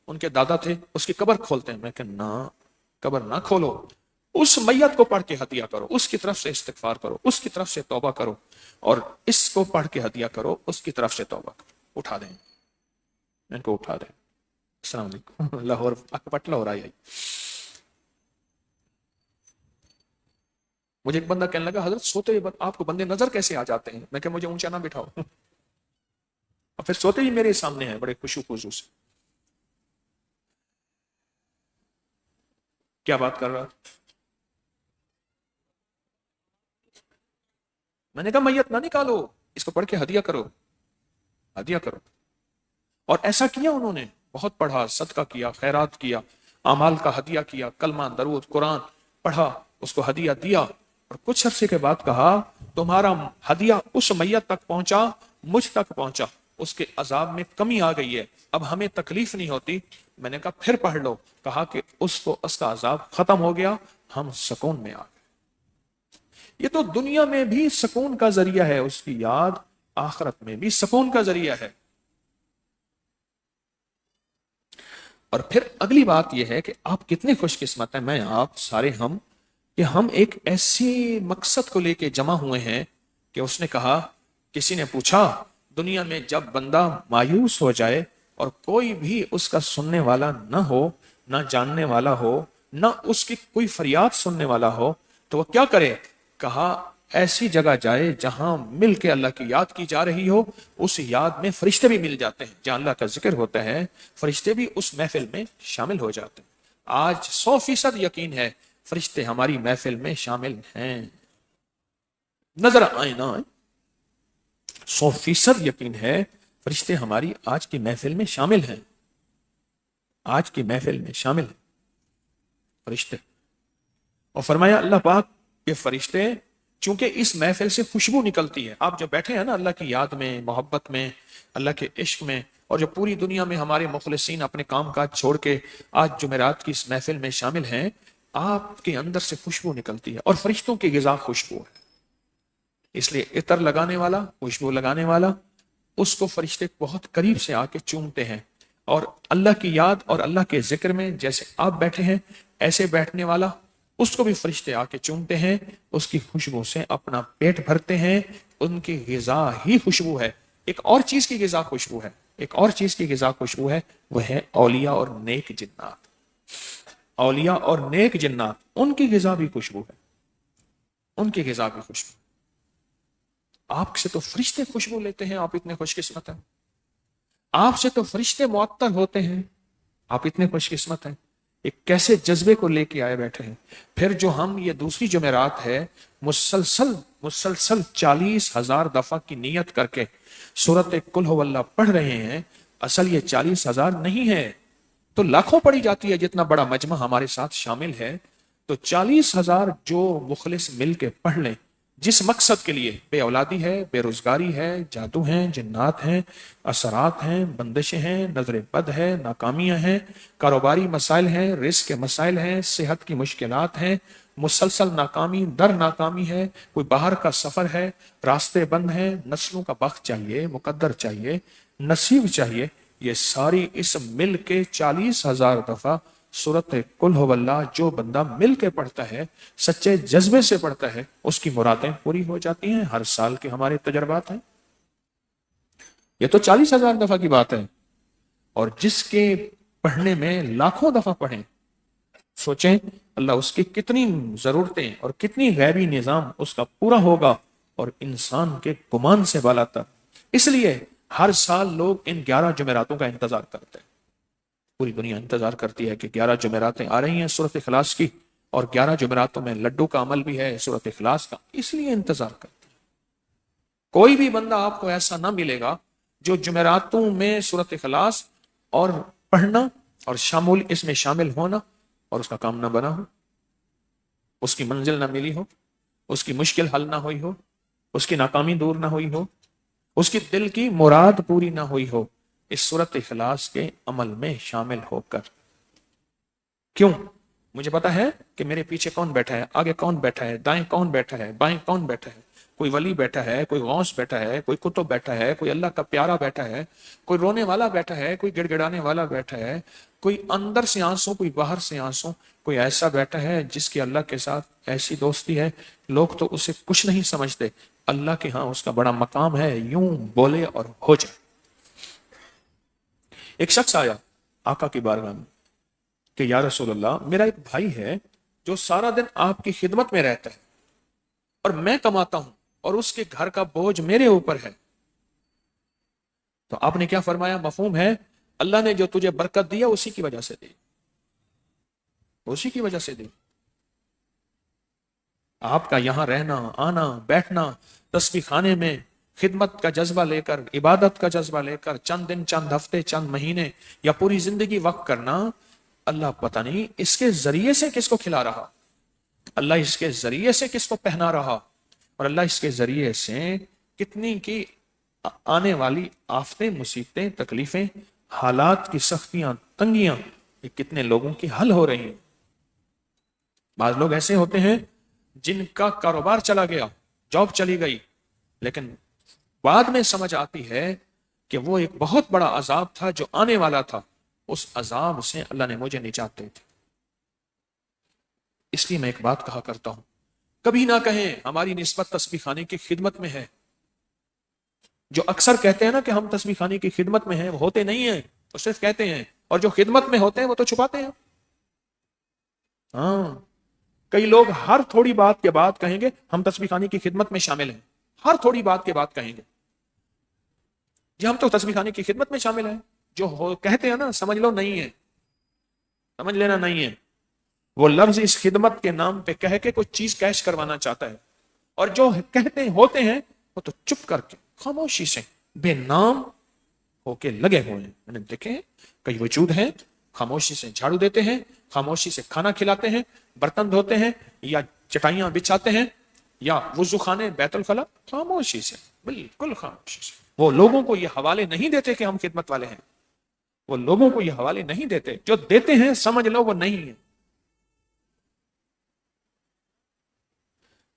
ان کے دادا تھے اس کی قبر کھولتے ہیں. میں کہ نہ, قبر نہ کھولو, اس میت کو پڑھ کے ہدیہ کرو, اس کی طرف سے استغفار کرو, اس کی طرف سے توبہ کرو, اور اس کو پڑھ کے ہدیہ کرو, اس کی طرف سے توبہ کرو. اٹھا دیں, ان کو اٹھا دیں. السلام علیکم. لاہور پٹلہ ہو رہا ہے. مجھے ایک بندہ کہنے لگا حضرت سوتے ہی آپ کو بندے نظر کیسے آ جاتے ہیں؟ میں کہ مجھے اونچا نہ بٹھاؤ. اور پھر سوتے ہی میرے سامنے ہیں بڑے خوشو خضو سے. کیا بات کر رہا؟ میں نے کہا میت نہ نکالو, اس کو پڑھ کے ہدیہ کرو, ہدیہ کرو. اور ایسا کیا انہوں نے, بہت پڑھا, صدقہ کیا, خیرات کیا, اعمال کا ہدیہ کیا, کلمہ درود قرآن پڑھا, اس کو ہدیہ دیا, اور کچھ عرصے کے بعد کہا تمہارا ہدیہ اس میت تک پہنچا, مجھ تک پہنچا, اس کے عذاب میں کمی آ گئی ہے, اب ہمیں تکلیف نہیں ہوتی. میں نے کہا پھر پڑھ لو. کہا کہ اس کا عذاب ختم ہو گیا, ہم سکون میں آ گئے. یہ تو دنیا میں بھی سکون کا ذریعہ ہے, اس کی یاد آخرت میں بھی سکون کا ذریعہ ہے. اور پھر اگلی بات یہ ہے کہ آپ کتنے خوش قسمت ہیں, میں آپ سارے ہم, کہ ہم ایک ایسی مقصد کو لے کے جمع ہوئے ہیں کہ اس نے کہا, کسی نے پوچھا دنیا میں جب بندہ مایوس ہو جائے اور کوئی بھی اس کا سننے والا نہ ہو, نہ جاننے والا ہو, نہ اس کی کوئی فریاد سننے والا ہو, تو وہ کیا کرے؟ کہا ایسی جگہ جائے جہاں مل کے اللہ کی یاد کی جا رہی ہو, اس یاد میں فرشتے بھی مل جاتے ہیں, جہاں اللہ کا ذکر ہوتا ہے فرشتے بھی اس محفل میں شامل ہو جاتے ہیں. آج 100% یقین ہے فرشتے ہماری محفل میں شامل ہیں, نظر آئے نہ آئے, 100% یقین ہے فرشتے ہماری آج کی محفل میں شامل ہیں, آج کی محفل میں شامل ہیں فرشتے. اور فرمایا اللہ پاک یہ فرشتے, چونکہ اس محفل سے خوشبو نکلتی ہے, آپ جو بیٹھے ہیں نا اللہ کی یاد میں, محبت میں, اللہ کے عشق میں, اور جو پوری دنیا میں ہمارے مخلصین اپنے کام کاج چھوڑ کے آج جمعرات کی اس محفل میں شامل ہیں, آپ کے اندر سے خوشبو نکلتی ہے, اور فرشتوں کی غذا خوشبو ہے. اس لیے عطر لگانے والا, خوشبو لگانے والا, اس کو فرشتے بہت قریب سے آ کے چومتے ہیں. اور اللہ کی یاد اور اللہ کے ذکر میں جیسے آپ بیٹھے ہیں ایسے بیٹھنے والا, اس کو بھی فرشتے آ کے چومتے ہیں, اس کی خوشبو سے اپنا پیٹ بھرتے ہیں. ان کی غذا ہی خوشبو ہے. ایک اور چیز کی غذا خوشبو ہے, ایک اور چیز کی غذا خوشبو ہے, وہ ہے اولیاء اور نیک جنات. اولیاء اور نیک جنات, ان کی غذا بھی خوشبو ہے, ان کی غذا بھی خوشبو. آپ سے تو فرشتے خوشبو لیتے ہیں, آپ اتنے خوش قسمت ہیں. آپ سے تو فرشتے معطر ہوتے ہیں, آپ اتنے خوش قسمت ہیں. ایک کیسے جذبے کو لے کے آئے بیٹھے ہیں. پھر جو ہم یہ دوسری جمعرات ہے مسلسل 40,000 دفعہ کی نیت کر کے سورت قل ہو اللہ پڑھ رہے ہیں, اصل یہ 40,000 نہیں ہے تو لاکھوں پڑھی جاتی ہے, جتنا بڑا مجمع ہمارے ساتھ شامل ہے. تو 40,000 جو مخلص مل کے پڑھ لیں, جس مقصد کے لیے, بے اولادی ہے, بے روزگاری ہے, جادو ہیں, جنات ہیں, اثرات ہیں, بندشیں ہیں, نظر بد ہے, ناکامیاں ہیں, کاروباری مسائل ہیں, رزق کے مسائل ہیں, صحت کی مشکلات ہیں, مسلسل ناکامی در ناکامی ہے, کوئی باہر کا سفر ہے, راستے بند ہیں, نسلوں کا بخت چاہیے, مقدر چاہیے, نصیب چاہیے, یہ ساری اس مل کے 40,000 دفعہ سورت قل ہو اللہ جو بندہ مل کے پڑھتا ہے, سچے جذبے سے پڑھتا ہے, اس کی مرادیں پوری ہو جاتی ہیں. ہر سال کے ہمارے تجربات ہیں. یہ تو 40,000 دفعہ کی بات ہے, اور جس کے پڑھنے میں لاکھوں دفعہ پڑھیں, سوچیں اللہ اس کی کتنی ضرورتیں اور کتنی غیبی نظام اس کا پورا ہوگا, اور انسان کے گمان سے بالا تر. اس لیے ہر سال لوگ ان 11 جمعراتوں کا انتظار کرتے ہیں. پوری دنیا انتظار کرتی ہے کہ 11 جمعراتیں آ رہی ہیں سورۃ اخلاص کی، اور 11 جمعراتوں میں لڈو کا عمل بھی ہے سورۃ اخلاص کا، اس لیے انتظار کرتے ہیں. کوئی بھی بندہ آپ کو ایسا نہ ملے گا جو جمعراتوں میں سورۃ اخلاص اور پڑھنا اور شامل اس میں شامل ہونا اور اس کا کام نہ بنا ہو، اس کی منزل نہ ملی ہو، اس کی مشکل حل نہ ہوئی ہو، اس کی ناکامی دور نہ ہوئی ہو، اس کی دل کی مراد پوری نہ ہوئی ہو اس سورۃ اخلاص کے عمل میں شامل ہو کر. کیوں؟ مجھے پتا ہے کہ میرے پیچھے کون بیٹھا ہے، آگے کون بیٹھا ہے، دائیں کون بیٹھا ہے، بائیں کون بیٹھا ہے. کوئی ولی بیٹھا ہے، کوئی غوث بیٹھا ہے، کوئی کتب بیٹھا ہے، کوئی اللہ کا پیارا بیٹھا ہے، کوئی رونے والا بیٹھا ہے، کوئی گڑ گڑانے والا بیٹھا ہے، کوئی اندر سے آنسو، کوئی باہر سے آنسو، کوئی ایسا بیٹھا ہے جس کی اللہ کے ساتھ ایسی دوستی ہے لوگ تو اسے کچھ نہیں سمجھتے، اللہ کے ہاں اس کا بڑا مقام ہے، یوں بولے اور ہو جائے. ایک شخص آیا آقا کی بارگاہ میں کہ یا رسول اللہ، میرا ایک بھائی ہے جو سارا دن آپ کی خدمت میں رہتا ہے اور میں کماتا ہوں اور اس کے گھر کا بوجھ میرے اوپر ہے. تو آپ نے کیا فرمایا؟ مفہوم ہے اللہ نے جو تجھے برکت دیا اسی کی وجہ سے دی، اسی کی وجہ سے دی. آپ کا یہاں رہنا، آنا، بیٹھنا، تسبیح خانے میں خدمت کا جذبہ لے کر، عبادت کا جذبہ لے کر چند دن، چند ہفتے، چند مہینے یا پوری زندگی وقت کرنا، اللہ پتہ نہیں اس کے ذریعے سے کس کو کھلا رہا، اللہ اس کے ذریعے سے کس کو پہنا رہا، اور اللہ اس کے ذریعے سے کتنی کی آنے والی آفتیں، مصیبتیں، تکلیفیں، حالات کی سختیاں، تنگیاں، یہ کتنے لوگوں کی حل ہو رہی ہیں. بعض لوگ ایسے ہوتے ہیں جن کا کاروبار چلا گیا، جاب چلی گئی، لیکن بعد میں سمجھ آتی ہے کہ وہ ایک بہت بڑا عذاب تھا جو آنے والا تھا، اس عذاب سے اللہ نے مجھے نجات دی تھی. اس لیے میں ایک بات کہا کرتا ہوں، کبھی نہ کہیں ہماری نسبت تسبیح خانے کی خدمت میں ہے. جو اکثر کہتے ہیں نا کہ ہم تسبیح خانے کی خدمت میں ہیں، وہ ہوتے نہیں ہیں، وہ صرف کہتے ہیں، اور جو خدمت میں ہوتے ہیں وہ تو چھپاتے ہیں. ہاں، کئی لوگ ہر تھوڑی بات کے بعد کہیں گے ہم تسبیح خانے کی خدمت میں شامل ہیں، ہر تھوڑی بات کے بعد کہیں گے جی ہم تو تسبیح خانے کی خدمت میں شامل ہیں. جو کہتے ہیں نا، سمجھ لو نہیں ہے، سمجھ لینا نہیں ہے. وہ لفظ اس خدمت کے نام پہ کہہ کے کوئی چیز کیش کروانا چاہتا ہے، اور جو کہتے ہوتے ہیں وہ تو چپ کر کے خاموشی سے بے نام ہو کے لگے ہوئے ہیں. میں نے دیکھے ہیں کئی وجود ہیں، خاموشی سے جھاڑو دیتے ہیں، خاموشی سے کھانا کھلاتے ہیں، برتن دھوتے ہیں، یا چٹائیاں بچھاتے ہیں، یا وضو خانے، بیت الخلا، خاموشی سے، بالکل خاموشی سے. وہ لوگوں کو یہ حوالے نہیں دیتے کہ ہم خدمت والے ہیں، وہ لوگوں کو یہ حوالے نہیں دیتے، جو دیتے ہیں سمجھ لو وہ نہیں ہے.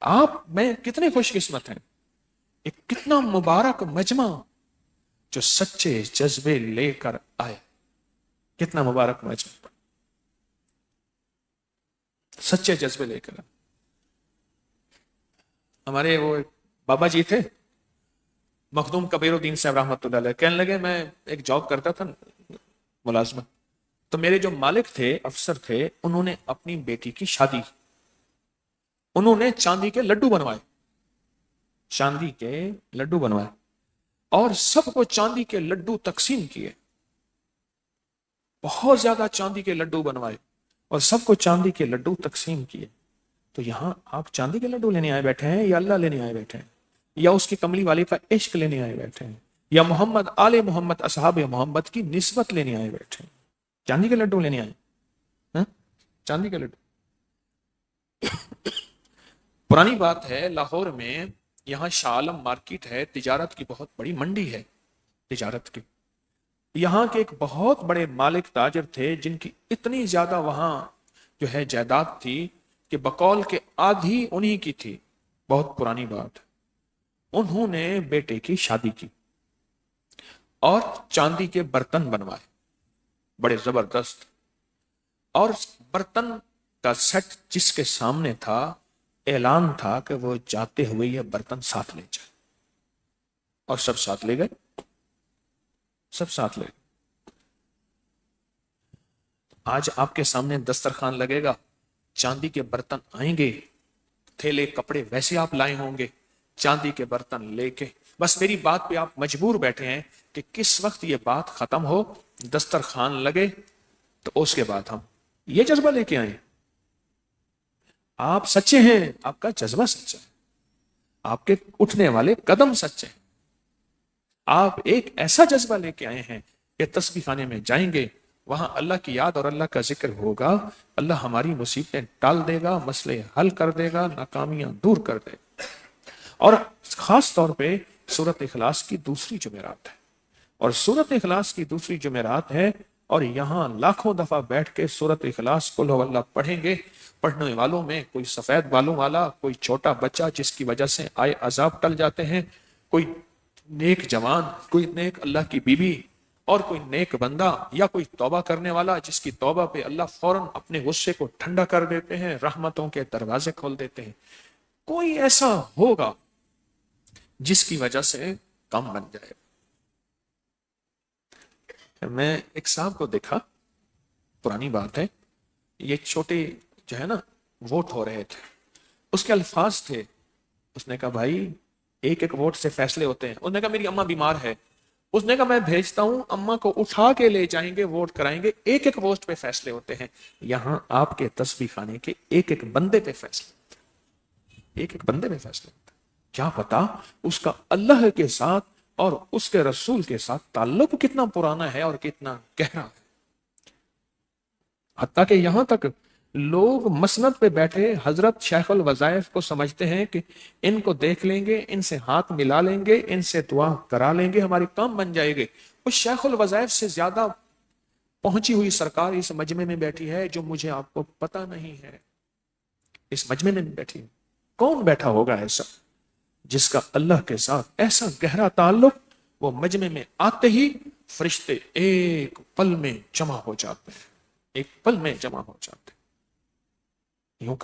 آپ میں کتنے خوش قسمت ہیں، ایک کتنا مبارک مجمع جو سچے جذبے لے کر آئے، کتنا مبارک مجمع، سچے جذبے لے کر. ہمارے وہ بابا جی تھے مخدوم کبیر الدین صاحب رحمۃ اللہ علیہ، کہنے لگے میں ایک جاب کرتا تھا ملازمت، تو میرے جو مالک تھے، افسر تھے، انہوں نے اپنی بیٹی کی شادی، انہوں نے چاندی کے لڈو بنوائے، چاندی کے لڈو بنوائے، اور سب کو چاندی کے لڈو تقسیم کیے، بہت زیادہ چاندی کے لڈو بنوائے اور سب کو چاندی کے لڈو تقسیم کیے. تو یہاں آپ چاندی کے لڈو لینے آئے بیٹھے ہیں، یا اللہ لینے آئے بیٹھے ہیں، یا اس کی کملی والی کا عشق لینے آئے بیٹھے ہیں، یا محمد آل محمد اصحاب محمد کی نسبت لینے آئے بیٹھے ہیں؟ چاندی کے لڈو لینے آئے؟ ہاں؟ چاندی کے لڈو. پرانی بات ہے، لاہور میں یہاں شاہ عالم مارکیٹ ہے، تجارت کی بہت بڑی منڈی ہے، تجارت کی. یہاں کے ایک بہت بڑے مالک تاجر تھے جن کی اتنی زیادہ وہاں جو ہے جائیداد تھی کہ بقول کے آدھی انہی کی تھی. بہت پرانی بات. انہوں نے بیٹے کی شادی کی اور چاندی کے برتن بنوائے بڑے زبردست، اور برتن کا سیٹ جس کے سامنے تھا، اعلان تھا کہ وہ جاتے ہوئے یہ برتن ساتھ لے جائے، اور سب ساتھ لے گئے، سب ساتھ لے گئے. آج آپ کے سامنے دسترخوان لگے گا، چاندی کے برتن آئیں گے، تھیلے کپڑے ویسے آپ لائے ہوں گے، چاندی کے برتن لے کے بس میری بات پہ آپ مجبور بیٹھے ہیں کہ کس وقت یہ بات ختم ہو، دسترخوان لگے، تو اس کے بعد ہم یہ جذبہ لے کے آئے. آپ سچے ہیں، آپ کا جذبہ سچا ہے، آپ کے اٹھنے والے قدم سچے ہیں. آپ ایک ایسا جذبہ لے کے آئے ہیں کہ تسبیح خانے میں جائیں گے، وہاں اللہ کی یاد اور اللہ کا ذکر ہوگا، اللہ ہماری مصیبتیں ٹال دے گا، مسئلے حل کر دے گا، ناکامیاں دور کر دے گا. اور خاص طور پہ سورۃ اخلاص کی دوسری جمعرات ہے، اور سورۃ اخلاص کی دوسری جمعرات ہے، اور یہاں لاکھوں دفعہ بیٹھ کے سورۃ اخلاص قل هو اللہ پڑھیں گے. پڑھنے والوں میں کوئی سفید بالوں والا، کوئی چھوٹا بچہ جس کی وجہ سے آئے عذاب ٹل جاتے ہیں، کوئی نیک جوان، کوئی نیک اللہ کی بیوی، اور کوئی نیک بندہ، یا کوئی توبہ کرنے والا جس کی توبہ پہ اللہ فوراً اپنے غصے کو ٹھنڈا کر دیتے ہیں، رحمتوں کے دروازے کھول دیتے ہیں. کوئی ایسا ہوگا جس کی وجہ سے کم بن جائے. میں ایک صاحب کو دیکھا، پرانی بات ہے، یہ چھوٹے جو ہے نا ووٹ ہو رہے تھے، اس کے الفاظ تھے، اس نے کہا بھائی ایک ایک ووٹ سے فیصلے ہوتے ہیں. اس نے کہا میری اماں بیمار ہے، اس نے کہا میں بھیجتا ہوں، اماں کو اٹھا کے لے جائیں گے، ووٹ کرائیں گے، ایک ایک ووٹ پہ فیصلے ہوتے ہیں. یہاں آپ کے تسبیح خانے کے ایک ایک بندے پہ فیصلے ہوتے ہیں، ایک ایک بندے پہ فیصلے ہوتے ہیں. کیا پتا اس کا اللہ کے ساتھ اور اس کے رسول کے ساتھ تعلق کتنا پرانا ہے اور کتنا گہرا ہے. حتیٰ کہ یہاں تک لوگ مسند پہ بیٹھے حضرت شیخ الوظائف کو سمجھتے ہیں کہ ان کو دیکھ لیں گے، ان سے ہاتھ ملا لیں گے، ان سے دعا کرا لیں گے، ہماری کام بن جائے گے. اس شیخ الوظائف سے زیادہ پہنچی ہوئی سرکار اس مجمع میں بیٹھی ہے جو مجھے آپ کو پتا نہیں ہے. اس مجمع میں بیٹھی، کون بیٹھا ہوگا ایسا جس کا اللہ کے ساتھ ایسا گہرا تعلق، وہ مجمع میں آتے ہی فرشتے ایک پل میں جمع ہو جاتے ہیں، ایک پل میں جمع ہو جاتے ہیں. یوں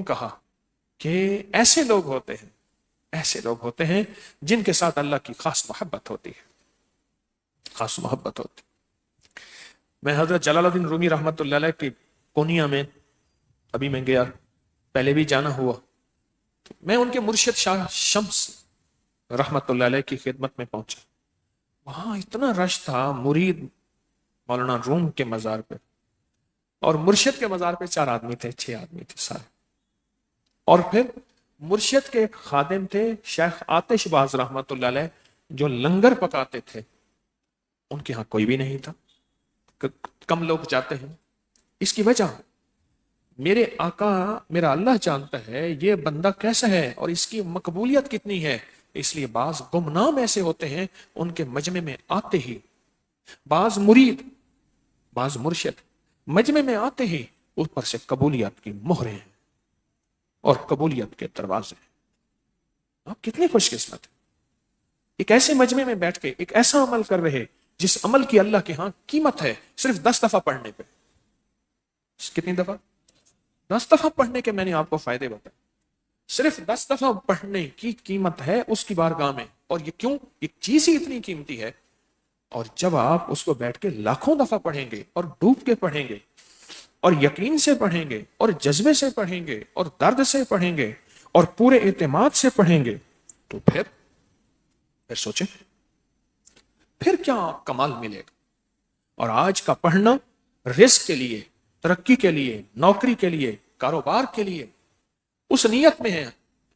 کہا کہ ایسے لوگ ہوتے ہیں جن کے ساتھ اللہ کی خاص محبت ہوتی ہے، خاص محبت ہوتی. میں حضرت جلال الدین رومی رحمت اللہ علیہ کی کونیا میں ابھی میں گیا، پہلے بھی جانا ہوا، میں ان کے مرشد شاہ شمس رحمت اللہ علیہ کی خدمت میں پہنچا. وہاں اتنا رش تھا، مرید مولانا روم کے مزار پہ اور مرشد کے مزار پہ 4 آدمی تھے، 6 آدمی تھے سارے. اور پھر مرشد کے ایک خادم تھے شیخ آتش باز رحمت اللہ علیہ، جو لنگر پکاتے تھے، ان کے ہاں کوئی بھی نہیں تھا. کم لوگ جاتے ہیں. اس کی وجہ میرے آقا، میرا اللہ جانتا ہے یہ بندہ کیسا ہے اور اس کی مقبولیت کتنی ہے. اس لیے بعض گمنام ایسے ہوتے ہیں، ان کے مجمع میں آتے ہی بعض مرید، بعض مرشد مجمع میں آتے ہی اوپر سے قبولیت کی مہریں ہیں اور قبولیت کے دروازے ہیں. آپ کتنی خوش قسمت ہیں ایک ایسے مجمع میں بیٹھ کے ایک ایسا عمل کر رہے جس عمل کی اللہ کے ہاں قیمت ہے صرف 10 دفعہ پڑھنے پہ. کتنی دفعہ؟ 10 دفعہ پڑھنے کے میں نے آپ کو فائدے بتائے. صرف 10 دفعہ پڑھنے کی قیمت ہے اس کی بارگاہ میں. اور یہ کیوں؟ یہ چیز ہی اتنی قیمتی ہے. اور جب آپ اس کو بیٹھ کے لاکھوں دفعہ پڑھیں گے اور ڈوب کے پڑھیں گے اور یقین سے پڑھیں گے اور جذبے سے پڑھیں گے اور درد سے پڑھیں گے اور پورے اعتماد سے پڑھیں گے، تو پھر سوچیں پھر کیا کمال ملے گا. اور آج کا پڑھنا رزق کے لیے، ترقی کے لیے، نوکری کے لیے، کاروبار کے لیے، اس نیت میں ہے.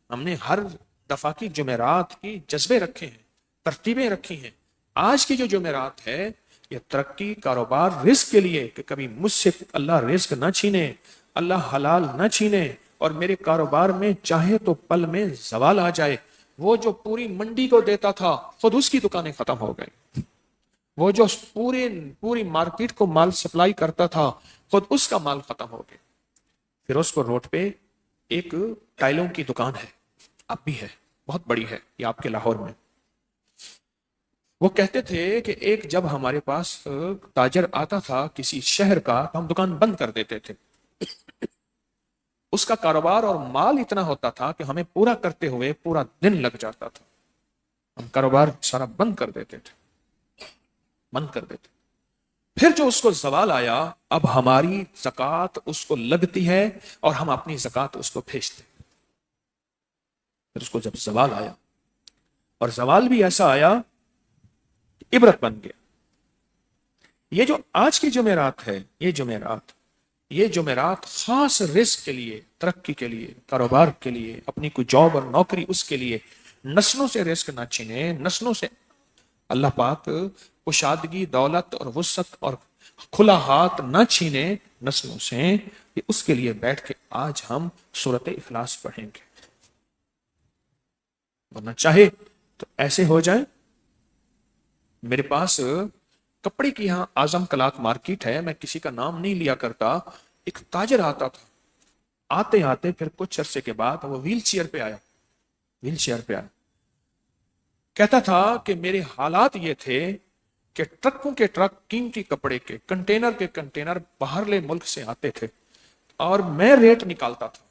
ہم نے ہر دفعہ کی جمعرات کی جذبے رکھے ہیں، ترتیبیں رکھی ہیں. آج کی جو جمعرات ہے یہ ترقی، کاروبار، رزق کے لیے کہ کبھی مجھ سے اللہ رزق نہ چھینے، اللہ حلال نہ چھینے، اور میرے کاروبار میں چاہے تو پل میں زوال آ جائے. وہ جو پوری منڈی کو دیتا تھا خود اس کی دکانیں ختم ہو گئی. وہ جو پوری مارکیٹ کو مال سپلائی کرتا تھا خود اس کا مال ختم ہو گیا. فیروز پور روڈ پہ ایک ٹائلوں کی دکان ہے، اب بھی ہے، بہت بڑی ہے، یہ آپ کے لاہور میں. وہ کہتے تھے کہ ایک جب ہمارے پاس تاجر آتا تھا کسی شہر کا تو ہم دکان بند کر دیتے تھے. اس کا کاروبار اور مال اتنا ہوتا تھا کہ ہمیں پورا کرتے ہوئے پورا دن لگ جاتا تھا. ہم کاروبار سارا بند کر دیتے تھے. پھر جو اس کو زوال آیا، اب ہماری زکوٰۃ اس کو لگتی ہے اور ہم اپنی زکوٰۃ اس کو بھیجتے. پھر اس کو جب زوال آیا اور زوال بھی ایسا آیا کہ عبرت بن گیا. یہ جو آج کی جمعرات ہے، یہ جمعرات خاص رزق کے لیے، ترقی کے لیے، کاروبار کے لیے، اپنی کوئی جاب اور نوکری، اس کے لیے. نسلوں سے رزق نہ چھینے، نسلوں سے اللہ پاک کشادگی، دولت اور وسعت اور کھلا ہاتھ نہ چھینے نسلوں سے. یہ اس کے لیے بیٹھ کے آج ہم سورت اخلاص پڑھیں گے. ورنہ چاہے تو ایسے ہو جائے. میرے پاس کپڑے کی یہاں اعظم کلاک مارکیٹ ہے، میں کسی کا نام نہیں لیا کرتا. ایک تاجر آتا تھا، آتے آتے پھر کچھ عرصے کے بعد وہ ویل چیئر پہ آیا. کہتا تھا کہ میرے حالات یہ تھے کہ ٹرکوں کے ٹرک قیمتی کپڑے کے، کنٹینر کے کنٹینر باہرلے ملک سے آتے تھے اور میں ریٹ نکالتا تھا.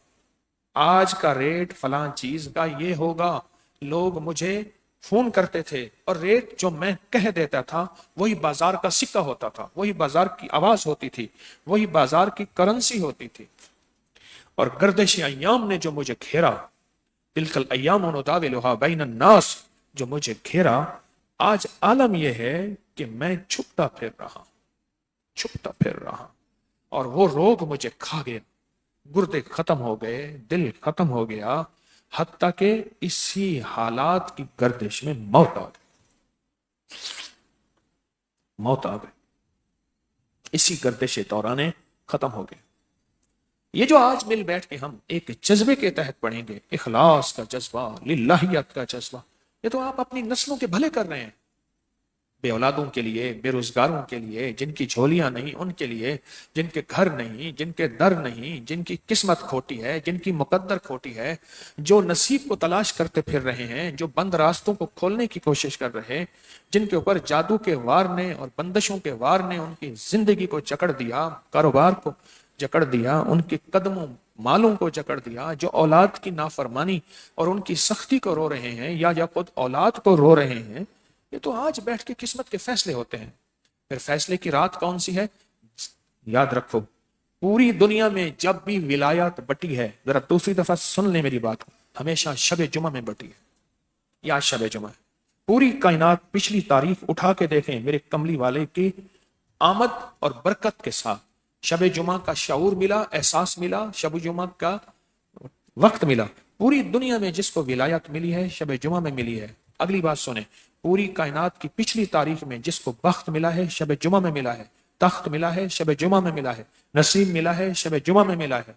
آج کا ریٹ فلاں چیز کا یہ ہوگا. لوگ مجھے فون کرتے تھے اور ریٹ جو میں کہہ دیتا تھا وہی بازار کا سکہ ہوتا تھا، وہی بازار کی آواز ہوتی تھی، وہی بازار کی کرنسی ہوتی تھی. اور گردش ایام نے جو مجھے گھیرا، تلک الایام نداولها بین الناس، جو مجھے گھیرا، آج عالم یہ ہے کہ میں چھپتا پھر رہا اور وہ روگ مجھے کھا گیا. گردے ختم ہو گئے، دل ختم ہو گیا، حتیٰ کہ اسی حالات کی گردش میں موت آ گئی. اسی گردش دورانے ختم ہو گئے. یہ جو آج مل بیٹھ کے ہم ایک جذبے کے تحت پڑھیں گے، اخلاص کا جذبہ، للہیت کا جذبہ، یہ تو آپ اپنی نسلوں کے بھلے کر رہے ہیں. بے اولادوں کے لیے، بے روزگاروں کے لیے، جن کی جھولیاں نہیں ان کے لیے، جن کے گھر نہیں، جن کے در نہیں، جن کی قسمت کھوٹی ہے، جن کی مقدر کھوٹی ہے، جو نصیب کو تلاش کرتے پھر رہے ہیں، جو بند راستوں کو کھولنے کی کوشش کر رہے ہیں، جن کے اوپر جادو کے وار نے اور بندشوں کے وار نے ان کی زندگی کو جکڑ دیا، کاروبار کو جکڑ دیا، ان کے قدموں مالوں کو جکڑ دیا، جو اولاد کی نافرمانی اور ان کی سختی کو رو رہے ہیں یا خود اولاد کو رو رہے ہیں. یہ تو آج بیٹھ کے قسمت کے فیصلے ہوتے ہیں. پھر فیصلے کی رات کون سی ہے؟ یاد رکھو، پوری دنیا میں جب بھی ولایت بٹی ہے، ذرا دوسری دفعہ سن لیں میری بات کو، ہمیشہ شب جمعہ میں بٹی ہے. یا شب جمعہ ہے. پوری کائنات پچھلی تاریخ اٹھا کے دیکھیں، میرے کملی والے کی آمد اور برکت کے ساتھ شب جمعہ کا شعور ملا، احساس ملا، شب جمعہ کا وقت ملا. پوری دنیا میں جس کو ولایت ملی ہے شب جمعہ میں ملی ہے. اگلی بات سنیں، پوری کائنات کی پچھلی تاریخ میں جس کو بخت ملا ہے شب جمعہ میں ملا ہے، تخت ملا ہے شب جمعہ میں ملا ہے، نصیب ملا ہے شب جمعہ میں ملا ہے،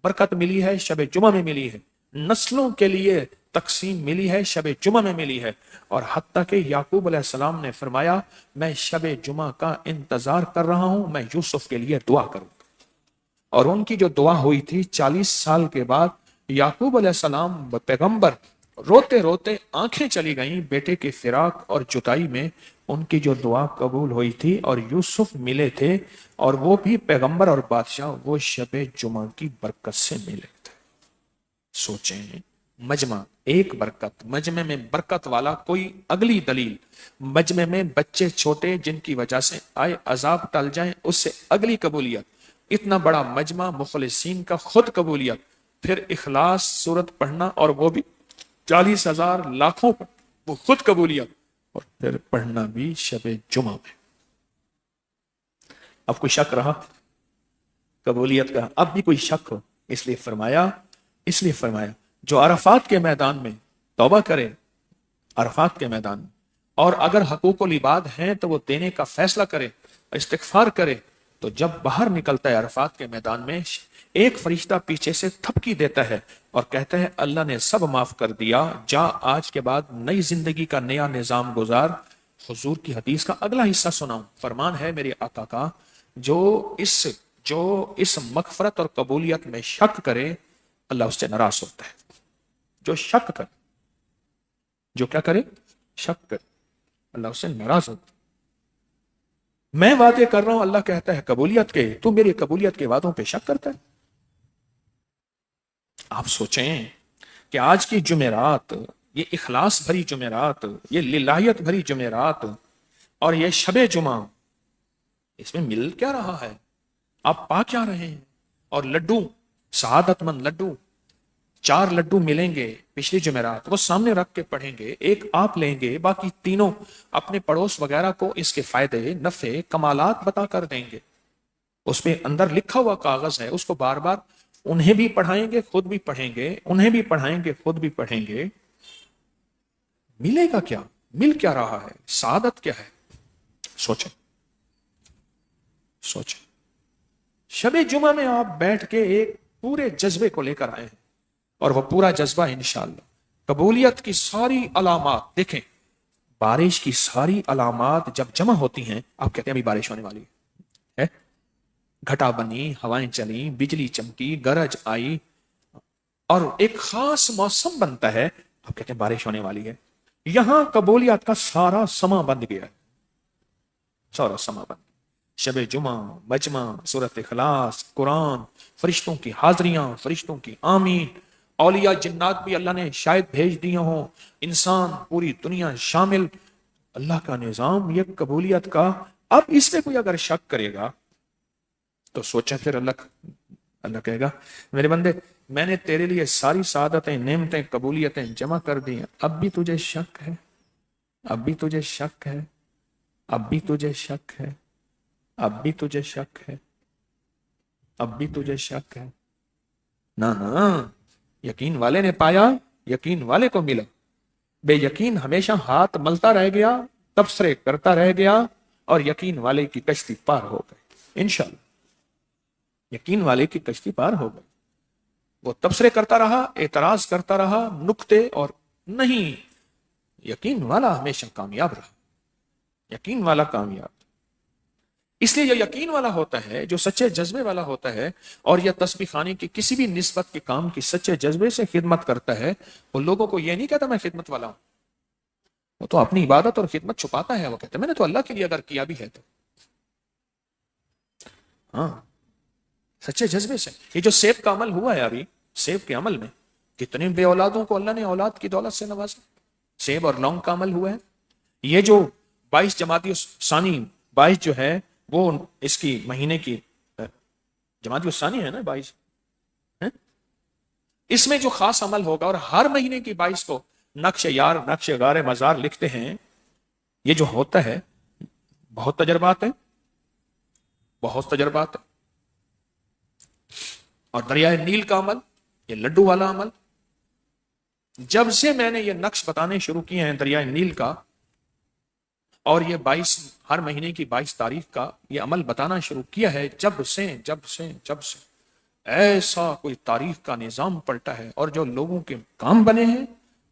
برکت ملی ہے شب جمعہ میں ملی ہے، نسلوں کے لیے تقسیم ملی ہے شب جمعہ میں ملی ہے. اور حتیٰ کہ یعقوب علیہ السلام نے فرمایا میں شب جمعہ کا انتظار کر رہا ہوں، میں یوسف کے لیے دعا کروں. اور ان کی جو دعا ہوئی تھی 40 سال کے بعد یعقوب علیہ السلام پیغمبر روتے روتے آنکھیں چلی گئیں بیٹے کے فراق اور جدائی میں. ان کی جو دعا قبول ہوئی تھی اور یوسف ملے تھے، اور وہ بھی پیغمبر اور بادشاہ، وہ شب جمعہ کی برکت سے ملے تھے. سوچیں، مجمع ایک برکت، مجمع میں برکت والا کوئی اگلی دلیل، مجمع میں بچے چھوٹے جن کی وجہ سے آئے عذاب ٹل جائیں، اس سے اگلی قبولیت. اتنا بڑا مجمع، مخلصین کا خود قبولیت، پھر اخلاص سورت پڑھنا، اور وہ بھی 40,000 لاکھوں پر، وہ خود قبولیت، اور پھر پڑھنا بھی شب جمعہ میں. اب کوئی شک رہا قبولیت کا؟ اب بھی کوئی شک ہو؟ اس لیے فرمایا جو عرفات کے میدان میں توبہ کرے، عرفات کے میدان میں، اور اگر حقوق العباد ہیں تو وہ دینے کا فیصلہ کرے، استغفار کرے، تو جب باہر نکلتا ہے عرفات کے میدان میں، ایک فرشتہ پیچھے سے تھپکی دیتا ہے اور کہتا ہے اللہ نے سب معاف کر دیا، جا آج کے بعد نئی زندگی کا نیا نظام گزار. حضور کی حدیث کا اگلا حصہ سناؤں. فرمان ہے میرے آقا کا، جو اس مغفرت اور قبولیت میں شک کرے اللہ اس سے ناراض ہوتا ہے. جو شک کرے، جو کیا کرے؟ شک کرے، اللہ اس سے ناراض ہوتا ہے. میں وعدے کر رہا ہوں، اللہ کہتا ہے قبولیت کے، تو میری قبولیت کے وعدوں پہ شک کرتا ہے. آپ سوچیں کہ آج کی جمعرات، یہ اخلاص بھری جمعرات، یہ للہیت بھری جمعرات، اور یہ شب جمعہ، اس میں مل کیا رہا ہے؟ آپ پا کیا رہے ہیں؟ اور لڈو، سعادت مند لڈو، 4 لڈو ملیں گے پچھلی جمعرات، وہ سامنے رکھ کے پڑھیں گے، ایک آپ لیں گے، باقی تینوں اپنے پڑوس وغیرہ کو اس کے فائدے، نفع، کمالات بتا کر دیں گے۔ اس پہ اندر لکھا ہوا کاغذ ہے، اس کو بار بار انہیں بھی پڑھائیں گے، خود بھی پڑھیں گے، انہیں بھی پڑھائیں گے، خود بھی پڑھیں گے۔ ملے گا کیا؟ مل کیا رہا ہے؟ سعادت کیا ہے؟ سوچیں سوچیں۔ شب جمعہ میں آپ بیٹھ کے ایک پورے جذبے کو لے کر آئے ہیں، اور وہ پورا جذبہ انشاءاللہ قبولیت کی ساری علامات دیکھیں۔ بارش کی ساری علامات جب جمع ہوتی ہیں، آپ کہتے ہیں ابھی بارش ہونے والی ہے، گھٹا بنی، ہوائیں چلی، بجلی چمکی، گرج آئی، اور ایک خاص موسم بنتا ہے، آپ کہتے ہیں بارش ہونے والی ہے۔ یہاں قبولیت کا سارا سما بند گیا ہے، سارا سما بند گیا۔ شب جمعہ، مجمع، سورت اخلاص، قرآن، فرشتوں کی حاضریاں، فرشتوں کی آمین، اولیاء جنات بھی اللہ نے شاید بھیج دیے ہوں، انسان، پوری دنیا شامل، اللہ کا نظام یہ قبولیت کا۔ اب اس میں کوئی اگر شک کرے گا تو سوچیں، پھر اللہ کہے گا میرے بندے، میں نے تیرے لیے ساری سعادتیں، نعمتیں، قبولیتیں جمع کر دی ہیں، اب بھی تجھے شک ہے؟ اب بھی تجھے شک ہے؟ اب بھی تجھے شک ہے؟ اب بھی تجھے شک ہے؟ اب بھی تجھے شک ہے؟ نہ یقین والے نے پایا، یقین والے کو ملا۔ بے یقین ہمیشہ ہاتھ ملتا رہ گیا، تبصرے کرتا رہ گیا، اور یقین والے کی کشتی پار ہو گئی انشاءاللہ۔ یقین والے کی کشتی پار ہو گئی۔ وہ تبصرے کرتا رہا، اعتراض کرتا رہا، نکتے، اور نہیں، یقین والا ہمیشہ کامیاب رہا، یقین والا کامیاب۔ اس لیے یہ یقین والا ہوتا ہے جو سچے جذبے والا ہوتا ہے، اور یہ تسبیح خانے کی کسی بھی نسبت کے کام کی سچے جذبے سے خدمت کرتا ہے، وہ لوگوں کو یہ نہیں کہتا میں خدمت والا ہوں، وہ تو اپنی عبادت اور خدمت چھپاتا ہے، وہ کہتا ہے میں نے تو اللہ کے لیے اگر کیا بھی ہے تو۔ ہاں، سچے جذبے سے۔ یہ جو سیب کا عمل ہوا ہے ابھی، سیب کے عمل میں کتنے بے اولادوں کو اللہ نے اولاد کی دولت سے نوازا، سیب اور لونگ کا عمل ہوا ہے۔ یہ جو 22 جمادی ثانی 22 جو ہے وہ اس کی مہینے کی جمادی ثانی ہے نا 22، اس میں جو خاص عمل ہوگا، اور ہر مہینے کی 22 کو نقش یار، نقش غار مزار لکھتے ہیں، یہ جو ہوتا ہے بہت تجربات ہے، بہت تجربات ہے۔ اور دریائے نیل کا عمل، یہ لڈو والا عمل، جب سے میں نے یہ نقش بتانے شروع کیے ہیں دریائے نیل کا، اور یہ 22 ہر مہینے کی 22 تاریخ کا یہ عمل بتانا شروع کیا ہے، جب سے ایسا کوئی تاریخ کا نظام پلٹا ہے، اور جو لوگوں کے کام بنے ہیں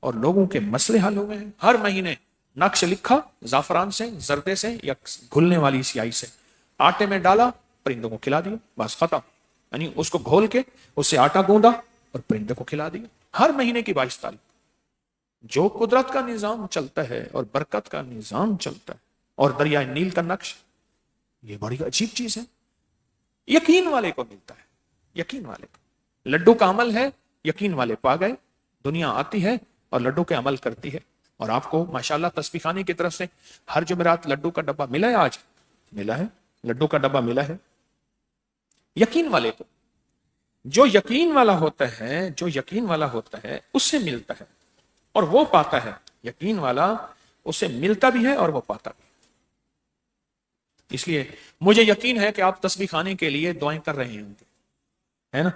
اور لوگوں کے مسئلے حل ہوئے ہیں۔ ہر مہینے نقش لکھا، زعفران سے، زردے سے، یا گھلنے والی سیاہی سے، آٹے میں ڈالا، پرندوں کو کھلا دیا، بس ختم۔ یعنی اس کو گھول کے اس سے آٹا گوندا اور پرندوں کو کھلا دیا، ہر مہینے کی 22 تاریخ۔ جو قدرت کا نظام چلتا ہے اور برکت کا نظام چلتا ہے، اور دریائے نیل کا نقش، یہ بڑی عجیب چیز ہے، یقین والے کو ملتا ہے، یقین والے کو۔ لڈو کا عمل ہے، یقین والے پا گئے، دنیا آتی ہے اور لڈو کے عمل کرتی ہے۔ اور آپ کو ماشاءاللہ تسبیح خانے کی طرف سے ہر جمعرات لڈو کا ڈبہ ملا ہے، آج ملا ہے، لڈو کا ڈبہ ملا ہے، یقین والے کو۔ جو یقین والا ہوتا ہے، جو یقین والا ہوتا ہے اس سے ملتا ہے اور وہ پاتا ہے، یقین والا اسے ملتا بھی ہے اور وہ پاتا بھی ہے۔ اس لیے مجھے یقین ہے کہ آپ تسبیح خانے کے لیے دعائیں کر رہے ہوں گے، ہے نا؟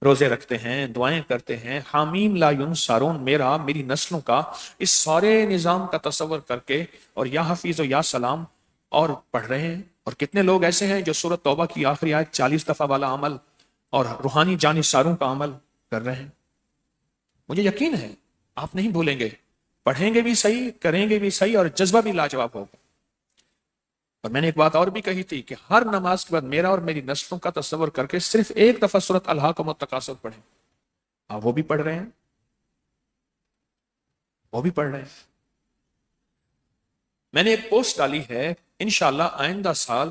روزے رکھتے ہیں، دعائیں کرتے ہیں، حامیم لا ینصرون، میری نسلوں کا اس سارے نظام کا تصور کر کے، اور یا حفیظ و یا سلام اور پڑھ رہے ہیں۔ اور کتنے لوگ ایسے ہیں جو سورۃ توبہ کی آخری آیت 40 دفعہ والا عمل اور روحانی جانثاروں کا عمل کر رہے ہیں۔ مجھے یقین ہے آپ نہیں بھولیں گے، پڑھیں گے بھی صحیح، کریں گے بھی صحیح، اور جذبہ بھی لاجواب ہوگا۔ اور میں نے ایک بات اور بھی کہی تھی کہ ہر نماز کے بعد میرا اور میری نسلوں کا تصور کر کے صرف ایک دفعہ سورۃ الہاکم التکاثر پڑھیں۔ آپ وہ بھی پڑھ رہے ہیں، وہ بھی پڑھ رہے ہیں۔ میں نے ایک پوسٹ ڈالی ہے، انشاءاللہ آئندہ سال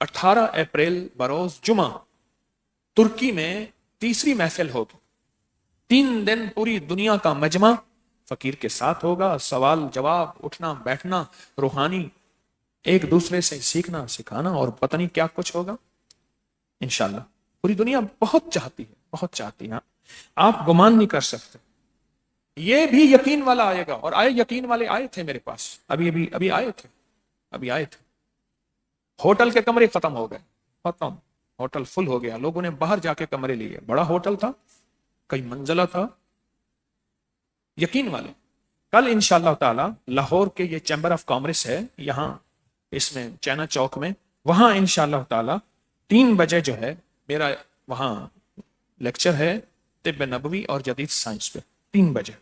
18 اپریل بروز جمعہ ترکی میں تیسری محفل ہوگی، 3 دن پوری دنیا کا مجمع فقیر کے ساتھ ہوگا، سوال جواب، اٹھنا بیٹھنا، روحانی ایک دوسرے سے سیکھنا سکھانا، اور پتہ نہیں کیا کچھ ہوگا انشاءاللہ۔ پوری دنیا بہت چاہتی ہے، بہت چاہتی ہے۔ آپ گمان نہیں کر سکتے. یہ بھی یقین والا آئے گا. اور یقین والے آئے تھے میرے پاس, ابھی آئے تھے. ہوٹل کے کمرے ختم ہو گئے, ختم, ہوٹل فل ہو گیا. لوگوں نے باہر جا کے کمرے لیے. بڑا ہوٹل تھا, کئی منزلہ تھا. یقین والے. کل انشاءاللہ تعالی لاہور کے یہ چیمبر آف کامرس ہے یہاں, اس میں چینا چوک میں, وہاں انشاءاللہ تعالی 3 بجے جو ہے میرا وہاں لیکچر ہے طب نبوی اور جدید سائنس پہ. 3 بجے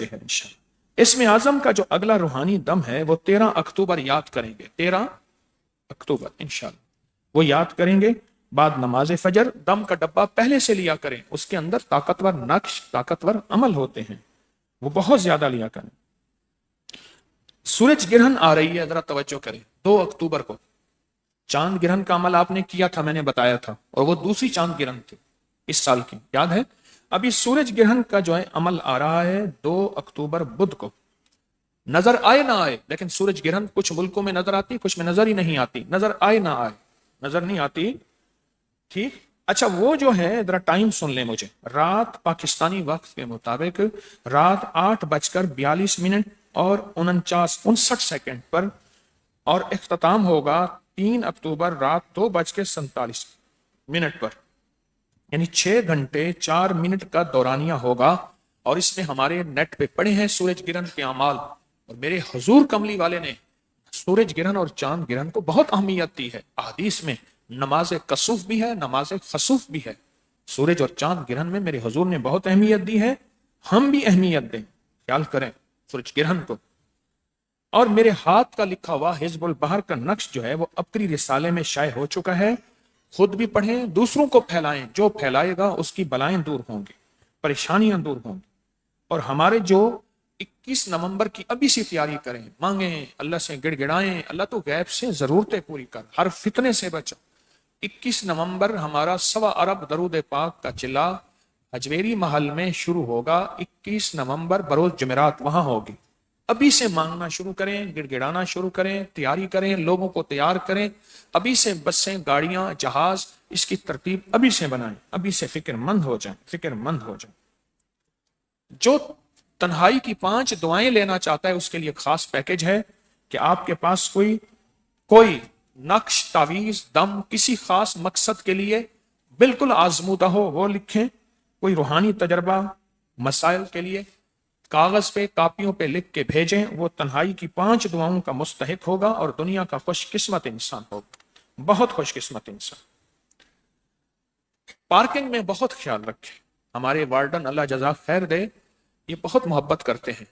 ہے انشاءاللہ. اسم اعظم کا جو اگلا روحانی دم ہے وہ 13 اکتوبر یاد کریں گے. 13 اکتوبر انشاءاللہ وہ یاد کریں گے. بعد نماز فجر دم کا ڈبہ پہلے سے لیا کریں, اس کے اندر طاقتور نقش, طاقتور عمل ہوتے ہیں, وہ بہت زیادہ لیا کریں. سورج گرہن آ رہی ہے, ذرا توجہ کریں. 2 اکتوبر کو چاند گرہن کا عمل آپ نے کیا تھا, میں نے بتایا تھا, اور وہ دوسری چاند گرہن تھی اس سال کی, یاد ہے. ابھی سورج گرہن کا جو ہے عمل آ رہا ہے 2 اکتوبر بدھ کو. نظر آئے نہ آئے, لیکن سورج گرہن کچھ ملکوں میں نظر آتی, کچھ میں نظر ہی نہیں آتی. نظر آئے نہ آئے, نظر نہیں آتی. ٹھیک. اچھا وہ جو ہے ذرا ٹائم سن لیں مجھے. رات پاکستانی وقت کے مطابق رات 8:42 اور 59 سیکنڈ پر, اور اختتام ہوگا 3 اکتوبر رات 2:47 پر. یعنی 6 گھنٹے 4 منٹ کا دورانیہ ہوگا. اور اس میں ہمارے نیٹ پہ پڑے ہیں سورج گرہن کے اعمال, اور میرے حضور کملی والے نے سورج گرہن اور چاند گرہن کو بہت اہمیت دی ہے. احادیث میں نماز کسوف بھی ہے, نماز خسوف بھی ہے. سورج اور چاند گرہن میں میرے حضور نے بہت اہمیت دی ہے, ہم بھی اہمیت دیں, خیال کریں سورج گرہن کو. اور میرے ہاتھ کا لکھا ہوا حزب البحر کا نقش جو ہے وہ ابکری رسالے میں شائع ہو چکا ہے. خود بھی پڑھیں, دوسروں کو پھیلائیں. جو پھیلائے گا اس کی بلائیں دور ہوں گی, پریشانیاں دور ہوں گی. اور ہمارے جو 21 نومبر کی ابھی سے تیاری کریں, مانگیں اللہ سے, گڑ گڑائیں, اللہ تو غیب سے ضرورتیں پوری کر, ہر فتنے سے بچا. 21 نومبر ہمارا 1.25 ارب درود پاک کا چلا حجویری محل میں شروع ہوگا. 21 نومبر بروز جمعرات وہاں ہوگی. ابھی سے مانگنا شروع کریں, گڑ گڑانا شروع کریں, تیاری کریں, لوگوں کو تیار کریں. ابھی سے بسیں, گاڑیاں, جہاز, اس کی ترتیب ابھی سے بنائیں. ابھی سے فکر مند ہو جائیں. جو تنہائی کی 5 دعائیں لینا چاہتا ہے اس کے لیے خاص پیکج ہے کہ آپ کے پاس کوئی نقش, تعویذ, دم کسی خاص مقصد کے لیے بالکل آزمودہ ہو وہ لکھیں. کوئی روحانی تجربہ مسائل کے لیے کاغذ پہ, کاپیوں پہ لکھ کے بھیجیں. وہ تنہائی کی 5 دعاؤں کا مستحق ہوگا اور دنیا کا خوش قسمت انسان ہوگا, بہت خوش قسمت انسان. پارکنگ میں بہت خیال رکھیں. ہمارے وارڈن اللہ جزا خیر دے, یہ بہت محبت کرتے ہیں,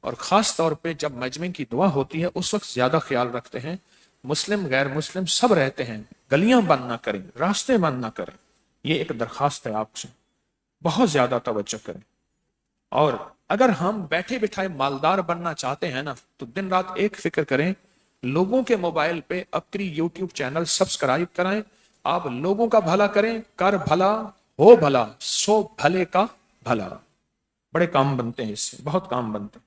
اور خاص طور پہ جب مجمع کی دعا ہوتی ہے اس وقت زیادہ خیال رکھتے ہیں. مسلم غیر مسلم سب رہتے ہیں, گلیاں بند نہ کریں, راستے بند نہ کریں. یہ ایک درخواست ہے آپ سے, بہت زیادہ توجہ کریں. اور اگر ہم بیٹھے بٹھائے مالدار بننا چاہتے ہیں نا, تو دن رات ایک فکر کریں, لوگوں کے موبائل پہ اپنی یوٹیوب چینل سبسکرائب کرائیں. آپ لوگوں کا بھلا کریں, کر بھلا ہو بھلا, سو بھلے کا بھلا. بڑے کام بنتے ہیں اس سے, بہت کام بنتے ہیں.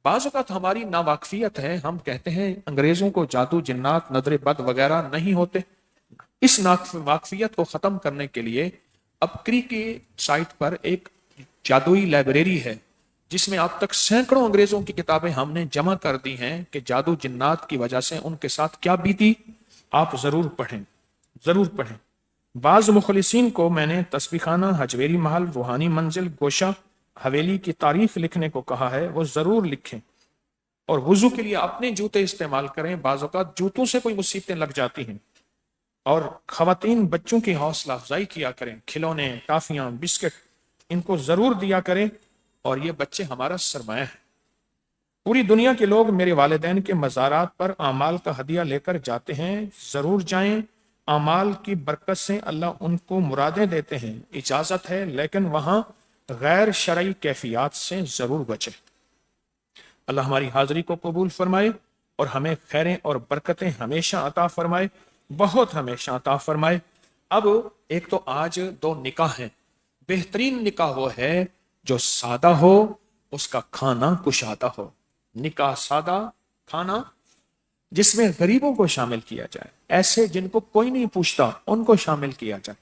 بعض اوقات ہماری ناواقفیت ہے, ہم کہتے ہیں انگریزوں کو جادو, جنات, نظر بد وغیرہ نہیں ہوتے. اس واقفیت کو ختم کرنے کے لیے ابکری کی سائٹ پر ایک جادوئی لائبریری ہے جس میں اب تک سینکڑوں انگریزوں کی کتابیں ہم نے جمع کر دی ہیں کہ جادو جنات کی وجہ سے ان کے ساتھ کیا بیتی. آپ ضرور پڑھیں. بعض مخلصین کو میں نے تسبیح خانہ, حجویری محل, روحانی منزل, گوشہ حویلی کی تاریخ لکھنے کو کہا ہے, وہ ضرور لکھیں. اور وضو کے لیے اپنے جوتے استعمال کریں. بعض اوقات جوتوں سے کوئی مصیبتیں لگ جاتی ہیں. اور خواتین بچوں کی حوصلہ افزائی کیا کریں, کھلونے, ٹافیاں, بسکٹ ان کو ضرور دیا کریں. اور یہ بچے ہمارا سرمایہ ہے. پوری دنیا کے لوگ میرے والدین کے مزارات پر اعمال کا ہدیہ لے کر جاتے ہیں, ضرور جائیں. اعمال کی برکت سے اللہ ان کو مرادیں دیتے ہیں. اجازت ہے, لیکن وہاں غیر شرعی کیفیات سے ضرور بچیں. اللہ ہماری حاضری کو قبول فرمائے اور ہمیں خیریں اور برکتیں ہمیشہ عطا فرمائے, بہت ہمیشہ عطا فرمائے. اب ایک تو آج 2 نکاح ہیں. بہترین نکاح وہ ہے جو سادہ ہو, اس کا کھانا کشادہ ہو. نکاح سادہ, کھانا جس میں غریبوں کو شامل کیا جائے, ایسے جن کو کوئی نہیں پوچھتا ان کو شامل کیا جائے.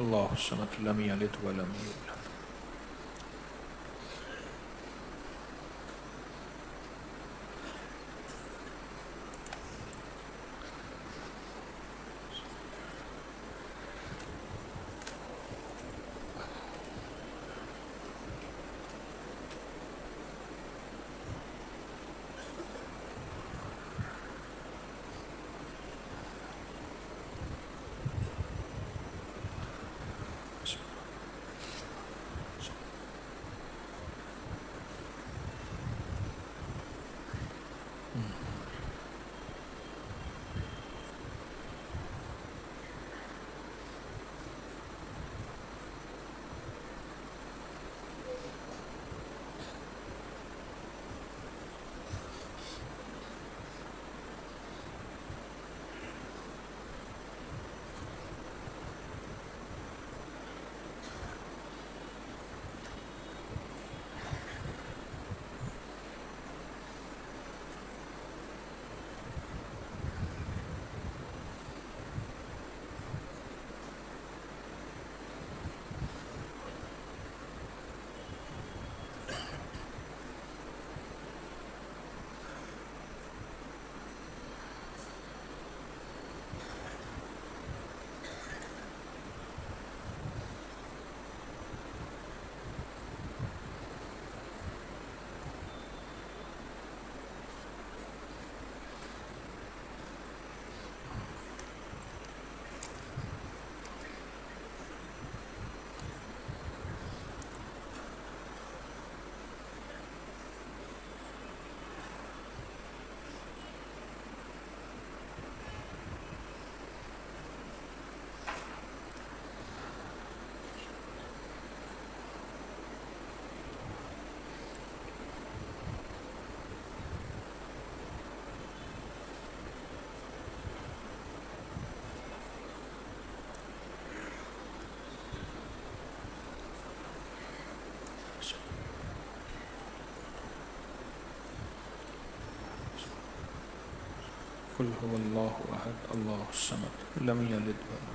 اللہ الصمد لم یلد ولم یولد. قل هو اللہ احد اللہ الصمد لم یلد ولم.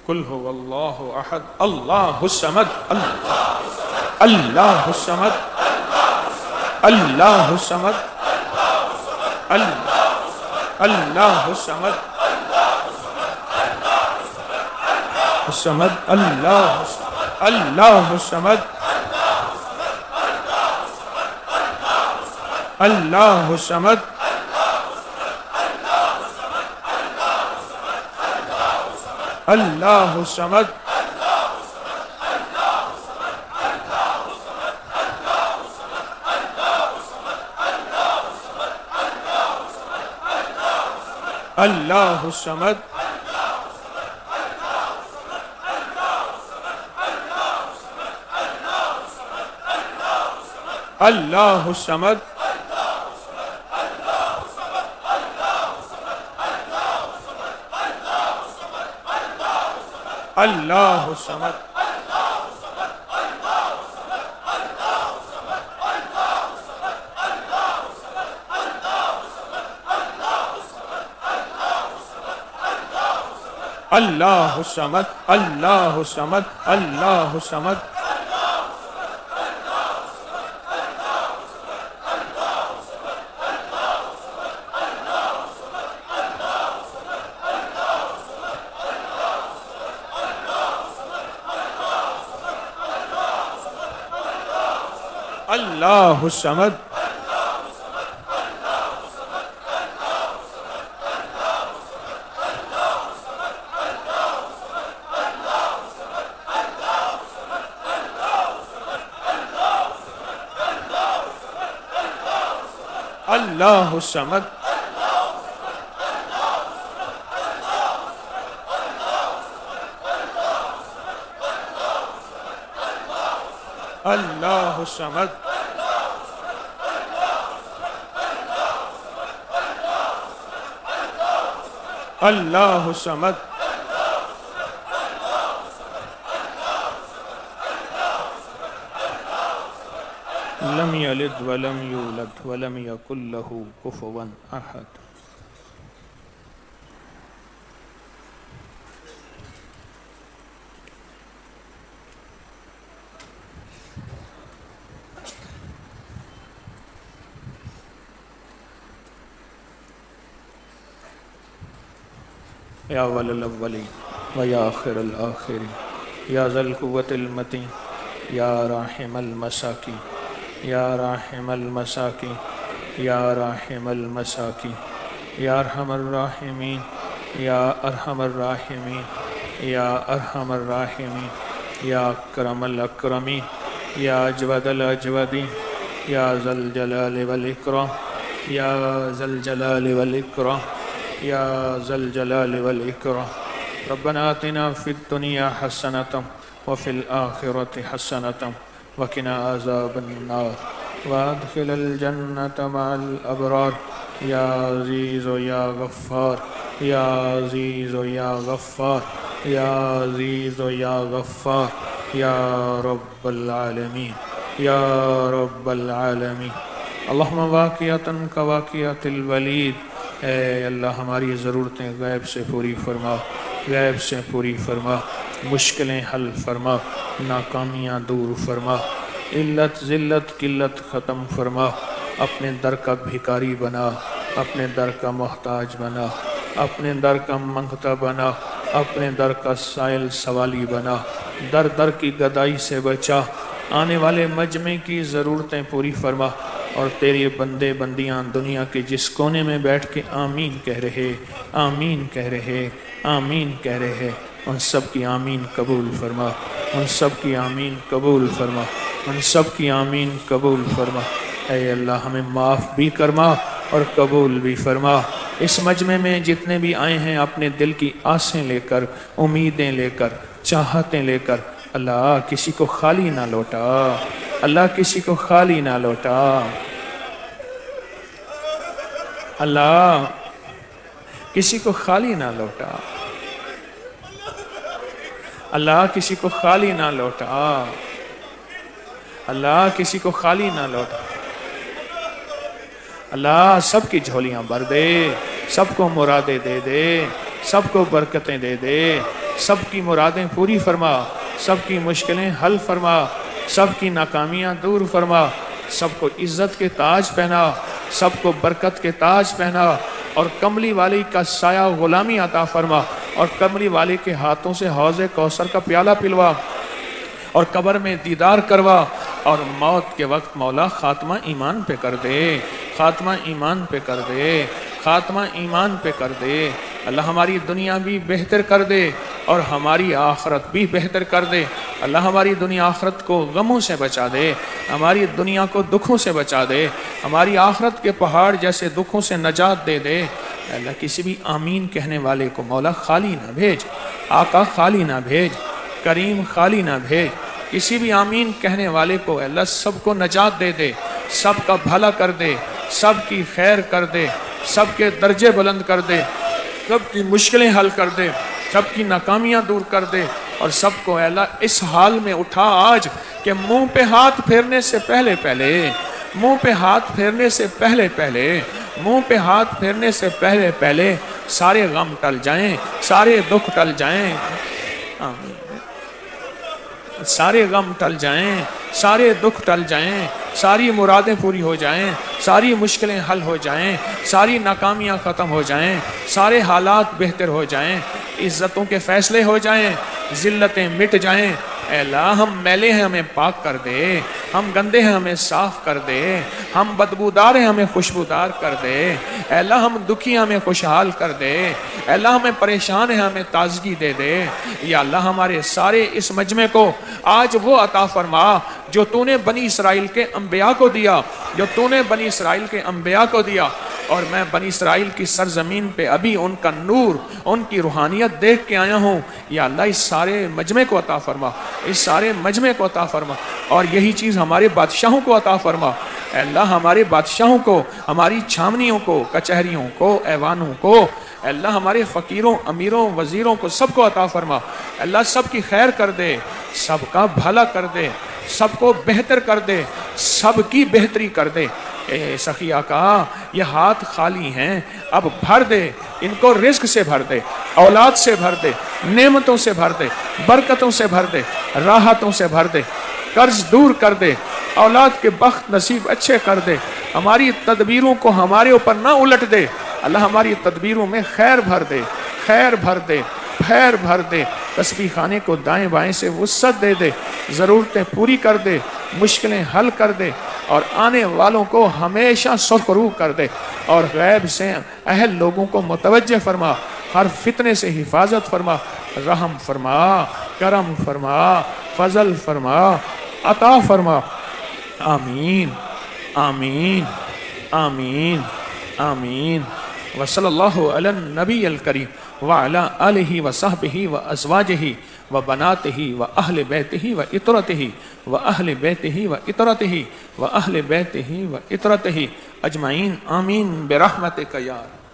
قل هو الله احد الله الصمد الله الصمد الله الصمد الله الصمد الصمد الله الصمد الله الصمد الله الصمد الله الصمد الله الصمد الله الصمد الله الصمد الله الصمد الله الصمد الله الصمد الله الصمد الله الصمد الله الصمد لم يلد ولم يولد ولم يكن له كفوا أحد. يا أول الأولين ويا آخر الآخرين يا ذا القوة المتين يا راحم المساكين يا راحم المساكين يا راحم المساكين يا أرحم الراحمين يا أرحم الراحمين يا أرحم الراحمين يا أكرم الأكرمين يا أجود الأجودين يا ذا الجلال والإكرام يا ذا الجلال والإكرام يا ذا الجلال والإكرام. ربنا آتنا في الدنيا حسنة وفي الآخرة حسنة وقنا عذاب النار وادخل الجنة مع الأبرار يا عزيز يا غفار يا عزيز يا غفار يا عزيز يا غفار يا رب العالمين يا رب العالمين. اللہم واقعتاً کواقعت الولید، اے اللہ ہماری ضرورتیں غیب سے پوری فرما، غیب سے پوری فرما، مشکلیں حل فرما، ناکامیاں دور فرما، علت ذلت قلت ختم فرما، اپنے در کا بھکاری بنا، اپنے در کا محتاج بنا، اپنے در کا منگتا بنا، اپنے در کا سائل سوالی بنا، در در کی گدائی سے بچا، آنے والے مجمع کی ضرورتیں پوری فرما، اور تیری بندے بندیاں دنیا کے جس کونے میں بیٹھ کے آمین کہہ رہے، آمین کہہ رہے، آمین کہہ رہے، ان سب کی آمین قبول فرما، ان سب کی آمین قبول فرما، ان سب کی آمین قبول فرما۔ اے اللہ ہمیں معاف بھی کرما اور قبول بھی فرما۔ اس مجمع میں جتنے بھی آئے ہیں اپنے دل کی آسیں لے کر، امیدیں لے کر، چاہتیں لے کر، اللہ کسی کو خالی نہ لوٹا، اللہ کسی کو خالی نہ لوٹا، اللہ کسی کو خالی نہ لوٹا، اللہ کسی کو خالی نہ لوٹا، اللہ کسی کو خالی نہ لوٹا۔ اللہ سب کی جھولیاں بھر دے، سب کو مرادیں دے دے، سب کو برکتیں دے دے، سب کی مرادیں پوری فرما، سب کی مشکلیں حل فرما، سب کی ناکامیاں دور فرما، سب کو عزت کے تاج پہنا، سب کو برکت کے تاج پہنا، اور کملی والی کا سایہ غلامی عطا فرما، اور کملی والی کے ہاتھوں سے حوض کوثر کا پیالہ پلوا، اور قبر میں دیدار کروا، اور موت کے وقت مولا خاتمہ ایمان پہ کر دے، خاتمہ ایمان پہ کر دے، خاتمہ ایمان پہ کر دے۔ اللہ ہماری دنیا بھی بہتر کر دے اور ہماری آخرت بھی بہتر کر دے۔ اللہ ہماری دنیا آخرت کو غموں سے بچا دے، ہماری دنیا کو دکھوں سے بچا دے، ہماری آخرت کے پہاڑ جیسے دکھوں سے نجات دے دے۔ اللہ کسی بھی آمین کہنے والے کو مولا خالی نہ بھیج، آقا خالی نہ بھیج، کریم خالی نہ بھیج۔ کسی بھی آمین کہنے والے کو اللہ سب کو نجات دے دے، سب کا بھلا کر دے، سب کی خیر کر دے، سب کے درجے بلند کر دے، سب کی مشکلیں حل کر دے، سب کی ناکامیاں دور کر دے، اور سب کو اللہ اس حال میں اٹھا آج کہ منہ پہ ہاتھ پھیرنے سے پہلے پہلے، منہ پہ ہاتھ پھیرنے سے پہلے پہلے، منہ پہ ہاتھ پھیرنے سے پہلے پہلے سارے غم ٹل جائیں، سارے دکھ ٹل جائیں، آمین، سارے غم ٹل جائیں، سارے دکھ ٹل جائیں، ساری مرادیں پوری ہو جائیں، ساری مشکلیں حل ہو جائیں، ساری ناکامیاں ختم ہو جائیں، سارے حالات بہتر ہو جائیں، عزتوں کے فیصلے ہو جائیں، ذلتیں مٹ جائیں۔ اے اللہ ہم میلے ہیں ہمیں پاک کر دے، ہم گندے ہیں ہمیں صاف کر دے، ہم بدبودار ہیں ہمیں خوشبودار کر دے، اے اللہ ہم دکھی ہیں ہمیں خوشحال کر دے، اے اللہ ہمیں پریشان ہیں ہمیں تازگی دے دے۔ یا اللہ ہمارے سارے اس مجمع کو آج وہ عطا فرما جو تو نے بنی اسرائیل کے انبیاء کو دیا، جو تو نے بنی اسرائیل کے انبیاء کو دیا، اور میں بنی اسرائیل کی سرزمین پہ ابھی ان کا نور، ان کی روحانیت دیکھ کے آیا ہوں۔ یا اللہ اس سارے مجمع کو عطا فرما، اس سارے مجمع کو عطا فرما، اور یہی چیز ہمارے بادشاہوں کو عطا فرما۔ اے اللہ ہمارے بادشاہوں کو، ہماری چھاونیوں کو، کچہریوں کو، ایوانوں کو، اے اللہ ہمارے فقیروں، امیروں، وزیروں کو سب کو عطا فرما۔ اے اللہ سب کی خیر کر دے، سب کا بھلا کر دے، سب کو بہتر کر دے، سب کی بہتری کر دے۔ اے سخی آقا یہ ہاتھ خالی ہیں، اب بھر دے، ان کو رزق سے بھر دے، اولاد سے بھر دے، نعمتوں سے بھر دے، برکتوں سے بھر دے، راحتوں سے بھر دے، قرض دور کر دے، اولاد کے بخت نصیب اچھے کر دے، ہماری تدبیروں کو ہمارے اوپر نہ الٹ دے، اللہ ہماری تدبیروں میں خیر بھر دے، خیر بھر دے، خیر بھر دے، تسبیح خانے کو دائیں بائیں سے وسعت دے دے، ضرورتیں پوری کر دے، مشکلیں حل کر دے، اور آنے والوں کو ہمیشہ سرخرو کر دے، اور غیب سے اہل لوگوں کو متوجہ فرما، ہر فتنے سے حفاظت فرما، رحم فرما، کرم فرما، فضل فرما، عطا فرما۔ آمین آمین آمین آمین۔ وصلی اللہ علی النبی الکریم وعلی آلہ وصحبہ وازواجہ وبناتہ واہل بیتہ وعطرتہ واہل بیتہ وعطرتہ واہل بیتہ وعطرتہ اجمعین، آمین برحمتک یا رب۔